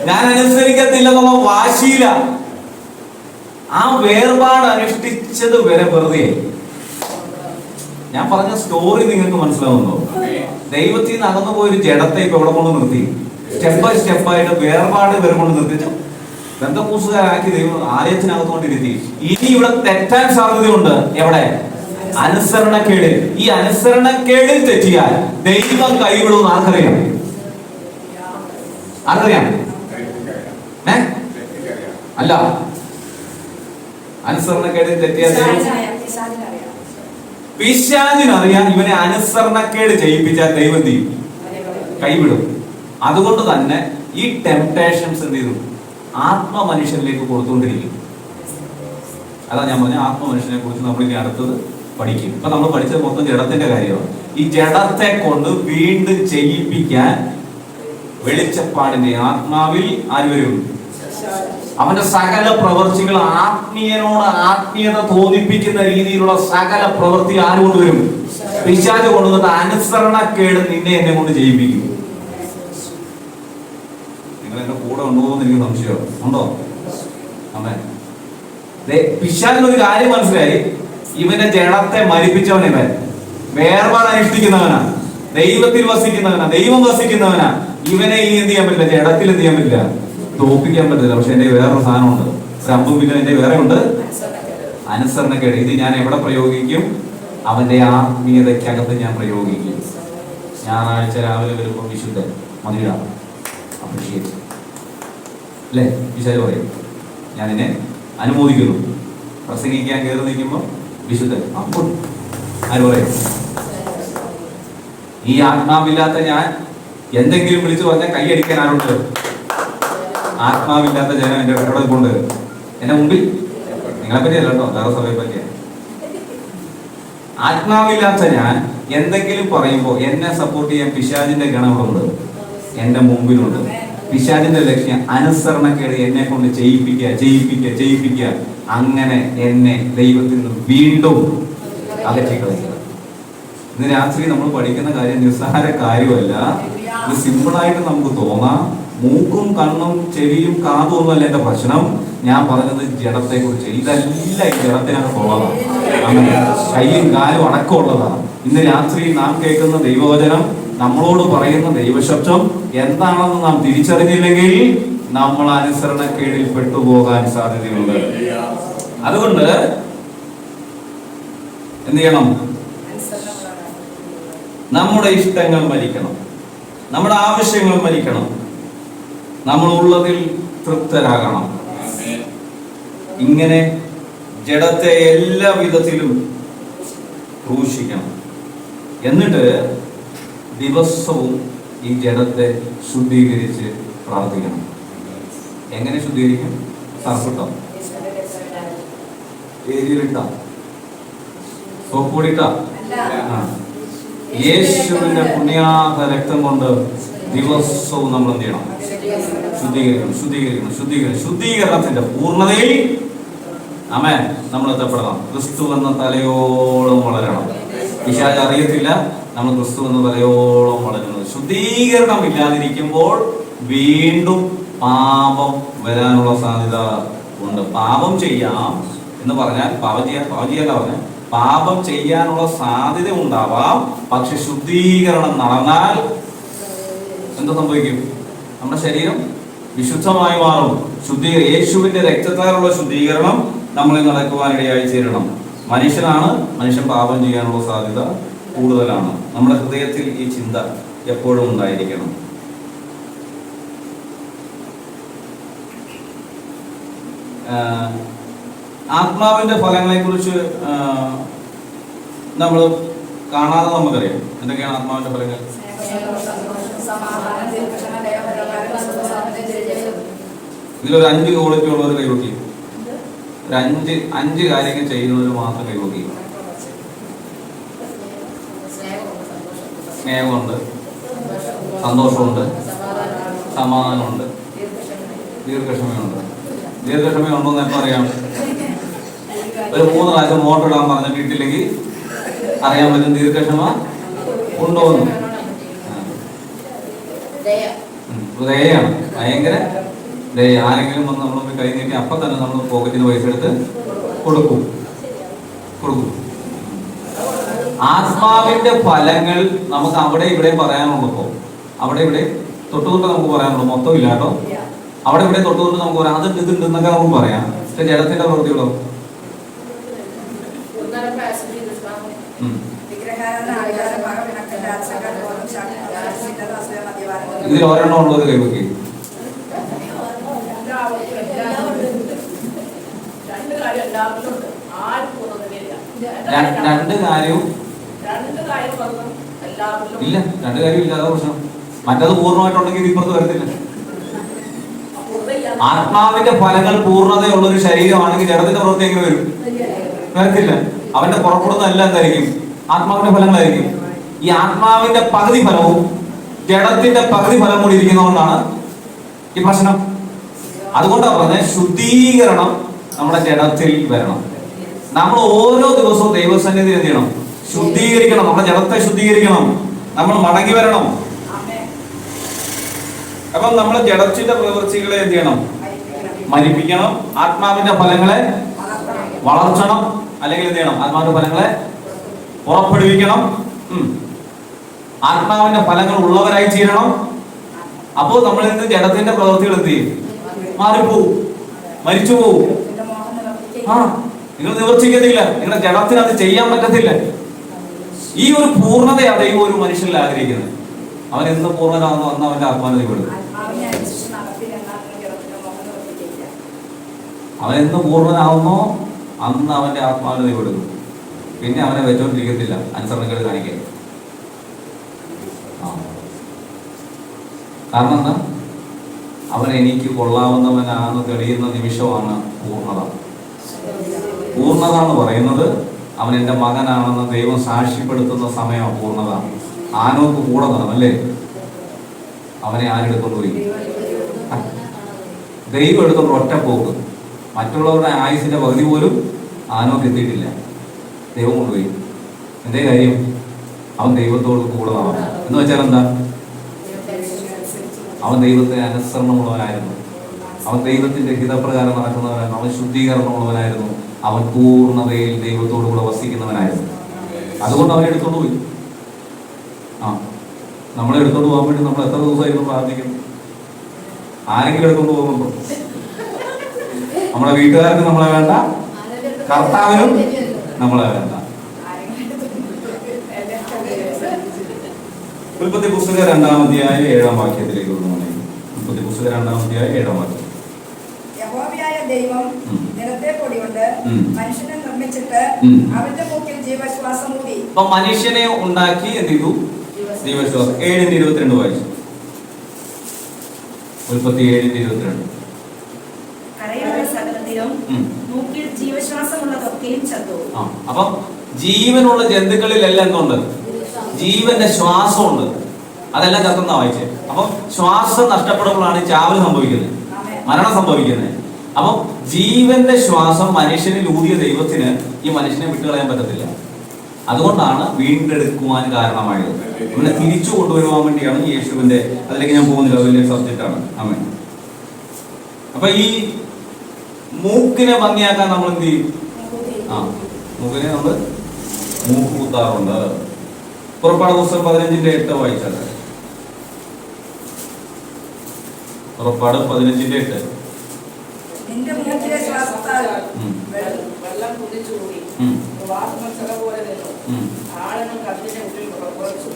ഞാൻ അനുസരിക്കത്തില്ലെന്നുള്ള വാശിയില. ആ വേർപാട് അനുഷ്ഠിച്ചത് വരെ വെറുതെ. ഞാൻ പറഞ്ഞ സ്റ്റോറി നിങ്ങൾക്ക് മനസ്സിലാവുന്നോ? ദൈവത്തിൽ നിന്ന് അകന്നു പോയൊരു ജഡത്തെ ഇപ്പൊ എവിടെ കൊണ്ട് നിർത്തി? സ്റ്റെപ്പ് ബൈ സ്റ്റെപ്പായിട്ട് വേർപാട് വരെ കൊണ്ട് നിർത്തിച്ചു ബന്ധക്കൂസുകാരാക്കി ദൈവം ആലയത്തിനകത്തുകൊണ്ടിരുത്തി. ഇനി ഇവിടെ തെറ്റാൻ സാധ്യതയുണ്ട്. എവിടെ? അനുസരണക്കേട്. ഈ അനുസരണക്കേടിൽ തെറ്റിയാൽ ദൈവം കൈവിടുമെന്ന് ആർക്കറിയാം? ആർക്കറിയാം? അല്ല, അനുസരണക്കേടിൽ തെറ്റിയാൽ പിശാചിനറിയാം. ഇവനെ അനുസരണക്കേട് ചെയ്യിപ്പിച്ചാൽ ദൈവം എന്ത് ചെയ്യും? കൈവിടും. അതുകൊണ്ട് തന്നെ ഈ ടെംപ്ടേഷൻസ് എന്ത് ചെയ്തു? ആത്മമനുഷ്യനിലേക്ക് കൊടുത്തുകൊണ്ടിരിക്കും. അതാ ഞാൻ പറഞ്ഞ ആത്മമനുഷ്യനെ കുറിച്ച് നമ്മൾ ഇനി അടുത്തത് പഠിക്കും. ഇപ്പൊ നമ്മൾ പഠിച്ചത് മൊത്തം ജഡത്തിന്റെ കാര്യമാണ്. ഈ ജഡത്തെ കൊണ്ട് വീണ്ടും ചെയ്യിപ്പിക്കാൻ വെളിച്ചപ്പാടിന്റെ ആത്മാവിൽ ആര് വരും? അവന്റെ സകല പ്രവൃത്തികൾ ആത്മീയനോട് ആത്മീയത തോന്നിപ്പിക്കുന്ന രീതിയിലുള്ള സകല പ്രവൃത്തി ആര് കൊണ്ടുവരും? പിശാച് കൊണ്ടുവന്നിട്ട് അനുസരണക്കേട് നിന്നെ എന്നെ കൊണ്ട് ചെയ്യിപ്പിക്കും. നിങ്ങൾ എന്റെ കൂടെ ഉണ്ടോ എന്ന് എനിക്ക് സംശയം ഉണ്ടോ? അമ്മേ, പിശാചിനൊരു കാര്യം മനസ്സിലായി. ഇവന്റെ ജഡത്തെ മരിപ്പിച്ചവൻ ഇവൻ വേർപാട് അനുഷ്ഠിക്കുന്നവനാ, ദൈവത്തിൽ വസിക്കുന്നവനാ, ദൈവം വസിക്കുന്നവനാ. ഇവനെ ഇനി എന്ത് ചെയ്യാൻ പറ്റില്ല? ജഡത്തിൽ എന്ത് ചെയ്യാൻ പറ്റില്ല? തോപ്പിക്കാൻ പറ്റില്ല. പക്ഷെ എന്റെ വേറൊരു സാധനമുണ്ട്, രമ്പും പിന്നെ എന്റെ വേറെ ഉണ്ട്, അനുസരണക്കേട്. ഇത് ഞാൻ എവിടെ പ്രയോഗിക്കും? അവന്റെ ആത്മീയതയ്ക്കകത്ത് ഞാൻ പ്രയോഗിക്കും. ഞായറാഴ്ച രാവിലെ വരുമ്പോൾ വിശുദ്ധ മതിയാ അപ്രീഷിയേറ്റ് അല്ലേ? പിശാച് പറയും ഞാൻ നിന്നെ അനുമോദിക്കുന്നു. പ്രസംഗിക്കാൻ കയറി നിൽക്കുമ്പോൾ വിശുദ്ധൻ ആര് പറയും? ഈ ആത്മാവില്ലാത്ത ഞാൻ എന്തെങ്കിലും വിളിച്ചു പറഞ്ഞാൽ കൈയടിക്കാൻ ആരുണ്ട്? ആത്മാവില്ലാത്ത ജനം എന്റെ ഇവിടെ കൊണ്ട് എന്റെ മുമ്പിൽ, നിങ്ങളെ പറ്റിയല്ല കേട്ടോ, വേറെ സഭയെ പറ്റിയ. ആത്മാവില്ലാത്ത ഞാൻ എന്തെങ്കിലും പറയുമ്പോൾ എന്നെ സപ്പോർട്ട് ചെയ്യാൻ പിശാചിന്റെ ഗണമുണ്ട്, എന്റെ മുമ്പിലുണ്ട്. പിശാചിന്റെ ലക്ഷ്യം അനുസരണക്കേട് എന്നെ കൊണ്ട് ചെയ്യിപ്പിക്കുക. അങ്ങനെ എന്നെ ദൈവത്തിൽ നിന്ന് വീണ്ടും അകറ്റിക്കളയുക. ഇന്ന് രാത്രി നമ്മൾ പഠിക്കുന്ന കാര്യം നിസ്സാര കാര്യമല്ല. ഇത് സിമ്പിളായിട്ട് നമുക്ക് തോന്നാം. മൂക്കും കണ്ണും ചെവിയും കാതും ഒന്നുമല്ല എന്റെ പ്രശ്നം. ഞാൻ പറഞ്ഞത് ജഡത്തെ കുറിച്ച്. ഇതെല്ലാം ഈ ജഡത്തിനകത്തുള്ളതാണ്. അങ്ങനെ കൈയും കാലും അടക്കമുള്ളതാണ്. ഇന്ന് രാത്രി നാം കേൾക്കുന്ന ദൈവവചനം, നമ്മളോട് പറയുന്ന ദൈവശബ്ദം എന്താണെന്ന് നാം തിരിച്ചറിഞ്ഞില്ലെങ്കിൽ നമ്മൾ അനുസരണക്കേടിൽ പെട്ടുപോകാൻ സാധ്യതയുണ്ട്. അതുകൊണ്ട് എന്ത് ചെയ്യണം? നമ്മുടെ ഇഷ്ടങ്ങൾ മരിക്കണം, നമ്മുടെ ആവശ്യങ്ങൾ മരിക്കണം, നമ്മൾ ഉള്ളതിൽ തൃപ്തരാകണം. ഇങ്ങനെ ജഡത്തെ എല്ലാ വിധത്തിലും ക്രൂശിക്കണം. എന്നിട്ട് ദിവസവും ഈ ജഡത്തെ ശുദ്ധീകരിച്ച് പ്രാർത്ഥിക്കണം. എങ്ങനെ ശുദ്ധീകരിക്കും? സർപ്പിട്ടോ, ഏരിയിലിട്ട, സോപ്പൊടിട്ട, യേശുവിന്റെ പുണ്യാഹ രക്തം കൊണ്ട് ദിവസവും നമ്മൾ എന്ത് ചെയ്യണം? ശുദ്ധീകരണത്തിന്റെ പൂർണ്ണതയിൽ ആമേൻ നമ്മൾ എത്തപ്പെടണം. ക്രിസ്തു എന്ന തലയോളം വളരണം. പിശാച് അറിയത്തില്ല നമ്മൾ ക്രിസ്തു എന്ന തലയോളം വളരുന്നത്. ശുദ്ധീകരണം ഇല്ലാതിരിക്കുമ്പോൾ വീണ്ടും പാപം വരാനുള്ള സാധ്യത ഉണ്ട്. പാപം ചെയ്യാം എന്ന് പറഞ്ഞാൽ പാപം ചെയ്യാൻ പറഞ്ഞ പാപം ചെയ്യാനുള്ള സാധ്യത ഉണ്ടാവാം. പക്ഷെ ശുദ്ധീകരണം നടന്നാൽ എന്താ സംഭവിക്കും? നമ്മുടെ ശരീരം വിശുദ്ധമായി മാറും. യേശുവിന്റെ രക്തത്താലുള്ള ശുദ്ധീകരണം നമ്മളിൽ നടക്കുവാനിടയായി ചേരണം. മനുഷ്യൻ പാപം ചെയ്യാനുള്ള സാധ്യത കൂടുതലാണ്. നമ്മുടെ ഹൃദയത്തിൽ ഈ ചിന്ത എപ്പോഴും ഉണ്ടായിരിക്കണം. ആത്മാവിന്റെ ഫലങ്ങളെ കുറിച്ച് നമ്മൾ കാണാതെ നമുക്കറിയാം. എന്തൊക്കെയാണ് ആത്മാവിന്റെ ഫലങ്ങൾ? ഇതിലൊരു 5 ക്വാളിറ്റി ഉള്ളവർ കൈവക്കി. ഒരു 5 കാര്യങ്ങൾ ചെയ്യുന്നവർ മാത്രം കൈവക്കി. സ്നേഹമുണ്ട്, സന്തോഷമുണ്ട്, സമാധാനമുണ്ട്, ദീർഘക്ഷമയുണ്ട്. ദീർഘക്ഷമ ഉണ്ടോ എന്ന് എപ്പോൾ അറിയാം? ഒരു 3 പ്രാവശ്യം മോട്ടർ ഇടാൻ പറഞ്ഞിട്ട് ഇട്ടില്ലെങ്കിൽ അറിയാൻ പറ്റും ദീർഘക്ഷമ ഉണ്ടോ എന്ന്. ദയാണ്, ഭയങ്കര ദയ. ആരെങ്കിലും വന്ന് നമ്മൾ കൈ നീട്ടി അപ്പം തന്നെ നമ്മൾ പോക്കറ്റിന് പൈസ എടുത്ത് കൊടുക്കും. ആത്മാവിന്റെ ഫലങ്ങൾ നമുക്ക് അവിടെ ഇവിടെ പറയാനുള്ളപ്പോ അവിടെ ഇവിടെ തൊട്ടുതൊട്ട് നമുക്ക് പറയാനുള്ളൂ. മൊത്തം ഇല്ല കേട്ടോ. അവിടെ ഇവിടെ തൊട്ടുതൊട്ട് നമുക്ക് പറയാം. അത് ഇതുണ്ട് എന്നൊക്കെ നമുക്ക് പറയാം. പക്ഷെ ജഡത്തിന്റെ പ്രവൃത്തികളോ? ഇതിൽ ഒരെണ്ണം ഉള്ളത് കൈവക്കി. 2 കാര്യവും ഇല്ല. 2 കാര്യം ഇല്ലാതെ പ്രശ്നം. മറ്റത് പൂർണ്ണമായിട്ടുണ്ടെങ്കിൽ ഇപ്പുറത്ത് വരത്തില്ല. ആത്മാവിന്റെ ഫലങ്ങൾ പൂർണ്ണതയുള്ള ഒരു ശരീരമാണെങ്കിൽ ജഡത്തിന്റെ പ്രവൃത്തി എങ്ങനെ വരും? വരത്തില്ല. അവന്റെ പുറപ്പെടുന്ന എല്ലാം എന്തായിരിക്കും? ആത്മാവിന്റെ ഫലങ്ങളായിരിക്കും. ഈ ആത്മാവിന്റെ പകുതി ഫലവും ജഡത്തിന്റെ പകുതി ഫലം കൂടി ഇരിക്കുന്നതുകൊണ്ടാണ് ഈ പ്രശ്നം. അതുകൊണ്ടാണ് പറഞ്ഞത് ശുദ്ധീകരണം നമ്മുടെ ജഡത്തിൽ വരണം. നമ്മൾ ഓരോ ദിവസവും ദൈവസന്നിധി എന്ത് ചെയ്യണം? ശുദ്ധീകരിക്കണം. നമ്മുടെ ജഡത്തെ ശുദ്ധീകരിക്കണം. നമ്മൾ മടങ്ങി വരണം. അപ്പം നമ്മൾ ജഡത്തിന്റെ പ്രവൃത്തികളെ എന്ത് ചെയ്യണം? മരിപ്പിക്കണം. ആത്മാവിന്റെ ഫലങ്ങളെ വളർച്ചണം. അല്ലെങ്കിൽ എന്ത് ചെയ്യണം? ആത്മാവിന്റെ ഫലങ്ങളെ പുറപ്പെടുവിക്കണം. ആത്മാവിന്റെ ഫലങ്ങൾ ഉള്ളവരായി തീരണം. അപ്പോൾ നമ്മൾ ഇന്ന് ജഡത്തിന്റെ പ്രവൃത്തികൾ എന്ത് ചെയ്യും? മാറിപ്പോവും, മരിച്ചു പോവും. നിങ്ങൾ നിവർത്തിക്കത്തില്ല. നിങ്ങളുടെ ജഡത്തിന് അത് ചെയ്യാൻ പറ്റത്തില്ല. ഈ ഒരു പൂർണ്ണതയാണ് ദൈവം ഒരു മനുഷ്യനിൽ ആഗ്രഹിക്കുന്നത്. അവൻ എന്ന് പൂർണ്ണനാണെന്ന് വന്ന അവന്റെ ആത്മാവിനെ കൊടുക്കും. അവൻ എന്ന് പൂർണ്ണനാവുന്നോ അന്ന് അവന്റെ ആത്മാവിനെ ദൈവം എടുക്കും. പിന്നെ അവനെ വെച്ചോണ്ടിരിക്കത്തില്ല അനുസരണക്കേട് കാണിക്കാൻ. കാരണം എന്താ? അവൻ എനിക്ക് കൊള്ളാവുന്നവനാണെന്ന് തെളിയുന്ന നിമിഷമാണ് പൂർണ്ണത. പൂർണ്ണത എന്ന് പറയുന്നത് അവൻ എൻ്റെ മകനാണെന്ന് ദൈവം സാക്ഷ്യപ്പെടുത്തുന്ന സമയമാണ് പൂർണ്ണത. ആനോക്ക് കൂടെ നടന്നല്ലേ? അവനെ ആരെടുത്തോണ്ട് പോയി? ദൈവം എടുത്തോണ്ട് ഒറ്റ പോക്ക്. മറ്റുള്ളവരുടെ ആയുസിന്റെ പകുതി പോലും ആനോക്ക് എത്തിയിട്ടില്ല. ദൈവം കൊണ്ടുപോയി. എന്തേ കാര്യം? അവൻ ദൈവത്തോട് കൂടെ നടന്നു. എന്ന് വെച്ചാൽ എന്താ? അവൻ ദൈവത്തിന് അനുസരണമുള്ളവനായിരുന്നു. അവൻ ദൈവത്തിന്റെ ഹിതപ്രകാരം നടക്കുന്നവനായിരുന്നു. അവൻ ശുദ്ധീകരണമുള്ളവനായിരുന്നു. അവൻ പൂർണ്ണതയിൽ ദൈവത്തോടു കൂടെ വസിക്കുന്നവനായിരുന്നു. അതുകൊണ്ട് അവനെ എടുത്തോണ്ട് പോയി. നമ്മളെ എടുത്തോണ്ട് പോകാൻ വേണ്ടി നമ്മൾ എത്ര ദിവസമായിരുന്നു പ്രാർത്ഥിക്കുന്നു? ആരെങ്കിലും എടുത്തോണ്ട് പോകുന്നുണ്ടോ? നമ്മുടെ വീട്ടുകാർക്ക് നമ്മളെ വേണ്ട, കർത്താവിനും നമ്മളെ വേണ്ട. ഉൽപ്പത്തി പുസ്തകം 2-ാം അധ്യായം 7-ാം വാക്യത്തിലേക്ക് ഉൽപ്പത്തി പുസ്തകം 2-ാം അധ്യായം 7-ാം വാക്യം. യഹോവയായ ദൈവം നിലത്തെ പൊടി കൊണ്ട് മനുഷ്യനെ നിർമ്മിച്ചിട്ട് അവന്റെ മൂക്കിൽ ജീവശ്വാസം ഊതി. അപ്പൊ മനുഷ്യനെ ഉണ്ടാക്കി എന്ത് ചെയ്തു? ജീവശ്വാസം. 7:22 വായിച്ചു. ഉൽപ്പത്തി 7:22. കരയുടെ സകലത്തിലും മൂക്കിൽ ജീവശ്വാസമുള്ളതൊക്കെയും ചത്തു. അപ്പം ജീവനുള്ള ജന്തുക്കളിലെല്ലാം എന്തുണ്ട്? ജീവന്റെ ശ്വാസമുണ്ട്. അതെല്ലാം ചത്തുന്ന വായിച്ചേ. അപ്പം ശ്വാസം നഷ്ടപ്പെടുമ്പോഴാണ് ചാവൽ സംഭവിക്കുന്നത്, മരണം സംഭവിക്കുന്നത്. അപ്പം ജീവന്റെ ശ്വാസം മനുഷ്യനിൽ ഊതിയ ദൈവത്തിന് ഈ മനുഷ്യനെ വിട്ടുകളയാൻ പറ്റത്തില്ല. അതുകൊണ്ടാണ് വീണ്ടെടുക്കുവാൻ കാരണമായത്. ഇവനെ തിരിച്ചു കൊണ്ടുവരുവാൻ വേണ്ടിയാണ് യേശുവിന്റെ, അതിലേക്ക് ഞാൻ പോകുന്നില്ല, വലിയ സബ്ജക്റ്റാണ്. ആമേൻ. അപ്പൊ ഈ മൂക്കിനെ ഭംഗിയാക്കാൻ നമ്മൾ എന്ത് ചെയ്യും? മൂക്കിനെ നമ്മൾ മൂക്ക് കുത്താറുണ്ട്. പുറപ്പാട് പുസ്തകം 15:8 വായിച്ചാൽ. പുറപ്പാട് 15:8. നിന്റെ മൂക്കിലെ ശ്വാസത്താൽ വെള്ളം കുതിച്ചുകൂടി വാസമത്സര പോലെ നിന്നു. ആഴങ്ങൾ കത്തിനെ ഉള്ളിൽ കുറച്ചു.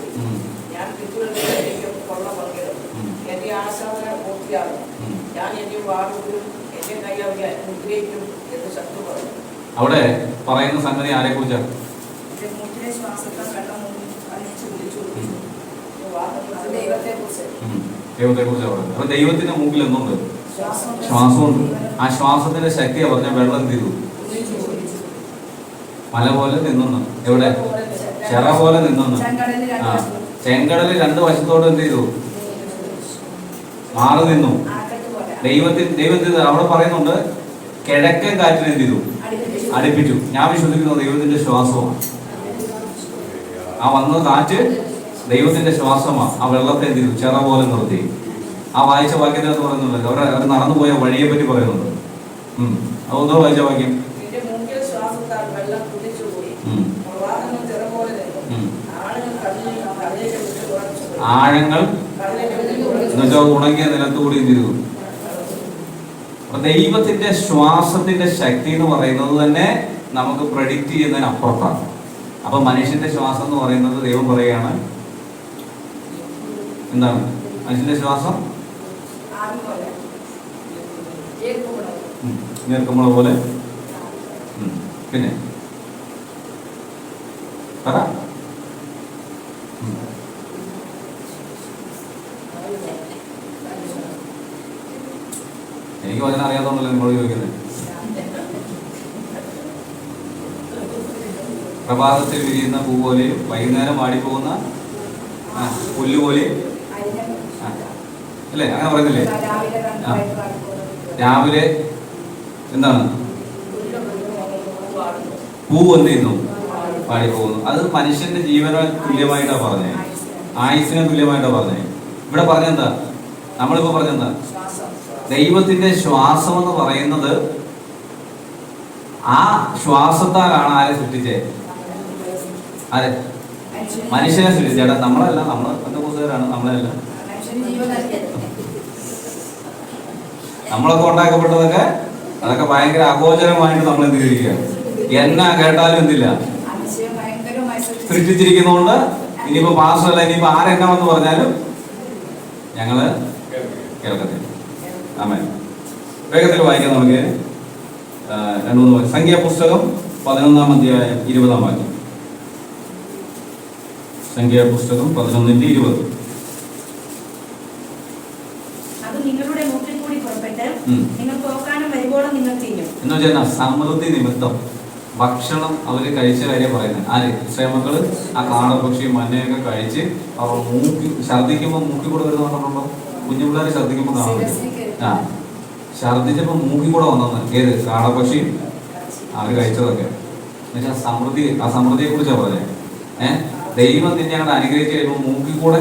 ഞാൻ പിതൃകളിലേക്കും കൊള്ള പങ്കിടും. എന്റെ ആശാവന പൂർത്തിയാകും. ഞാൻ എന്റെ വാടുകളും എന്റെ കൈ അവരെ അനുഗ്രഹിക്കും എന്ന് ശത്രു പറഞ്ഞു. അവിടെ പറയുന്ന സംഗതി ആരെ കുറിച്ചാണ്? മൂക്കിലെ ശ്വാസത്താൽ വെള്ളം ദൈവത്തെ കുറിച്ചാണ് പറയുന്നത്. അപ്പൊ ദൈവത്തിന്റെ മൂക്കിൽ എന്തുണ്ട്? ശ്വാസമുണ്ട്. ആ ശ്വാസത്തിന്റെ ശക്തിയാ പറഞ്ഞ വെള്ളം എന്ത് ചെയ്തു? മല പോലെ നിന്നു. എവിടെ? ചെറ പോലെ നിന്നു. ചെങ്കടലിൽ 2 വശത്തോട് എന്ത് ചെയ്തു? മാറി നിന്നു. ദൈവത്തിന് അവിടെ പറയുന്നുണ്ട് കിഴക്കൻ കാറ്റിനെ എന്ത് ചെയ്തു? അടുപ്പിച്ചു. ഞാൻ വിശ്വസിക്കുന്നത് ദൈവത്തിന്റെ ശ്വാസമാണ്. ആ വന്ന കാറ്റ് ദൈവത്തിന്റെ ശ്വാസമാണ്. ആ വെള്ളത്തെ എന്ത് ചെയ്തു? ചെറ പോലെ നിർത്തി. ആ വായിച്ച വാക്യത്തിനകത്ത് പറയുന്നുണ്ട്, അവർ നടന്നുപോയ വഴിയെ പറ്റി പറയുന്നുണ്ട്. അതൊന്നോ വായിച്ച വാക്യം. ആഴങ്ങൾ എന്നുവെച്ചാൽ ഉണങ്ങിയ നിലത്തുകൂടി എന്ത് ചെയ്തു? അപ്പൊ ദൈവത്തിന്റെ ശ്വാസത്തിന്റെ ശക്തി എന്ന് പറയുന്നത് തന്നെ നമുക്ക് പ്രെഡിക്റ്റ് ചെയ്യുന്നതിന് അപ്പുറത്താണ്. അപ്പൊ മനുഷ്യന്റെ ശ്വാസം എന്ന് പറയുന്നത് ദൈവം പറയുകയാണ് എന്താണ്? മനുഷ്യന്റെ ശ്വാസം നീർക്കുമ്പള പോലെ. പിന്നെ പറ. എനിക്ക് വചനം അറിയാത്തോണ്ടല്ലോ നിങ്ങളോട് ചോദിക്കുന്നത്. പ്രഭാതത്തിൽ വിരിയുന്ന പൂ പോലെയും വൈകുന്നേരം വാടിപ്പോകുന്ന പുല്ലുപോലെയും അല്ലേ? അങ്ങനെ പറയുന്നില്ലേ? രാവിലെ എന്താണ്? പൂ എന്ത് ചെയ്യുന്നു? വാടിപ്പോകുന്നു. അത് മനുഷ്യന്റെ ജീവന തുല്യമായിട്ടാ പറഞ്ഞേ, ആയുസിനെ തുല്യമായിട്ടാ പറഞ്ഞേ. ഇവിടെ പറഞ്ഞെന്താ? നമ്മളിപ്പോ പറഞ്ഞെന്താ? ദൈവത്തിന്റെ ശ്വാസം എന്ന് പറയുന്നത് ആ ശ്വാസത്താലാണ് ആരെ സൃഷ്ടിച്ചേ? ആരെ? മനുഷ്യനെ സൃഷ്ടിച്ചേട്ടാ. നമ്മളല്ല, നമ്മള് ബന്ധുക്കൂട്ടുകാരാണ്. നമ്മളല്ല, നമ്മളൊക്കെ ഉണ്ടാക്കപ്പെട്ടതൊക്കെ അതൊക്കെ ഭയങ്കര അഗോചരമായിട്ട് നമ്മൾ എന്ത് ചെയ്തിരിക്കുക? എന്നാ കേട്ടാലും എന്തില്ല സൃഷ്ടിച്ചിരിക്കുന്നതുകൊണ്ട് ഇനിയിപ്പോ പാസ്റ്റല്ല, ഇനിയിപ്പോ ആരെന്നാമെന്ന് പറഞ്ഞാലും ഞങ്ങള് കേൾക്കത്തില്ല. ആമേൻ. വേഗത്തിൽ വായിക്കാം നമുക്ക്. സംഖ്യാപുസ്തകം 11-ാം അധ്യായം 20-ാം വാക്യം. സംഖ്യാപുസ്തകം 11:20. അത് നിങ്ങളുടെ മൂക്കിൽ കൂടി പുറപ്പെട്ട് നിങ്ങൾക്ക് ഓക്കാനം വരുമ്പോഴും നിങ്ങൾ തിന്നും. എന്ന് വെച്ചാൽ സമൃദ്ധി നിമിത്തം ഭക്ഷണം അവര് കഴിച്ച കാര്യം പറയുന്നത്. ആര്? ഇസ്രായേൽ മക്കള് ആ കാടപ്പക്ഷി മഞ്ഞയൊക്കെ കഴിച്ച് അവർ ഛർദ്ദിക്കുമ്പോൾ മൂക്കി കൂടെ വരുന്നുണ്ടോ? കുഞ്ഞു പിള്ളേർ ഛർദ്ദിക്കുമ്പോൾ കാണുന്നില്ല. ഛർദ്ദിച്ചപ്പോ മൂക്കി കൂടെ വന്നെന്ന്. ഏത്? കാടപ്പക്ഷി അവര് കഴിച്ചതൊക്കെ. എന്നുവെച്ചാൽ സമൃദ്ധി, ആ സമൃദ്ധിയെ കുറിച്ചാണ് പറഞ്ഞത്. ദൈവം നിന്നെ ഞങ്ങളുടെ അനുഗ്രഹിച്ച് കഴിയുമ്പോൾ മൂക്കി കൂടെ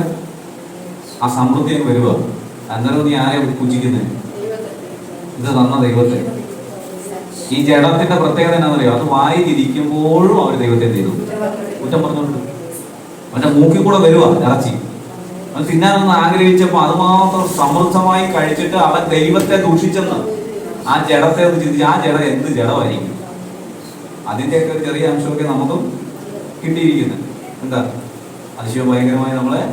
ആ സമൃദ്ധി അങ്ങ് വരുക. അന്നേരം നീ ആരെ പൂജിക്കുന്നത്? ഇത് തന്ന ദൈവത്തെ. ഈ ജഡത്തിന്റെ പ്രത്യേകത എന്താണെന്നറിയോ? അത് വായിലിരിക്കുമ്പോഴും അവർ ദൈവത്തെ ചെയ്തു കുറ്റം പറഞ്ഞുകൊണ്ട് അവന്റെ മൂക്കിൽ കൂടെ വരുക ഇറച്ചി. അവൻ തിന്നാനൊന്ന് ആഗ്രഹിച്ചപ്പോ അതുമാത്രം സമൃദ്ധമായി കഴിച്ചിട്ട് അവൻ ദൈവത്തെ ദൂഷിച്ചെന്ന് ആ ജഡത്തെ ഒന്ന് ചിന്തിച്ച്, ആ ജഡം എന്ത് ജഡമായിരിക്കും? അതിന്റെയൊക്കെ ഒരു ചെറിയ അംശമൊക്കെ നമുക്കും കിട്ടിയിരിക്കുന്നത്. എന്താ അതിശയം ഭയങ്കരമായി നമ്മളെ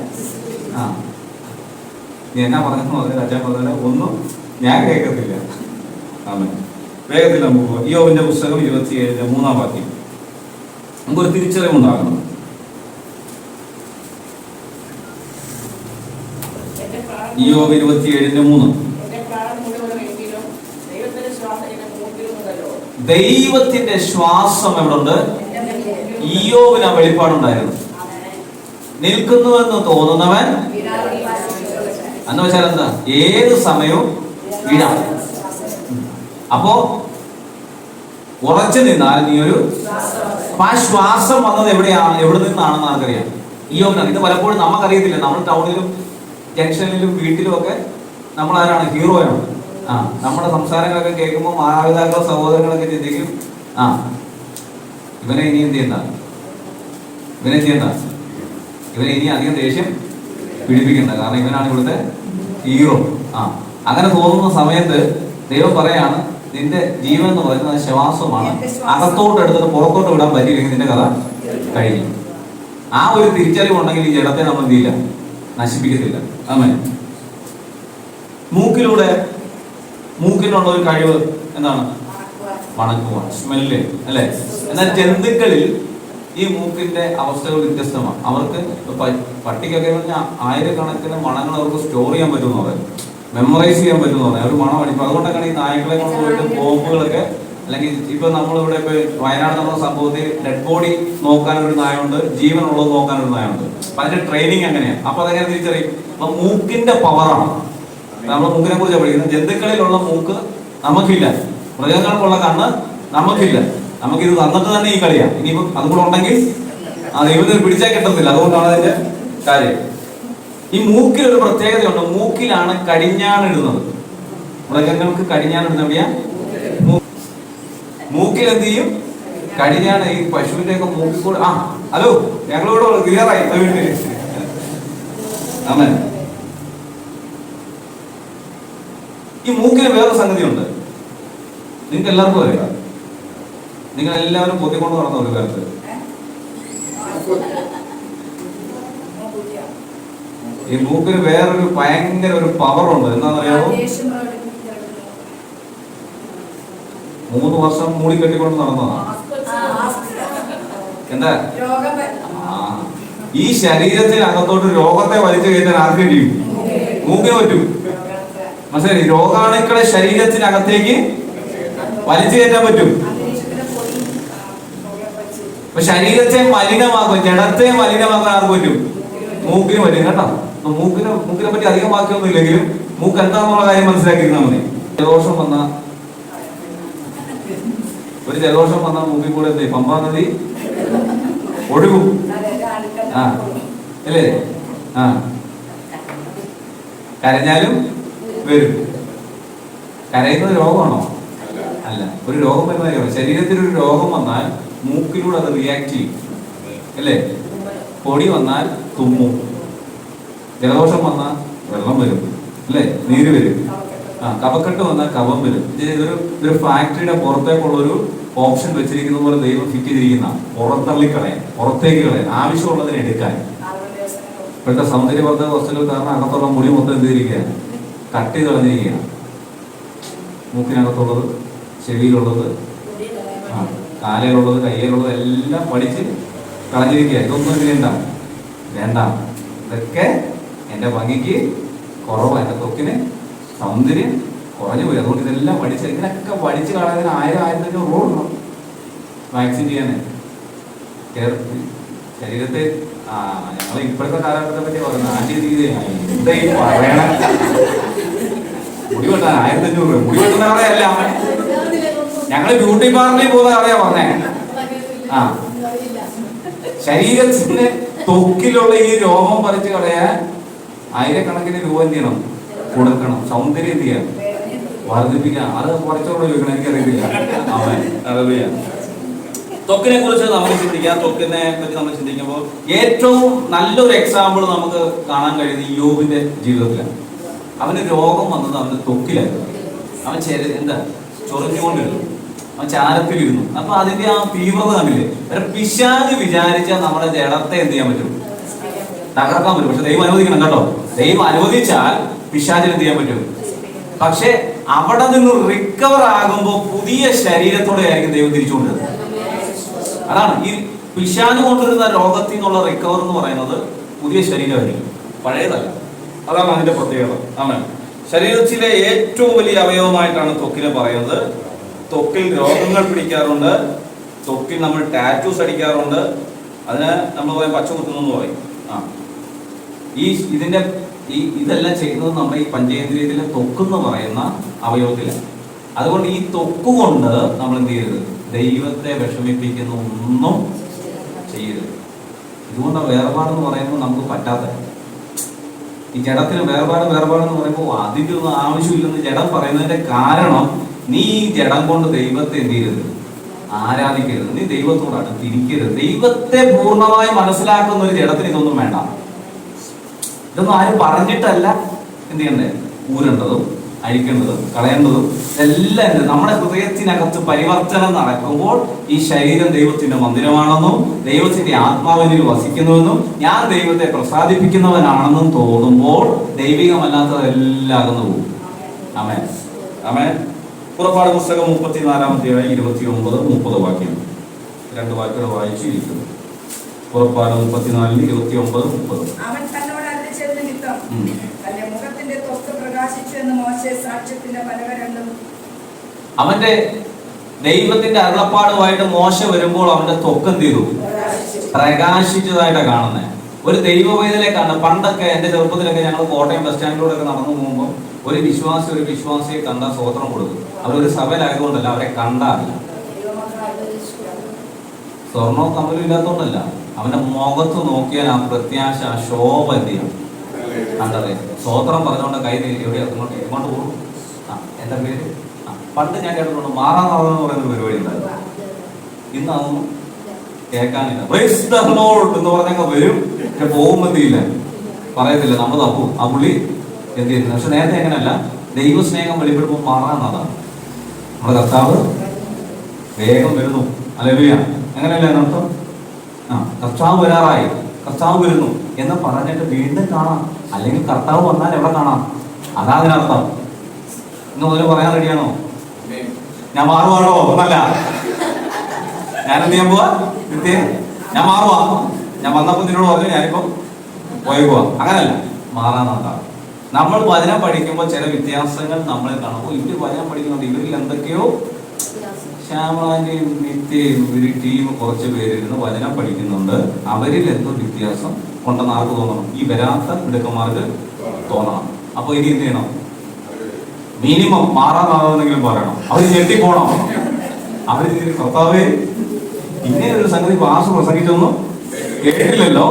നീ എന്നാ പറഞ്ഞു അച്ഛൻ പറഞ്ഞ ഒന്നും ഞാൻ കേൾക്കത്തില്ല. ആമേൻ. വേഗത്തിൽ നമുക്ക് ഇയ്യോബിന്റെ പുസ്തകം 27-ാം വാക്യം. നമുക്കൊരു തിരിച്ചറിവുണ്ടാകണം. ഇയ്യോബ് 27:3. ദൈവത്തിന്റെ ശ്വാസം എവിടുണ്ട്? ഇയ്യോബിന് ആ വെളിപ്പാടുണ്ടായിരുന്നു. നിൽക്കുന്നുവെന്ന് തോന്നുന്നവൻ എന്ന് വെച്ചാൽ എന്താ? ഏത് സമയവും വീഴാം. അപ്പോ ഉറച്ചു നിന്നാൽ നീ ഒരു ആ ശ്വാസം വന്നത് എവിടെയാണ്, എവിടെ നിന്നാണെന്ന് ആർക്കറിയാം? ഇയ്യോബിനാണ്. ഇത് പലപ്പോഴും നമുക്കറിയത്തില്ല. നമ്മൾ ടൗണിലും ജംഗ്ഷനിലും വീട്ടിലും ഒക്കെ നമ്മൾ ആരാണ്? ഹീറോയാണ്. നമ്മുടെ സംസാരങ്ങളൊക്കെ കേൾക്കുമ്പോൾ മാതാപിതാക്കളോ സഹോദരങ്ങളൊക്കെ ചിന്തിക്കും, ഇവനെ ഇനി എന്ത് ചെയ്യണ്ട, ഇവനെ ഇനി അധികം ദേഷ്യം പിടിപ്പിക്കണ്ട, കാരണം ഇവനാണ് ഇവിടുത്തെ ഹീറോ. അങ്ങനെ തോന്നുന്ന സമയത്ത് ദൈവം പറയാണ്, നിന്റെ ജീവൻ എന്ന് പറയുന്നത് ശ്വാസമാണ്. അകത്തോട്ട് എടുത്തിട്ട് പുറത്തോട്ട് വിടാൻ പറ്റിയില്ലെങ്കിൽ നിന്റെ കഥ കഴിഞ്ഞു. ആ ഒരു തിരിച്ചറിവുണ്ടെങ്കിൽ ഈ ജഡത്തെ നമ്മൾ എന്ത് ചെയ്യില്ല, നശിപ്പിക്കത്തില്ല. ആമേൻ. മൂക്കിനുള്ള ഒരു കഴിവ് എന്താണ്? മണക്കുവാൻ, സ്മെല്ല്, അല്ലെ? എന്നാൽ ജന്തുക്കളിൽ ഈ മൂക്കിന്റെ അവസ്ഥകൾ വ്യത്യസ്തമാണ്. അവർക്ക് പട്ടിക്കൊക്കെ പറഞ്ഞാൽ ആയിരക്കണക്കിന് മണങ്ങൾ അവർക്ക് സ്റ്റോർ ചെയ്യാൻ പറ്റുമെന്ന് പറയും, മെമ്മറൈസ് ചെയ്യാൻ പറ്റുമെന്ന് പറയാം. ഒരു മണം അടിക്കും. അതുകൊണ്ടൊക്കെയാണ് ഈ നായ്ക്കളെ കൊണ്ട് പോയിട്ട് ബോംബുകളൊക്കെ, അല്ലെങ്കിൽ ഇപ്പൊ നമ്മളിവിടെ ഇപ്പൊ വയനാട് നമ്മുടെ സംഭവത്തിൽ ഡെഡ് ബോഡി നോക്കാനൊരു നായുണ്ട്, ജീവനുള്ളത് നോക്കാനൊരു നായുണ്ട്. അപ്പൊ അതിന്റെ ട്രെയിനിങ് എങ്ങനെയാണ്? അപ്പൊ അതെങ്ങനെ തിരിച്ചറിയും? അപ്പൊ മൂക്കിന്റെ പവറാണ്. നമ്മൾ മൂക്കിനെ കുറിച്ച് പഠിക്കുന്നത്. ജന്തുക്കളിലുള്ള മൂക്ക് നമുക്കില്ല, മൃഗങ്ങൾക്കുള്ള കണ്ണ് നമുക്കില്ല. നമുക്കിത് തന്നിട്ട് തന്നെ ഈ കളിയാണ്. ഇനിയിപ്പം അതും കൂടെ ഉണ്ടെങ്കിൽ ദൈവത്തിന് പിടിച്ചാൽ കിട്ടത്തില്ല. അതുകൊണ്ടാണ് അതിന്റെ കാര്യം. ഈ മൂക്കിൽ ഒരു പ്രത്യേകതയുണ്ട്. മൂക്കിലാണ് കടിഞ്ഞാണിടുന്നത്. മൃഗങ്ങൾക്ക് കടിഞ്ഞാണിടുന്ന എവിടെയാ? മൂക്കിൽ എന്ത് ചെയ്യും? കടിഞ്ഞാണ്. ഈ പശുവിന്റെ ഒക്കെ മൂക്കിൽ കൂടെ. ഹലോ, ഞങ്ങളിവിടെ ക്ലിയറായി വീട്ടില്. ആമേൻ. ഈ മൂക്കിന് വേറെ സംഗതിയുണ്ട്. നിങ്ങൾക്ക് എല്ലാവർക്കും അറിയാം. നിങ്ങൾ എല്ലാവരും പൊത്തിക്കൊണ്ട് നടന്ന ഒരു കാലത്ത് ഈ മൂക്കിന് വേറൊരു ഭയങ്കര ഒരു പവറുണ്ട്. എന്താണെന്നറിയാമോ? 3 വർഷം മൂടി കെട്ടിക്കൊണ്ട് നടന്നതാ. എന്താ? ഈ ശരീരത്തിനകത്തോട്ട് രോഗത്തെ വലിച്ചു കയറ്റാൻ ആർക്കും കഴിയും? മൂക്കിന് പറ്റും. മനസ്സിലായി? രോഗാണുക്കളെ ശരീരത്തിനകത്തേക്ക് വലിച്ചു കയറ്റാൻ പറ്റും. അപ്പൊ ശരീരത്തെ മലിനമാക്കും, ജഡത്തെ മലിനമാക്കാൻ ആർക്ക് പറ്റും? മൂക്കിന് പറ്റും. കേട്ടോ, മൂക്കിനെ പറ്റി അധികം വാക്യമൊന്നും ഇല്ലെങ്കിലും മൂക്ക് എന്താന്നുള്ള കാര്യം മനസ്സിലാക്കിയിരുന്നാൽ മതി. ജലദോഷം വന്ന മൂക്കിൽ കൂടെ എന്ത്? പമ്പാ നദി ഒഴുകും. അല്ലേ? കരഞ്ഞാലും വരും. കരയുന്നത് രോഗമാണോ? അല്ല. ഒരു രോഗം വരുന്ന ശരീരത്തിൽ ഒരു രോഗം വന്നാൽ മൂക്കിലൂടെ അത് റിയാക്ട് ചെയ്യും, അല്ലേ? പൊടി വന്നാൽ തുമ്മും, ജലദോഷം വന്നാൽ വെള്ളം വരും, അല്ലേ? നീര് വരും. കഫക്കെട്ട് വന്നാൽ കഫം വരും. ഇതൊരു ഫാക്ടറിയുടെ പുറത്തേക്കുള്ളൊരു ഓപ്ഷൻ വെച്ചിരിക്കുന്ന പോലെ ദൈവം ഫിറ്റ് ചെയ്തിരിക്കുന്ന പുറത്തേക്ക് കളയാൻ, ആവശ്യമുള്ളതിനെ എടുക്കാൻ. ഇപ്പോഴത്തെ സൗന്ദര്യവർദ്ധക വസ്തുക്കൾ കാരണം അകത്തുള്ള മുടി മൊത്തം എന്ത് ചെയ്തിരിക്കുകയാണ്? കട്ട് ചെയ്ത് കളഞ്ഞിരിക്കുകയാണ്. മൂക്കിനകത്തുള്ളത് ചെവിയിലുള്ളത്, കാലയിലുള്ളത്, കയ്യിലുള്ളത് എല്ലാം പഠിച്ച് കളഞ്ഞിരിക്കുക. ഇതൊന്നും വേണ്ട വേണ്ട, ഇതൊക്കെ എൻ്റെ ഭംഗിക്ക് കുറവാണ്, എൻ്റെ ത്വക്കിന് സൗന്ദര്യം കുറഞ്ഞു പോയി, അതുകൊണ്ട് ഇതെല്ലാം പഠിച്ച് ഇതിനൊക്കെ പഠിച്ച് കളയാൻ 1000-1500 രൂപ ഉണ്ടോ വാക്സിൻ ചെയ്യാനേ. ശരീരത്തെ ഞങ്ങൾ ഇപ്പോഴത്തെ കാലഘട്ടത്തെ പറ്റി പറയുന്നത് ആദ്യ രീതി എന്താ ഈ പറയണ. മുടി വെട്ടാൻ 1500 രൂപ, മുടി വെട്ടുന്ന കഥയല്ല, ഞങ്ങള് ബ്യൂട്ടി പാർലറിൽ പോകുന്ന കഥയാ പറഞ്ഞേ. ശരീരത്തിന്റെ ത്വക്കിലുള്ള ഈ രോമം പറിച്ച് കളയാൻ 1000കണക്കിന് രൂപ എന്ത് ചെയ്യണം, കൊടുക്കണം. സൗന്ദര്യം എന്ത് ചെയ്യാം, വർദ്ധിപ്പിക്കാം. അത് കുറച്ചുകൂടെ ചോദിക്കണം, എനിക്കറിയത്തില്ല. അറിയാം. ത്വക്കിനെ കുറിച്ച് നമ്മൾ ചിന്തിക്കാം. ത്വക്കിനെ പറ്റി നമ്മൾ ചിന്തിക്കുമ്പോൾ ഏറ്റവും നല്ലൊരു എക്സാമ്പിൾ നമുക്ക് കാണാൻ കഴിയുന്നത് യോബിന്റെ ജീവിതത്തിലാണ്. അവന് രോഗം വന്നത് അവന്റെ ത്വക്കിലായിരുന്നു. അവൻ എന്താ ചൊറിഞ്ഞുകൊണ്ടിരുന്നു, അവൻ ചാരത്തിലിരുന്നു. അപ്പൊ അതിന്റെ ആ തീവ്രത കണ്ടില്ലേ. ഒരു പിശാച് വിചാരിച്ചാൽ നമ്മുടെ ജഡത്തെ എന്ത് ചെയ്യാൻ പറ്റും, തകർക്കാൻ പറ്റും. പക്ഷെ ദൈവം അനുവദിക്കണം കേട്ടോ. ദൈവം അനുവദിച്ചാൽ പിശാചിന് എന്ത് ചെയ്യാൻ പറ്റും. പക്ഷെ അവിടെ നിന്ന് റിക്കവർ ആകുമ്പോൾ പുതിയ ശരീരത്തോടെ ആയിരിക്കും ദൈവം തിരിച്ചുകൊണ്ടിരുന്നത്. അതാണ് ഈ പിശാച് കൊണ്ടിരുന്ന രോഗത്തിൽ നിന്നുള്ള റിക്കവർ എന്ന് പറയുന്നത് പുതിയ ശരീരമായിരിക്കും, പഴയതല്ല. അതാണ് അതിന്റെ പ്രത്യേകത. ആണ് ശരീരത്തിലെ ഏറ്റവും വലിയ അവയവമായിട്ടാണ് ത്വക്കിനെ പറയുന്നത്. ത്വക്കിൽ രോഗങ്ങൾ പിടിക്കാറുണ്ട്, ത്വക്കിൽ നമ്മൾ ടാറ്റൂസ് അടിക്കാറുണ്ട്, അതിന് നമ്മൾ പറയും പച്ച കുത്തുന്നു പറയും. ഇതെല്ലാം ചെയ്യുന്നത് നമ്മുടെ ഈ പഞ്ചേന്ദ്രിയത്തിലെ ത്വക്കെന്ന് പറയുന്ന അവയവത്തിലാണ്. അതുകൊണ്ട് ഈ ത്വക്ക് കൊണ്ട് നമ്മൾ എന്ത് ചെയ്യരുത്, ദൈവത്തെ വിഷമിപ്പിക്കുന്ന ഒന്നും ചെയ്യരുത്. ഇതുകൊണ്ടാണ് വേർപാടെന്ന് പറയുമ്പോൾ നമുക്ക് പറ്റാത്ത. ഈ ജഡത്തിന് വേർപാടെന്ന് പറയുമ്പോൾ അതിൻ്റെ ഒന്നും ആവശ്യമില്ലെന്ന് ജഡം പറയുന്നതിന്റെ കാരണം, നീ ഈ ജഡം കൊണ്ട് ദൈവത്തെ എന്ത് ചെയ്യരുത്, ആരാധിക്കരുത്. നീ ദൈവത്തോട് അടുത്തിരിക്കരുത്. ദൈവത്തെ പൂർണ്ണമായി മനസ്സിലാക്കുന്ന ഒരു ജഡത്തിന് ഇതൊന്നും വേണ്ട. ഇതൊന്നും ആരും പറഞ്ഞിട്ടല്ല എന്ത് ചെയ്യണ്ടേ, ഊരേണ്ടതും അഴിക്കേണ്ടതും കളയേണ്ടതും എല്ലാം ഉണ്ട്. നമ്മുടെ ഹൃദയത്തിനകത്ത് പരിവർത്തനം നടക്കുമ്പോൾ ഈ ശരീരം ദൈവത്തിന്റെ മന്ദിരമാണെന്നും ദൈവത്തിന്റെ ആത്മാവിനിൽ വസിക്കുന്നുവെന്നും ഞാൻ ദൈവത്തെ പ്രസാദിപ്പിക്കുന്നവനാണെന്നും തോന്നുമ്പോൾ ദൈവികമല്ലാത്തതെല്ലാം അകന്നു പോകും. ആമേൻ ആമേൻ. പുറപ്പാട് പുസ്തകം 34-29-30 വാക്യം, 2 വാക്യങ്ങൾ വായിച്ചിരിക്കുന്നു. പുറപ്പാട് 34-29-30. അവൻ തന്നോട് അരുളിച്ചത് നിമിത്തം തന്റെ മുഖത്തിന്റെ ത്വക്ക് പ്രകാശിച്ചു എന്ന് മോശെ സാക്ഷ്യത്തിന്റെ പലക രണ്ടും. അവന്റെ ദൈവത്തിന്റെ അരുളപ്പാടുമായിട്ട് മോശ വരുമ്പോൾ അവന്റെ ത്വക്ക് എന്ത് ചെയ്തു, പ്രകാശിച്ചതായിട്ടാണ് കാണുന്നത്. ഒരു ദൈവ പൈതലേക്കാണ്. പണ്ടൊക്കെ എന്റെ ചെറുപ്പത്തിലൊക്കെ ഞങ്ങൾ കോട്ടയം ബസ് സ്റ്റാൻഡിലൂടെ ഒക്കെ നടന്നു പോകുമ്പോൾ ഒരു വിശ്വാസിയെ കണ്ട സ്വോത്രം കൊടുക്കും. അവരൊരു സഭയിലായതുകൊണ്ടല്ല, അവരെ കണ്ടല്ല, സ്വർണവും കമ്മലും ഇല്ലാത്തതുകൊണ്ടല്ല, അവന്റെ മുഖത്ത് നോക്കിയാൽ ആ പ്രത്യാശ, ആ ശോഭ എന്ത് ചെയ്യണം, കണ്ടറിയാം. സ്വോത്രം പറഞ്ഞുകൊണ്ട് കൈ എവിടെയാ എങ്ങോട്ട് പോകും. എന്താ പേര്? പണ്ട് ഞാൻ കേട്ടിട്ടുണ്ട് മാറാനാവെന്ന് പറയുന്ന പരിപാടി ഉണ്ടായിരുന്നു. ഇന്ന് അതൊന്നും കേൾക്കാനില്ല. എന്ന് പറഞ്ഞൊക്കെ വരും, പക്ഷെ പോകുമ്പോഴത്തേയില്ല, പറയത്തില്ല, നമ്മൾ തപ്പും. ആ പുള്ളി എന്ത് ചെയ്യുന്നത്. പക്ഷെ നേരത്തെ എങ്ങനെയല്ല, ദൈവസ്നേഹം വെളിപ്പെടുമ്പോൾ മാറാന്നതാണ്. നമ്മുടെ കർത്താവ് വേഗം വരുന്നു. ഹല്ലേലൂയ. അങ്ങനെയല്ലേ എന്നർത്ഥം? കർത്താവ് വരാറായി, കർത്താവ് വരുന്നു എന്ന് പറഞ്ഞിട്ട് വീണ്ടും കാണാം. അല്ലെങ്കിൽ കർത്താവ് വന്നാൽ എവിടെ കാണാം, അതാ അതിനർത്ഥം. ഇന്ന് മുതൽ പറയാൻ റെഡിയാണോ? ഞാൻ മാറുവാണോ? ഒന്നല്ല, ഞാൻ എന്ത് ചെയ്യാൻ പോവാ, ഞാൻ മാറുവാ. ഞാൻ വന്നപ്പോൾ നിന്നോട് പറഞ്ഞു ഞാനിപ്പം പോയേക്കുവാ. അങ്ങനല്ല, മാറാന്നതാണ്. നമ്മൾ വചനം പഠിക്കുമ്പോൾ ചില വ്യത്യാസങ്ങൾ നമ്മളെ കാണുമ്പോൾ ഇവര് വചനം പഠിക്കുന്നുണ്ട്, ഇവരിൽ എന്തൊക്കെയോ. ശ്യാമളാന്റെയും നിത്യയും ഒരു ടീം കുറച്ച് പേരിരുന്ന് വചനം പഠിക്കുന്നുണ്ട്. അവരിൽ എന്തോ വ്യത്യാസം ഉണ്ടെന്ന് ആർക്ക് തോന്നണം? ഈ വരാത്ത മിടുക്കന്മാർക്ക് തോന്നണം. അപ്പൊ ഇനി എന്ത് ചെയ്യണം? മിനിമം മാറാനാകുന്നെങ്കിലും പറയണം. അവർ ഞെട്ടിപ്പോണം. അവർ കർത്താവേ ഇങ്ങനെ ഒരു സംഗതി പാസ് പ്രസംഗിച്ചൊന്നും കേട്ടില്ലല്ലോ.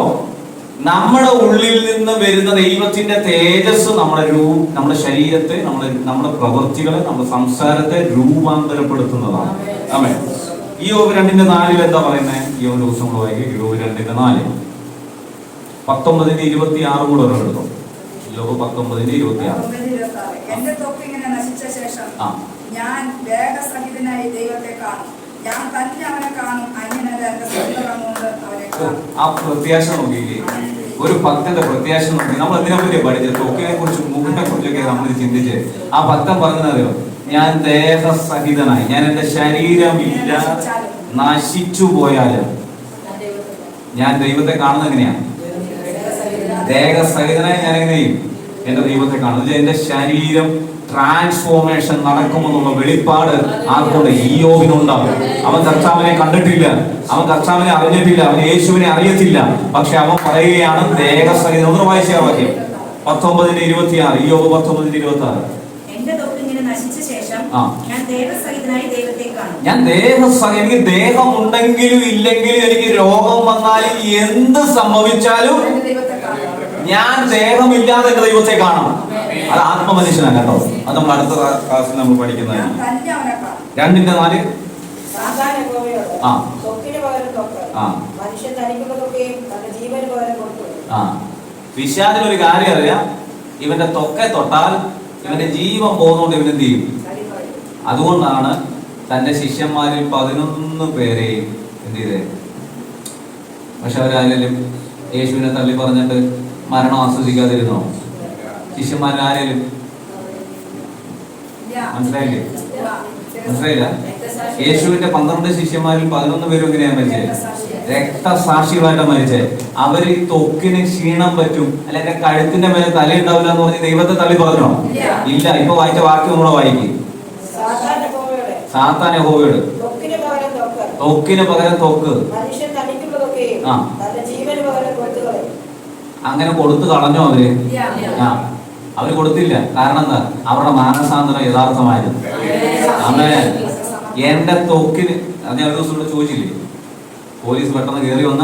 നമ്മുടെ ഉള്ളിൽ നിന്ന് വരുന്ന ദൈവത്തിന്റെ തേജസ് നമ്മുടെ ശരീരത്തെ, നമ്മുടെ പ്രവൃത്തികളെ, നമ്മുടെ സംസാരത്തെ രൂപാന്തരപ്പെടുത്തുന്നതാണ്. ആമേൻ. യോബ് 2:4 എന്താ പറയുന്നത്? യോബ് ദിവസം വായിക്കുക. യോബ് 2:4, 19-26 കൂടെ ഒരെണ്ണം. യോബ് 19-26. എന്റെ ത്വക്ക് ഇങ്ങനെ നശിച്ച ശേഷം ഞാൻ വേഗസഹിതനായി ദൈവത്തെ കാണും. ഞാൻ തന്നെ അവനെ കാണും. അന്യനല്ല, എന്റെ സ്വന്തം കണ്ണുകൊണ്ട് അവനെ കാണും. ആ പ്രത്യാശ നോക്കിയില്ലേ, ഒരു ഭക്തന്റെ പ്രത്യാശ നോക്കി. നമ്മൾ എന്തിനെ പറ്റിയാണ് പഠിച്ചത്? ത്വക്കിനെ കുറിച്ചും മൂക്കിനെ കുറിച്ചൊക്കെ നമ്മൾ ചിന്തിച്ച് ആ ഭക്തൻ പറഞ്ഞതറിയോ, ഞാൻ ദേഹസഹിതനായി, ഞാൻ എൻ്റെ ശരീരമില്ല നശിച്ചു പോയാലും ഞാൻ ദൈവത്തെ കാണുന്നത് എങ്ങനെയാ? ദേഹസഹിതനായി ഞാൻ എങ്ങനെയും എന്റെ ദൈവത്തെ കാണുന്നത്. എന്റെ ശരീരം ട്രാൻസ്ഫോർമേഷൻ നടക്കുമെന്നുള്ള വെളിപ്പാട് ആർക്കുണ്ട്? ഇയ്യോബിനുണ്ടാവും. അവൻ കർത്താവിനെ കണ്ടിട്ടില്ല, അവൻ കർത്താവിനെ അറിഞ്ഞിട്ടില്ല, അവൻ യേശുവിനെ അറിയത്തില്ല. പക്ഷെ അവൻ പറയുകയാണ് ദേഹസഹിതം. ഒന്ന് വായിച്ച വാക്യം 19:26, ഇയ്യോബ് 19:26. എന്റെ ത്വക്ക് ഇങ്ങനെ നശിച്ച ശേഷം ഞാൻ ദേഹസഹിതനായി ദൈവത്തെ കാണും. ഞാൻ എനിക്ക് ദേഹമുണ്ടെങ്കിലും ഇല്ലെങ്കിലും എനിക്ക് രോഗം വന്നാലും എന്ത് സംഭവിച്ചാലും ഞാൻ ദേഹമില്ലാതെ എന്റെ ദൈവത്തെ കാണണം. അത് ആത്മമനുഷ്യനാണ് കേട്ടോ. അത് നമ്മൾ അടുത്ത ക്ലാസ്സിൽ നമ്മൾ പഠിക്കുന്നതാണ്. 2:4. വിശാലിനൊരു കാര്യം അറിയാം, ഇവന്റെ ത്വക്കെ തൊട്ടാൽ ഇവന്റെ ജീവൻ പോകുന്നതുകൊണ്ട് ഇവൻ എന്ത് ചെയ്യും? അതുകൊണ്ടാണ് തന്റെ ശിഷ്യന്മാരിൽ 11 പേരെയും എന്ത് ചെയ്തേ? പക്ഷെ അവരാരെങ്കിലും യേശുവിനെ തള്ളി പറഞ്ഞിട്ട് മരണം ആസ്വദിക്കാതിരുന്നോ? ശിഷ്യന്മാരിൽ ആരെങ്കിലും? മനസ്സിലായില്ലേ? മനസ്സിലായില്ല? യേശുവിന്റെ 12 ശിഷ്യന്മാരിൽ 11 പേരും എങ്ങനെയാ മരിച്ചത്? രക്തസാക്ഷികളായിട്ട് മരിച്ചത്. അവര് ഈ ത്വക്കിന് ക്ഷീണം പറ്റും, അല്ലെങ്കിൽ കഴുത്തിന്റെ മേലെ തലയുണ്ടാവില്ല എന്ന് പറഞ്ഞ് ദൈവത്തെ തള്ളി പറഞ്ഞോ? ഇല്ല. ഇപ്പൊ വായിച്ച വാക്യം കൂടെ വായിക്കും. സാത്താൻ യഹോവയോട് ത്വക്കിന് പകരം ത്വക്ക് അങ്ങനെ കൊടുത്തു കളഞ്ഞോ അവര്? അവര് കൊടുത്തില്ല. കാരണം എന്താ? അവരുടെ മാനസാന്തരം യഥാർത്ഥമായിരുന്നു. ആമേൻ. എന്റെ ത്വക്കിന് അത് ഞാൻ ഒരു ദിവസം ഇവിടെ ചോദിച്ചില്ലേ, പോലീസ് പെട്ടെന്ന് കയറി വന്ന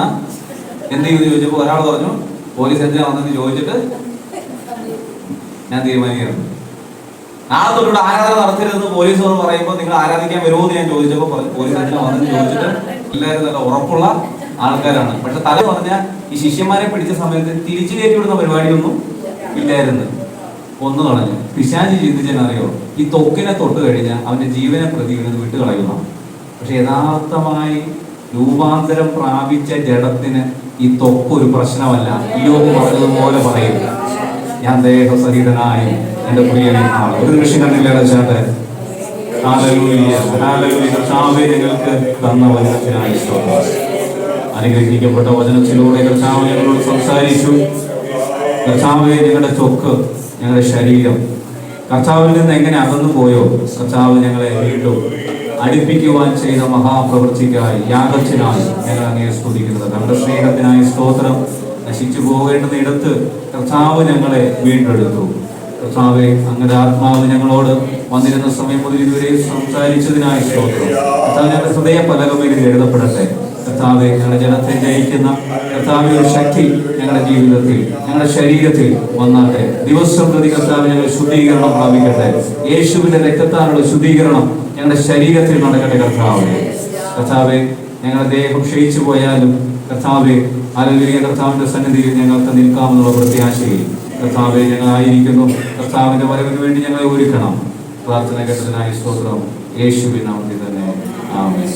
എന്ത് ചെയ്തു ചോദിച്ചപ്പോ ഒരാൾ പറഞ്ഞു പോലീസ് എന്തിനാ വന്നെന്ന് ചോദിച്ചിട്ട് ഞാൻ തീരുമാനിക്കുന്നു നാളെ തൊട്ടിവിടെ ആരാധന നടത്തരുതെന്ന് പോലീസ് പറയുമ്പോൾ നിങ്ങൾ ആരാധിക്കാൻ വരുമോ എന്ന് ഞാൻ ചോദിച്ചപ്പോൾ പോലീസ് എന്തിനാ വന്നെന്ന് ചോദിച്ചിട്ട് എല്ലാവരും നല്ല ഉറപ്പുള്ള ആൾക്കാരാണ്. പക്ഷെ തല പറഞ്ഞ ഈ ശിഷ്യന്മാരെ പിടിച്ച സമയത്ത് തിരിച്ചു കയറ്റി വിടുന്ന പരിപാടിയൊന്നും ഇല്ലായിരുന്നു. കൊന്നു കളഞ്ഞു. പിശാചി ചിന്തിച്ചെന്നറിയോ? ഈ ത്വക്കിനെ തൊട്ട് കഴിഞ്ഞാൽ അവന്റെ ജീവനെ പ്രതി വിട്ട് കളയുന്നു. പക്ഷെ യഥാർത്ഥമായി രൂപാന്തരം പ്രാപിച്ച ജഡത്തിന് ഈ ത്വക്ക് ഒരു പ്രശ്നമല്ല. ഇയ്യോബ് പറഞ്ഞതുപോലെ പറയും, ഞാൻ ദേഹസഹിതനായി എന്റെ പ്രിയനെ കാണും. ഒരു നിമിഷം കണ്ടില്ലേ ചേട്ടൻ? ഞങ്ങൾക്ക് തന്ന വചനത്തിനായി അനുഗ്രഹിക്കപ്പെട്ട വചനത്തിലൂടെ കർത്താവ് ഞങ്ങളോട് സംസാരിച്ചു. കർത്താവെ, ഞങ്ങളുടെ ത്വക്ക്, ഞങ്ങളുടെ ശരീരം കർത്താവിൽ നിന്ന് എങ്ങനെ അകന്നു പോയോ, കർത്താവ് ഞങ്ങളെ വീണ്ടും അടുപ്പിക്കുവാൻ ചെയ്ത മഹാപ്രവൃത്തിക്കായി, യാഗത്തിനായി ഞങ്ങൾ അങ്ങയെ സ്തുതിക്കുന്നത്. നമ്മുടെ സ്നേഹത്തിനായി സ്തോത്രം. നശിച്ചു പോകേണ്ടുന്ന ഇടത്ത് കർത്താവ് ഞങ്ങളെ വീണ്ടെടുത്തു. കർത്താവെ, അങ്ങയുടെ ആത്മാവ് ഞങ്ങളോട് വന്നിരുന്ന സമയം മുതൽ ഇതുവരെ സംസാരിച്ചതിനായി സ്തോത്രം. കർത്താവ്, ഞങ്ങളുടെ ഹൃദയ പലകമേൽ എഴുതപ്പെടട്ടെ. കർത്താവെ, ഞങ്ങളുടെ ജനത്തെ ജയിക്കുന്ന കർത്താവിന്റെ ശക്തി ഞങ്ങളുടെ ജീവിതത്തിൽ, ഞങ്ങളുടെ ശരീരത്തിൽ വന്നാട്ടെ. ദിവസം പ്രതി കർത്താവ് ഞങ്ങൾ ശുദ്ധീകരണം പ്രാപിക്കട്ടെ. യേശുവിന്റെ രക്തത്താലുള്ള ശുദ്ധീകരണം ഞങ്ങളുടെ ശരീരത്തിൽ നടക്കട്ടെ. കർത്താവെ, ഞങ്ങളുടെ ദേഹം ക്ഷയിച്ചു പോയാലും കർത്താവെ, ഹല്ലേലൂയ, കർത്താവിന്റെ സന്നിധിയിൽ ഞങ്ങൾക്ക് നിൽക്കാമെന്നുള്ള പ്രത്യാശയിൽ കർത്താവെ ഞങ്ങളായിരിക്കുന്നു. കർത്താവിന്റെ വരവിന് വേണ്ടി ഞങ്ങളെ ഒരുക്കണം. പ്രാർത്ഥന കേട്ടതിനായി സ്തോത്രം. യേശുവിൻ നാമത്തിൽ തന്നെ ആമേൻ.